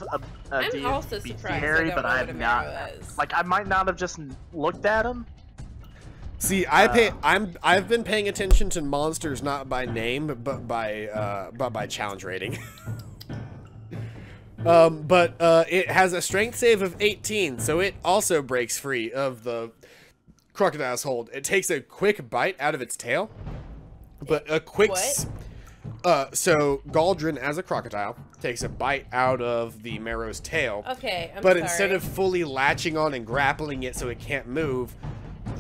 a I'm D&D also surprised I theory, don't but know I what have a not. marrow is. Like I might not have just looked at them. See, I've been paying attention to monsters not by name, but by challenge rating. But it has a strength save of 18, so it also breaks free of the crocodile's hold. It takes a quick bite out of its tail, but a quick. So Galdrin, as a crocodile, takes a bite out of the marrow's tail. Okay, I'm But sorry. instead of fully latching on and grappling it so it can't move,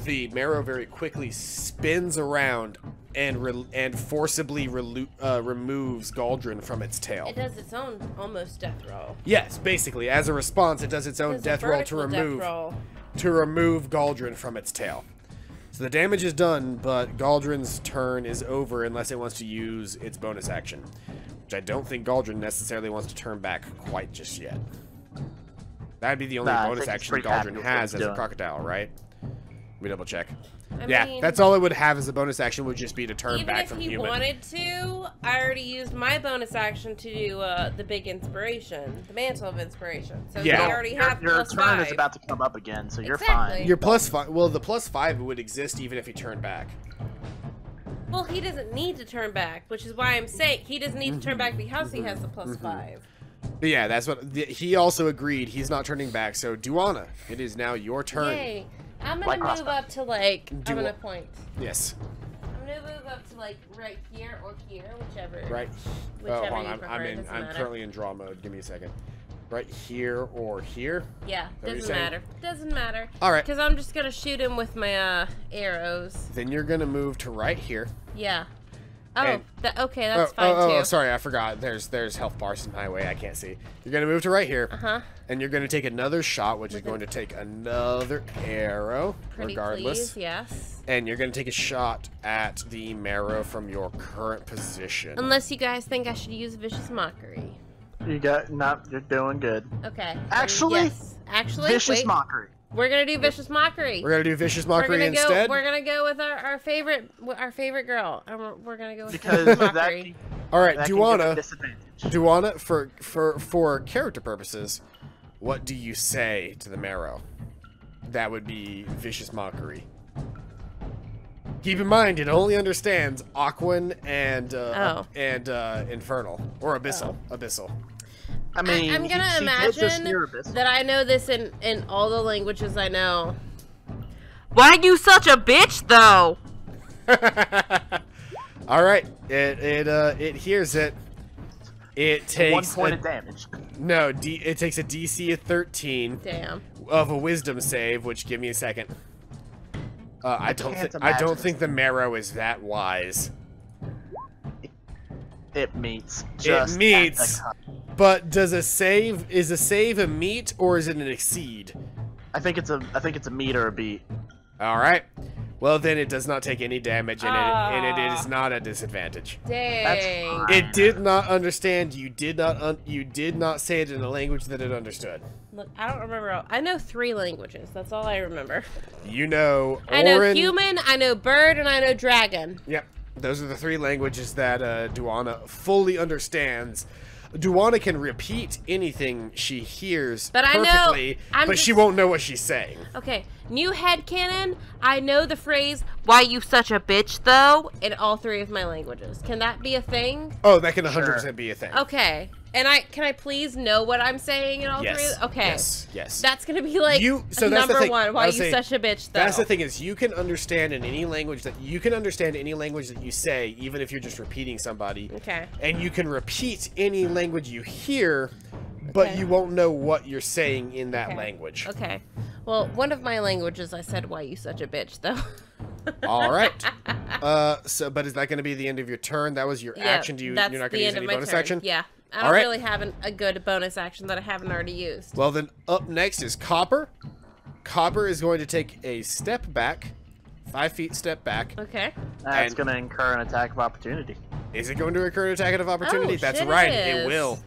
the marrow very quickly spins around and forcibly removes Galdrin from its tail. It does its own almost death roll. Yes, basically, as a response, it does its own Does a death roll to vertical death remove roll. Galdrin from its tail. So the damage is done, but Galdrin's turn is over unless it wants to use its bonus action, which I don't think Galdrin necessarily wants to turn back quite just yet. That'd be the only Nah, I bonus think it's action pretty happy Galdrin with has what as it's a doing. crocodile, right? We double check. I Yeah, mean, that's all it would have as a bonus action would just be to turn even back if from he human. wanted to, I already used my bonus action to do the big inspiration, the mantle of inspiration. So Yeah. they already have Your plus turn 5. is about to come up again, so you're Exactly. fine. Your +5, well, the +5 would exist even if he turned back. Well, he doesn't need to turn back, which is why I'm saying he doesn't need to turn back because he has the plus 5. But yeah, that's what he also agreed. He's not turning back. So Duana, it is now your turn. Yay. I'm Like gonna move crossbow. up to like, Do I'm gonna what? point. Yes. I'm gonna move up to like right here or here, whichever. Right. Whichever hold on. you I'm prefer, it in. doesn't I'm matter. currently in draw mode. Give me a second. Right here or here. Yeah, what you're doesn't saying? matter. Doesn't matter. All right. Because I'm just gonna shoot him with my arrows. Then you're gonna move to right here. Yeah. Oh, And- okay, that's fine too. Oh, sorry, I forgot. There's health bars in my way. I can't see. You're gonna move to right here, Uh-huh. and you're gonna take another shot, which is going to take another arrow, Pretty regardless. please, yes. And you're gonna take a shot at the marrow from your current position. Unless you guys think I should use Vicious Mockery. You got not. You're doing good. Okay. then Actually, yes. Actually, Vicious wait. mockery. We're gonna do Vicious Mockery. We're gonna do vicious mockery We're instead. gonna go with our favorite girl, and we're gonna go with Because Vicious that, Mockery. All right, that can give a Duana. disadvantage. Duana, for character purposes, what do you say to the marrow? that would be Vicious Mockery. Keep in mind, it only understands Aquan and Infernal or Abyssal. Abyssal. I mean, I'm gonna she did just imagine hear Abyssal. that I know this in all the languages I know. Why you such a bitch, though? All right, it hears it. It takes 1 point of damage. No, it takes a DC of 13 Damn. of a Wisdom save, which give me a second. I don't imagine think the Marrow is that wise. It meets. It Just meets. at the But is a save a meet or is it an exceed? I think it's a meet or a beat. All right. Well, then it does not take any damage, and it is not a disadvantage. Dang. fine. It did not understand. You did not say it in a language that it understood. Look, I don't remember. I know 3 languages. That's all I remember. You know, I know Orin- human, I know bird, and I know dragon. Yep, those are the 3 languages that Duana fully understands. Duana can repeat anything she hears But I know- perfectly, I'm but she just- won't know what she's saying. Okay, new headcanon. I know the phrase, why you such a bitch, though, in all 3 of my languages. Can that be a thing? Oh, that can 100% be a thing. Okay. And can I please know what I'm saying in all 3? Yes. Okay. Yes. That's gonna be like That's the number thing. 1. Why I you was saying, such a bitch, though? That's the thing is you can understand in any language that you say, even if you're just repeating somebody. Okay. And you can repeat any language you hear, but Okay. you won't know what you're saying in that Okay. language. Okay. Well, one of my languages, I said, why you such a bitch, though. All right. But is that going to be the end of your turn? That was your action. That's you're not going to the use end of any my bonus turn. action? Yeah. I All don't right. really have a good bonus action that I haven't already used. Well, then up next is Copper. Copper is going to take a step back, 5 feet step back. Okay. That's And- going to incur an attack of opportunity. Is it going to occur an attack of opportunity? Oh, That's shit, right, it it is. will.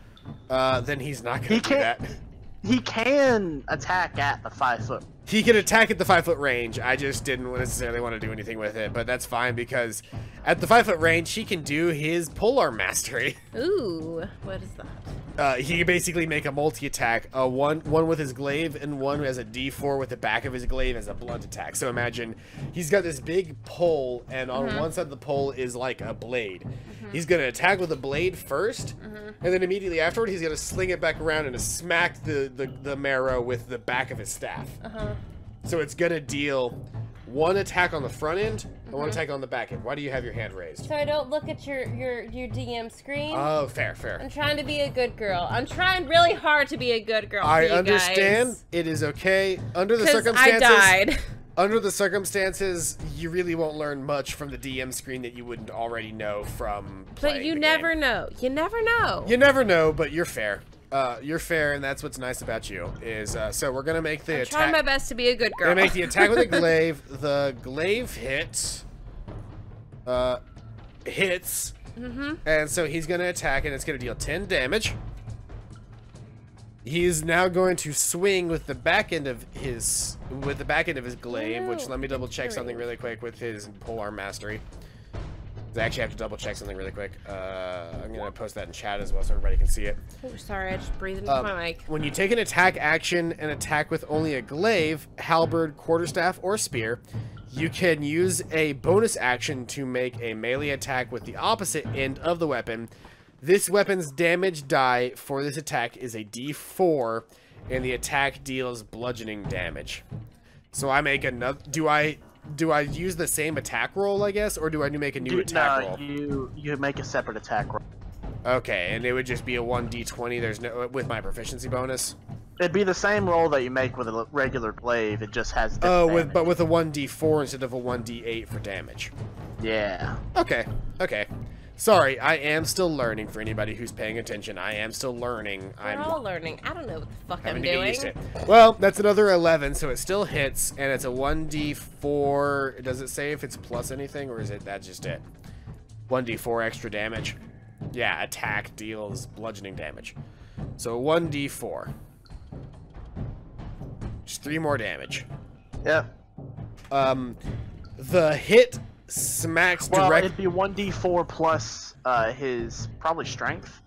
Then he's not He going to do that. can't. He can attack at the 5 foot. He can attack at the 5 foot range. I just didn't necessarily want to do anything with it, but that's fine because at the 5 foot range, he can do his polearm mastery. Ooh. What is that? He can basically make a multi-attack, one with his glaive and one who has a D4 with the back of his glaive as a blunt attack. So imagine he's got this big pole, and on one side of the pole is like a blade. He's gonna attack with the blade first, and then immediately afterward he's gonna sling it back around and smack the marrow with the back of his staff. So it's gonna deal 1 attack on the front end and 1 attack on the back end. Why do you have your hand raised? So I don't look at your DM screen. Oh, fair. I'm trying to be a good girl. I'm trying really hard to be a good girl. I for you understand. guys. It is okay under the 'Cause circumstances. I died. Under the circumstances, you really won't learn much from the DM screen that you wouldn't already know from playing But you the never game. know. You never know. You never know, but you're fair. You're fair, and that's what's nice about you. Is so we're gonna make the I'm attack. trying my best to be a good girl. Gonna make the attack with a glaive. The glaive hits. Hits. And so he's gonna attack, and it's gonna deal 10 damage. He's now going to swing with the back end of his glaive, which let me double check something really quick with his polearm mastery. I actually have to double check something really quick. I'm gonna post that in chat as well so everybody can see it. Oh, sorry, I just breathed into my mic. When you take an attack action and attack with only a glaive, halberd, quarterstaff, or spear, you can use a bonus action to make a melee attack with the opposite end of the weapon. This weapon's damage die for this attack is a D4, and the attack deals bludgeoning damage. So I make another. Do I use the same attack roll, I guess, or do I make a new attack roll? You make a separate attack roll. Okay, and it would just be a 1d20. There's no with my proficiency bonus. It'd be the same roll that you make with a regular glaive. It just has. Oh, different but with a 1d4 instead of a 1d8 for damage. damage. Yeah. Okay. Sorry, I am still learning. For anybody who's paying attention, I am still learning. We're all learning. I don't know what the fuck I'm having to get doing. used to it. Well, that's another 11, so it still hits, and it's a 1d4. Does it say if it's plus anything, or is it that's just it? 1d4 extra damage. Yeah, attack deals bludgeoning damage. So 1d4. Just 3 more damage. Yep. The hit smacks Well, direct. it'd be 1d4 plus his probably strength.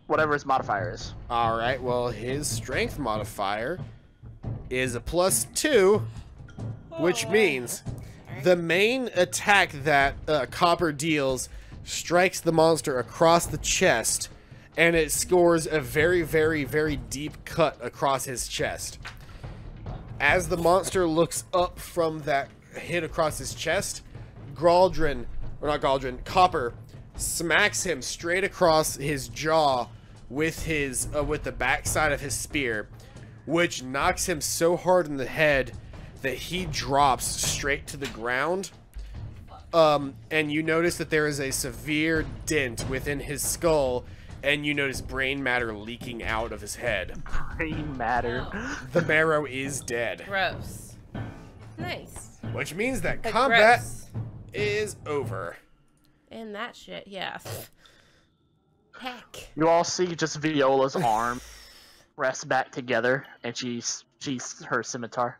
Whatever his modifier is. All right. Well, his strength modifier is a +2, which means the main attack that Copper deals strikes the monster across the chest, and it scores a very, very, very deep cut across his chest. As the monster looks up from that hit across his chest, Copper smacks him straight across his jaw with the backside of his spear, which knocks him so hard in the head that he drops straight to the ground. And you notice that there is a severe dent within his skull, and you notice brain matter leaking out of his head. Brain matter. The marrow is dead. Gross. Nice. Which means that But combat gross. is over. And that shit, yeah. Heck. You all see just Viola's arm rest back together, and she's her scimitar.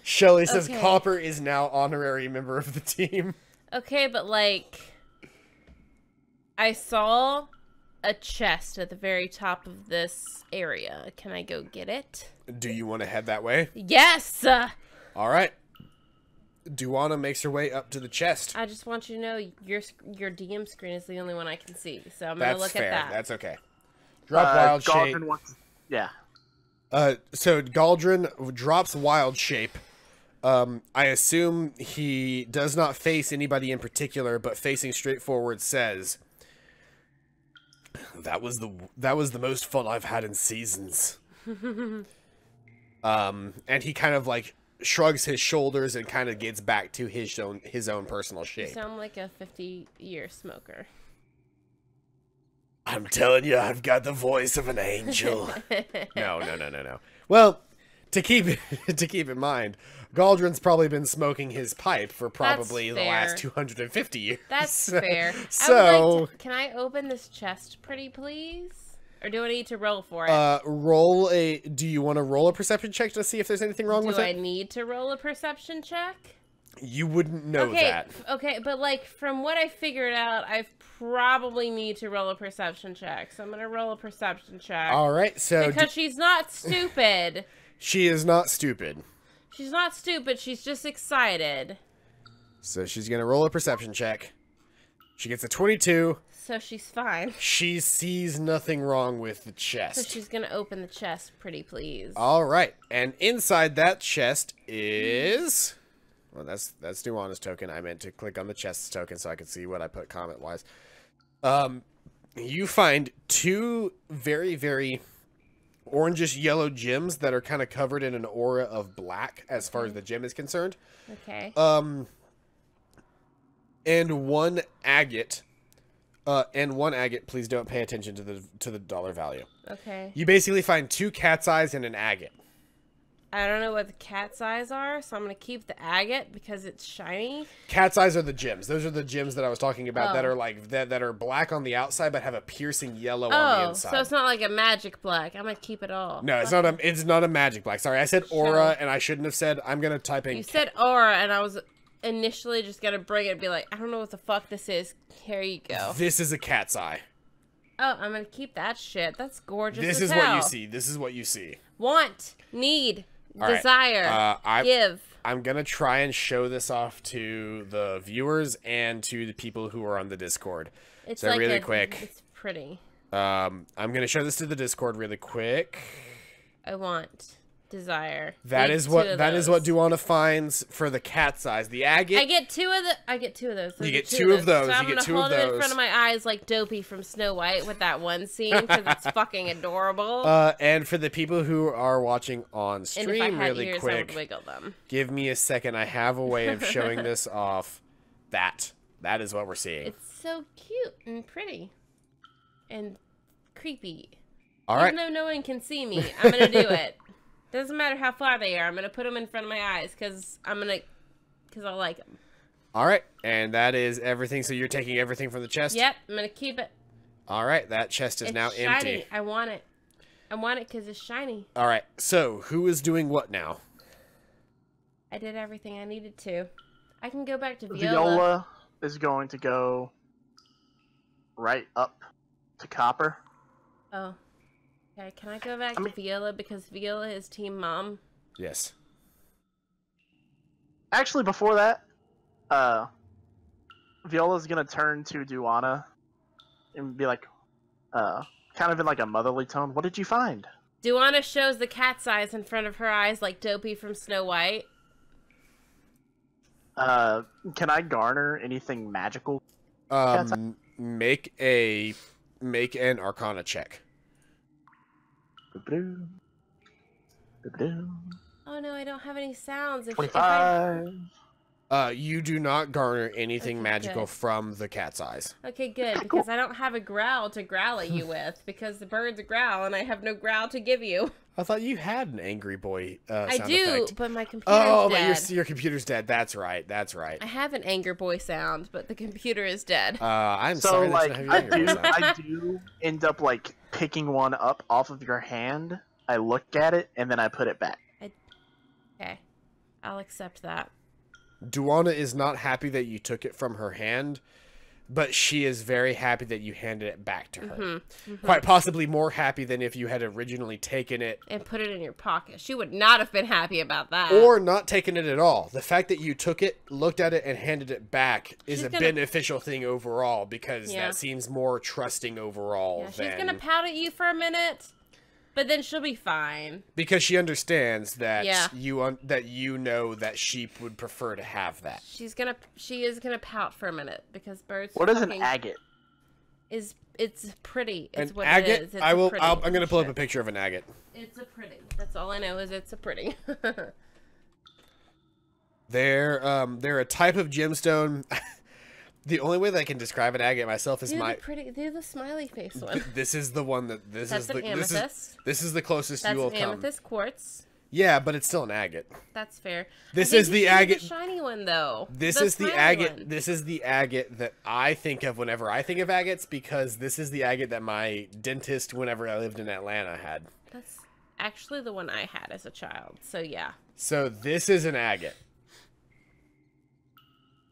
Shelly says Okay. Copper is now honorary member of the team. Okay, but like, I saw a chest at the very top of this area. Can I go get it? Do you want to head that way? Yes! All right. Duana makes her way up to the chest. I just want you to know your DM screen is the only one I can see, so I'm gonna That's look fair. at that. That's okay. Drop wild shape. Galdrin wants, yeah. So Galdrin drops wild shape. I assume he does not face anybody in particular, but facing straight forward says, That was the most fun I've had in seasons." And he kind of like shrugs his shoulders and kind of gets back to his own personal You shape. sound like a 50-year smoker. I'm telling you, I've got the voice of an angel. No. Well, to keep in mind, Galdrin's probably been smoking his pipe for probably the fair. last 250 years. That's fair. So, I would like to, can I open this chest, pretty please? Or do I need to roll for it? do you want to roll a perception check to see if there's anything wrong with Do I it? need to roll a perception check? You wouldn't know Okay, that. okay, but like from what I figured out, I probably need to roll a perception check. So I'm gonna roll a perception check. All right, so Because she's not stupid. she is not stupid. She's not stupid. She's just excited. So she's going to roll a perception check. She gets a 22. So she's fine. She sees nothing wrong with the So chest. she's gonna open the chest, pretty please. All right, and inside that chest is... Well, that's Duana's token. I meant to click on the chest token so I could see what I put comment-wise. You find two very, very orangish yellow gems that are kind of covered in an aura of black as far as the gem is concerned. Okay. And one agate. Please don't pay attention to the dollar value. Okay. You basically find two cat's eyes and an agate. I don't know what the cat's eyes are, so I'm gonna keep the agate because it's shiny. Cat's eyes are the gems. Those are the gems that I was talking about that Oh. are like that are black on the outside but have a piercing yellow on the Oh, inside. so it's not like a magic black. I'm gonna keep it all. No, it's not a magic black. Sorry, I said aura and I shouldn't have said. I'm gonna type in. You said aura, and I was initially just gonna bring it and be like, I don't know what the fuck this is. Here you go. This is a cat's eye. Oh, I'm gonna keep that shit. That's gorgeous. This as is what hell. you see. This is what you see. Want, need, All right. desire, give. I'm gonna try and show this off to the viewers and to the people who are on the Discord. It's So like really quick. It's pretty. I'm gonna show this to the Discord really quick. I want, desire. That Need is two what of that is what those. Duana finds for the cat's eyes. The agate. I get two of those. Those You are get two two of those. So You I'm get gonna two of hold it in those. front of my eyes like Dopey from Snow White with that one scene because it's fucking adorable. And for the people who are watching on and if I stream, had really ears, I quick, would wiggle them. give me a second. I have a way of showing this off. That is what we're seeing. It's so cute and pretty and creepy. All right. Even though no one can see me, I'm gonna do it. Doesn't matter how far they are. I'm gonna put them in front of my eyes because I like them. All right. And that is everything. So you're taking everything from the chest? Yep, I'm gonna keep it. All right. That chest is It's now shiny. empty. I want it. I want it because it's shiny. All right. So who is doing what now? I did everything I needed to. I can go back to Viola. Viola is going to go right up to Copper. Oh. Okay, can I go back to Viola because Viola is Team Mom? Yes. Actually, before that, Viola's gonna turn to Duana and be like, kind of in like a motherly tone. What did you find? Duana shows the cat's eyes in front of her eyes like Dopey from Snow White. Can I garner anything magical? Make an Arcana check. Oh no, I don't have any sounds. If 25. You do not garner anything Okay, magical good. from the cat's eyes. Okay, good, because I don't have a growl to growl at you with, because the bird's a growl, and I have no growl to give you. I thought you had an angry boy I sound do, effect. but my computer's dead. But your computer's dead. That's right. That's right. I have an anger boy sound, but the computer is dead. I'm So sorry. like, that's not how your angry boy sound. I do end up like picking one up off of your hand. I look at it and then I put it back. Okay, I'll accept that. Duana is not happy that you took it from her hand, but she is very happy that you handed it back to her. Quite possibly more happy than if you had originally taken it. And put it in your pocket. She would not have been happy about that. Or not taken it at all. The fact that you took it, looked at it, and handed it back is She's a gonna- beneficial thing overall, because Yeah. that seems more trusting overall Yeah, she's than... gonna pout at you for a minute, but then she'll be fine. Because she understands that Yeah. that you know that she would prefer to have that. She is gonna pout for a minute because birds. What is an fucking agate? It's pretty. It's An what agate? it is. It's I a will. pretty. I'm gonna pull up a Shit. picture of an agate. It's a pretty. That's all I know is it's a pretty. They're a type of gemstone. The only way that I can describe an agate myself is do the smiley face one. This is the one that That's an this amethyst. is the closest That's you will an come. amethyst quartz. Yeah, but it's still an agate. That's fair. This I think is you the should do agate- The shiny one though. This is the smiley agate. one. This is the agate that I think of whenever I think of agates, because this is the agate that my dentist, whenever I lived in Atlanta, had. That's actually the one I had as a child. So yeah. So this is an agate.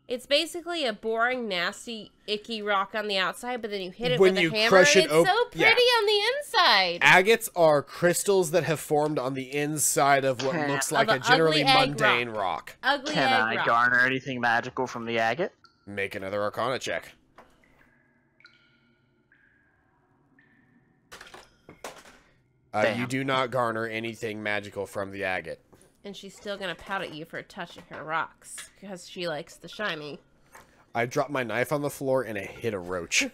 It's basically a boring, nasty, icky rock on the outside, but then you hit it When with you a hammer, crush and it it's so op- pretty yeah. on the inside. Agates are crystals that have formed on the inside of what Can- looks like Of a an generally ugly egg mundane rock. Ugly Can egg I rock. garner anything magical from the agate? Make another Arcana check. You Damn. do not garner anything magical from the agate. And she's still gonna pout at you for touching her rocks because she likes the shiny. I dropped my knife on the floor and it hit a roach.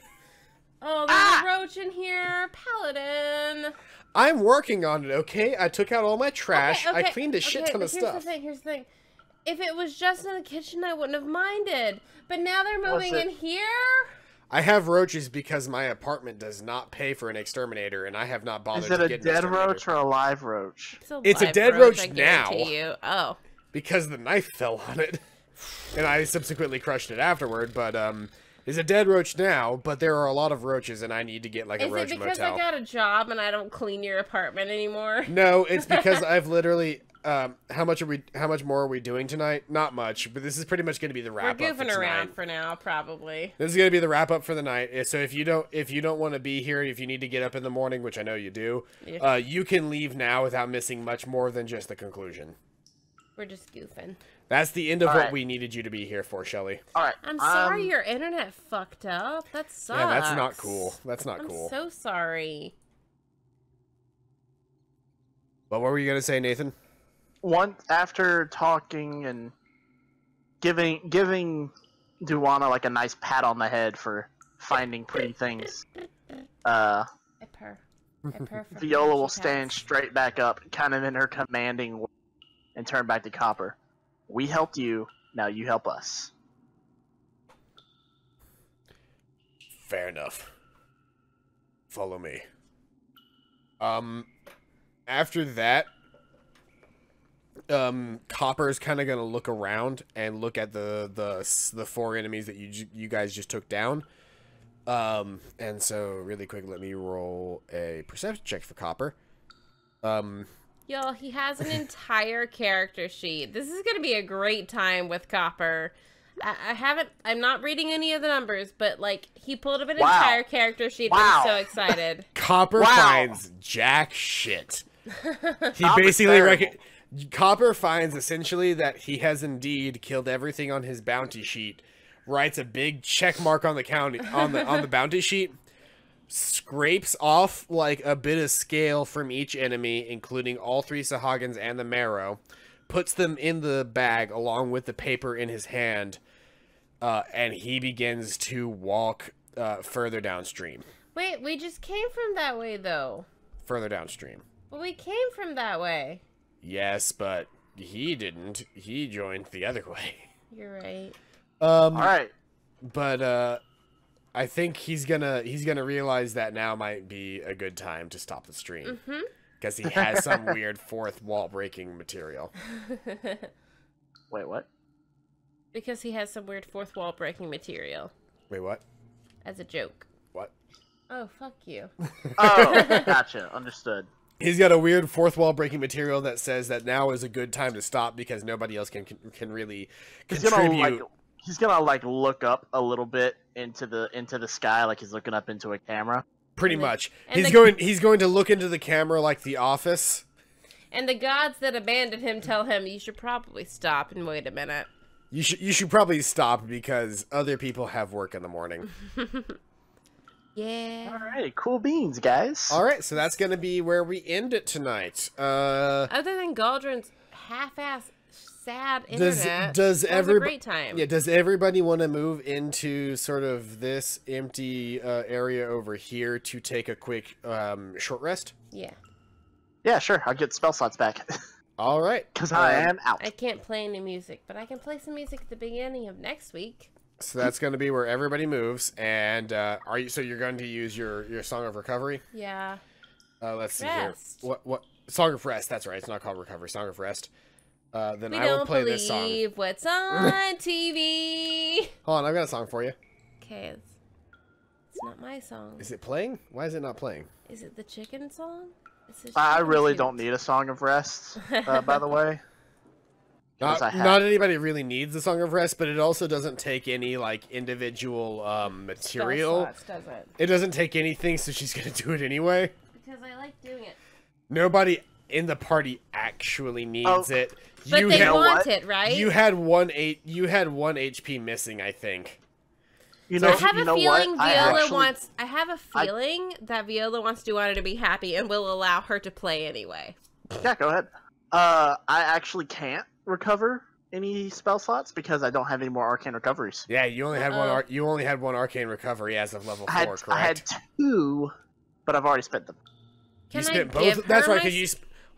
Oh, there's a roach in here, Paladin. I'm working on it, okay? I took out all my trash. Okay, I cleaned a shit ton but of stuff. Here's the thing. If it was just in the kitchen, I wouldn't have minded. But now they're moving it? in here. I have roaches because my apartment does not pay for an exterminator, and I have not bothered Is to it a get an dead exterminator. roach or a live roach? It's a live dead roach I now. guarantee you. Oh. Because the knife fell on it. And I subsequently crushed it afterward, but, it's a dead roach now, but there are a lot of roaches, and I need to get, like, a Is roach it because motel. I got a job and I don't clean your apartment anymore? No, it's because I've literally, how much more are we doing tonight? Not much, but this is pretty much going to be the We're wrap up for goofing tonight. around for now, probably. This is going to be the wrap up for the night. So if you don't want to be here, if you need to get up in the morning, which I know you do, Yeah. you can leave now without missing much more than just the conclusion. We're just goofing. That's the end of what Alright. we needed you to be here for, Shelly. Alright. I'm sorry your internet fucked up. That sucks. Yeah, that's not cool. That's not I'm cool. so sorry. What were you going to say, Nathan? After talking and giving Duana like a nice pat on the head for finding pretty things, I purr. I purr for her Viola when will she stand pats. straight back up, kind of in her commanding way, and turn back to Copper. We helped you, now you help us. Fair enough. Follow me. After that, Copper's kind of gonna look around and look at the four enemies that you guys just took down. And so really quick, let me roll a perception check for Copper. Y'all, he has an entire character sheet. This is gonna be a great time with Copper. I haven't. I'm not reading any of the numbers, but like he pulled up an Wow. entire character sheet. Wow. I'm so excited. Copper Wow. finds jack shit. He Copper's basically terrible. Copper finds essentially that he has indeed killed everything on his bounty sheet. Writes a big check mark on the county on the bounty sheet. Scrapes off like a bit of scale from each enemy, including all 3 Sahagins and the marrow. Puts them in the bag along with the paper in his hand. And he begins to walk further downstream. Wait, we just came from that way though. Further downstream. Well, we came from that way. Yes, but he didn't. He joined the other way. You're right. All right. But I think he's gonna realize that now might be a good time to stop the stream. Because he has some weird fourth wall breaking material. Wait, what? Because he has some weird fourth wall breaking material. Wait, what? As a joke. What? Oh, fuck you. Oh, gotcha. Understood. He's got a weird fourth wall breaking material that says that now is a good time to stop because nobody else can really contribute. He's gonna look up a little bit into the sky, like he's looking up into a camera. Pretty And the- much. and He's going to look into the camera like The Office. And the gods that abandoned him tell him, you should probably stop and wait a minute. You should probably stop because other people have work in the morning. Yeah. All right, cool beans, guys. All right, so that's going to be where we end it tonight. Other than Galdrin's half-ass sad internet, does that was a every- great time. Yeah, does everybody want to move into sort of this empty area over here to take a quick short rest? Yeah. Yeah, sure. I'll get spell slots back All right. because I am out. I can't play any music, but I can play some music at the beginning of next week. So that's going to be where everybody moves. And so you're going to use your Song of Recovery? Yeah. Let's see Rest. here. What Song of Rest? That's right. It's not called Recovery. Song of Rest. Then We I will don't play this song. believe what's on TV. Hold on, I've got a song for you. Okay, it's not my song. Is it playing? Why is it not playing? Is it the chicken song? It's the I chicken really tune. don't need a song of rest, by the way. 'Cause I have- Not anybody really needs the Song of Rest, but it also doesn't take any like individual Spell material. slots, does it? It doesn't take anything, so she's gonna do it anyway. Because I like doing it. Nobody in the party actually needs Oh. it. But You they had, know want what? it, right? you had one HP missing, I think. You I know, have you a know feeling what? I have a feeling that Viola wants Duana to be happy and will allow her to play anyway. Yeah, go ahead. I actually can't recover any spell slots because I don't have any more arcane recoveries. Yeah, you only had Uh-oh. you only had one arcane recovery as of level 4, I correct? had 2, but I've already spent them. Can you I spent give both. her That's right. my Because you.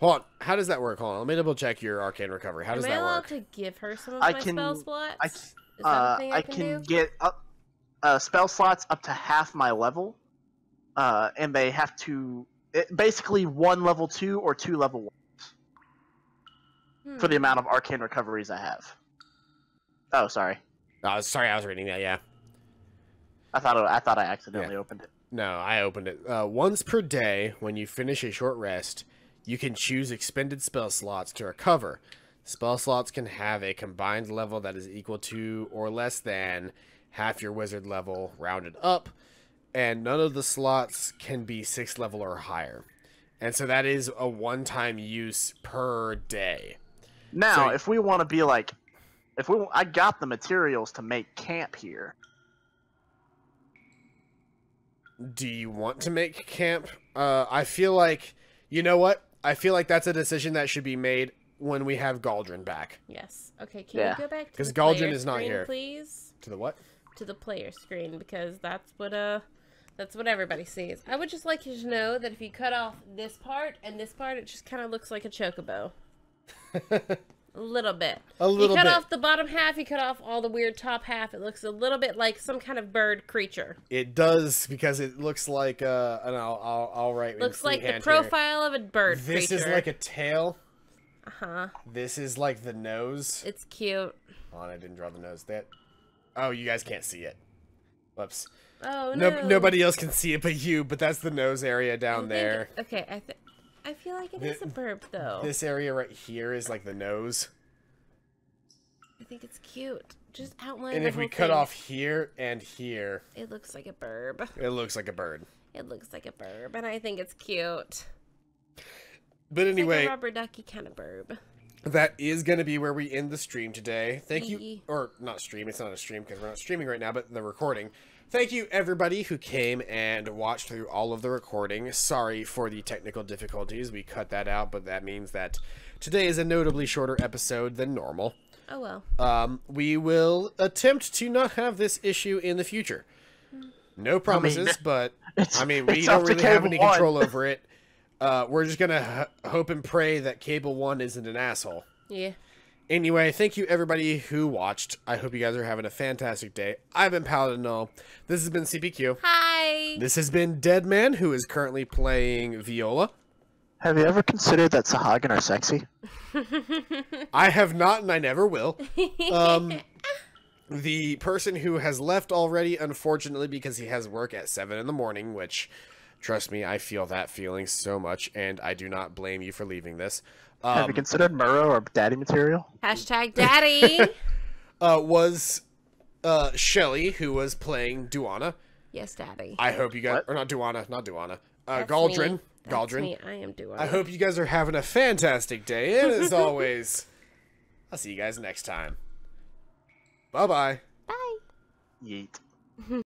Hold on. How does that work? Hold on. Let me double check your arcane recovery. How does Am I that allowed work? to give her some of I my can- spell slots? I, Is that a thing I can do? get up spell slots up to half my level, and they have to basically 1 level 2 or 2 level 1 for the amount of arcane recoveries I have. Oh, sorry. Oh, sorry, I was reading that. Yeah. I thought I accidentally opened it. No, I opened it. Once per day, when you finish a short rest, you can choose expended spell slots to recover. Spell slots can have a combined level that is equal to or less than half your wizard level, rounded up, and none of the slots can be 6th level or higher. And so that is a one-time use per day. Now, So- if we want to be like, I got the materials to make camp here. Do you want to make camp? I feel like, you know what? I feel like that's a decision that should be made when we have Galdrin back. Yes. Okay, can Yeah. you go back to 'Cause the Galdrin player is not screen, here. please? To the what? To the player screen, because that's what everybody sees. I would just like you to know that if you cut off this part and this part, it just kind of looks like a chocobo. A little bit. A little you cut bit. off the bottom half, you cut off all the weird top half, it looks a little bit like some kind of bird creature. It does, because it looks like, and I'll write in Looks like the freehand here. profile of a bird This creature. is like a tail. Uh-huh. This is like the nose. It's cute. Hold on, I didn't draw the nose. Oh, you guys can't see it. Whoops. Oh, No, no. nobody else can see it but you, but that's the nose area I down think- there. Okay, I feel like it is a burp, though. This area right here is like the nose. I think it's cute. Just outline And the if we whole cut thing. off here and here, It looks like a burb. it looks like a bird. It looks like a burb, and I think it's cute. But It's anyway, like a rubber ducky kind of burb. that is going to be where we end the stream today. Thank you. Yee. Or not stream. It's not a stream because we're not streaming right now, but the recording. Thank you, everybody who came and watched through all of the recording. Sorry for the technical difficulties. We cut that out, but that means that today is a notably shorter episode than normal. Oh well. We will attempt to not have this issue in the future. No promises, but I mean, we it's don't up to really have Cable any One. control over it. We're just gonna hope and pray that Cable One isn't an asshole. Yeah. Anyway, thank you everybody who watched. I hope you guys are having a fantastic day. I've been Paladin Null. This has been CPQ. Hi. This has been Deadman, who is currently playing Viola. Have you ever considered that Sahagin are sexy? I have not, and I never will. The person who has left already, unfortunately, because he has work at 7 in the morning, which, trust me, I feel that feeling so much, and I do not blame you for leaving this. Have you considered Murrow or daddy material? Hashtag daddy. Was Shelly, who was playing Duana. Yes, daddy. I hope you guys, What? or not Duana. That's Galdrin. me. That's Galdrin. me. I am doing. I hope you guys are having a fantastic day, and as always, I'll see you guys next time. Bye-bye. Bye. Yeet.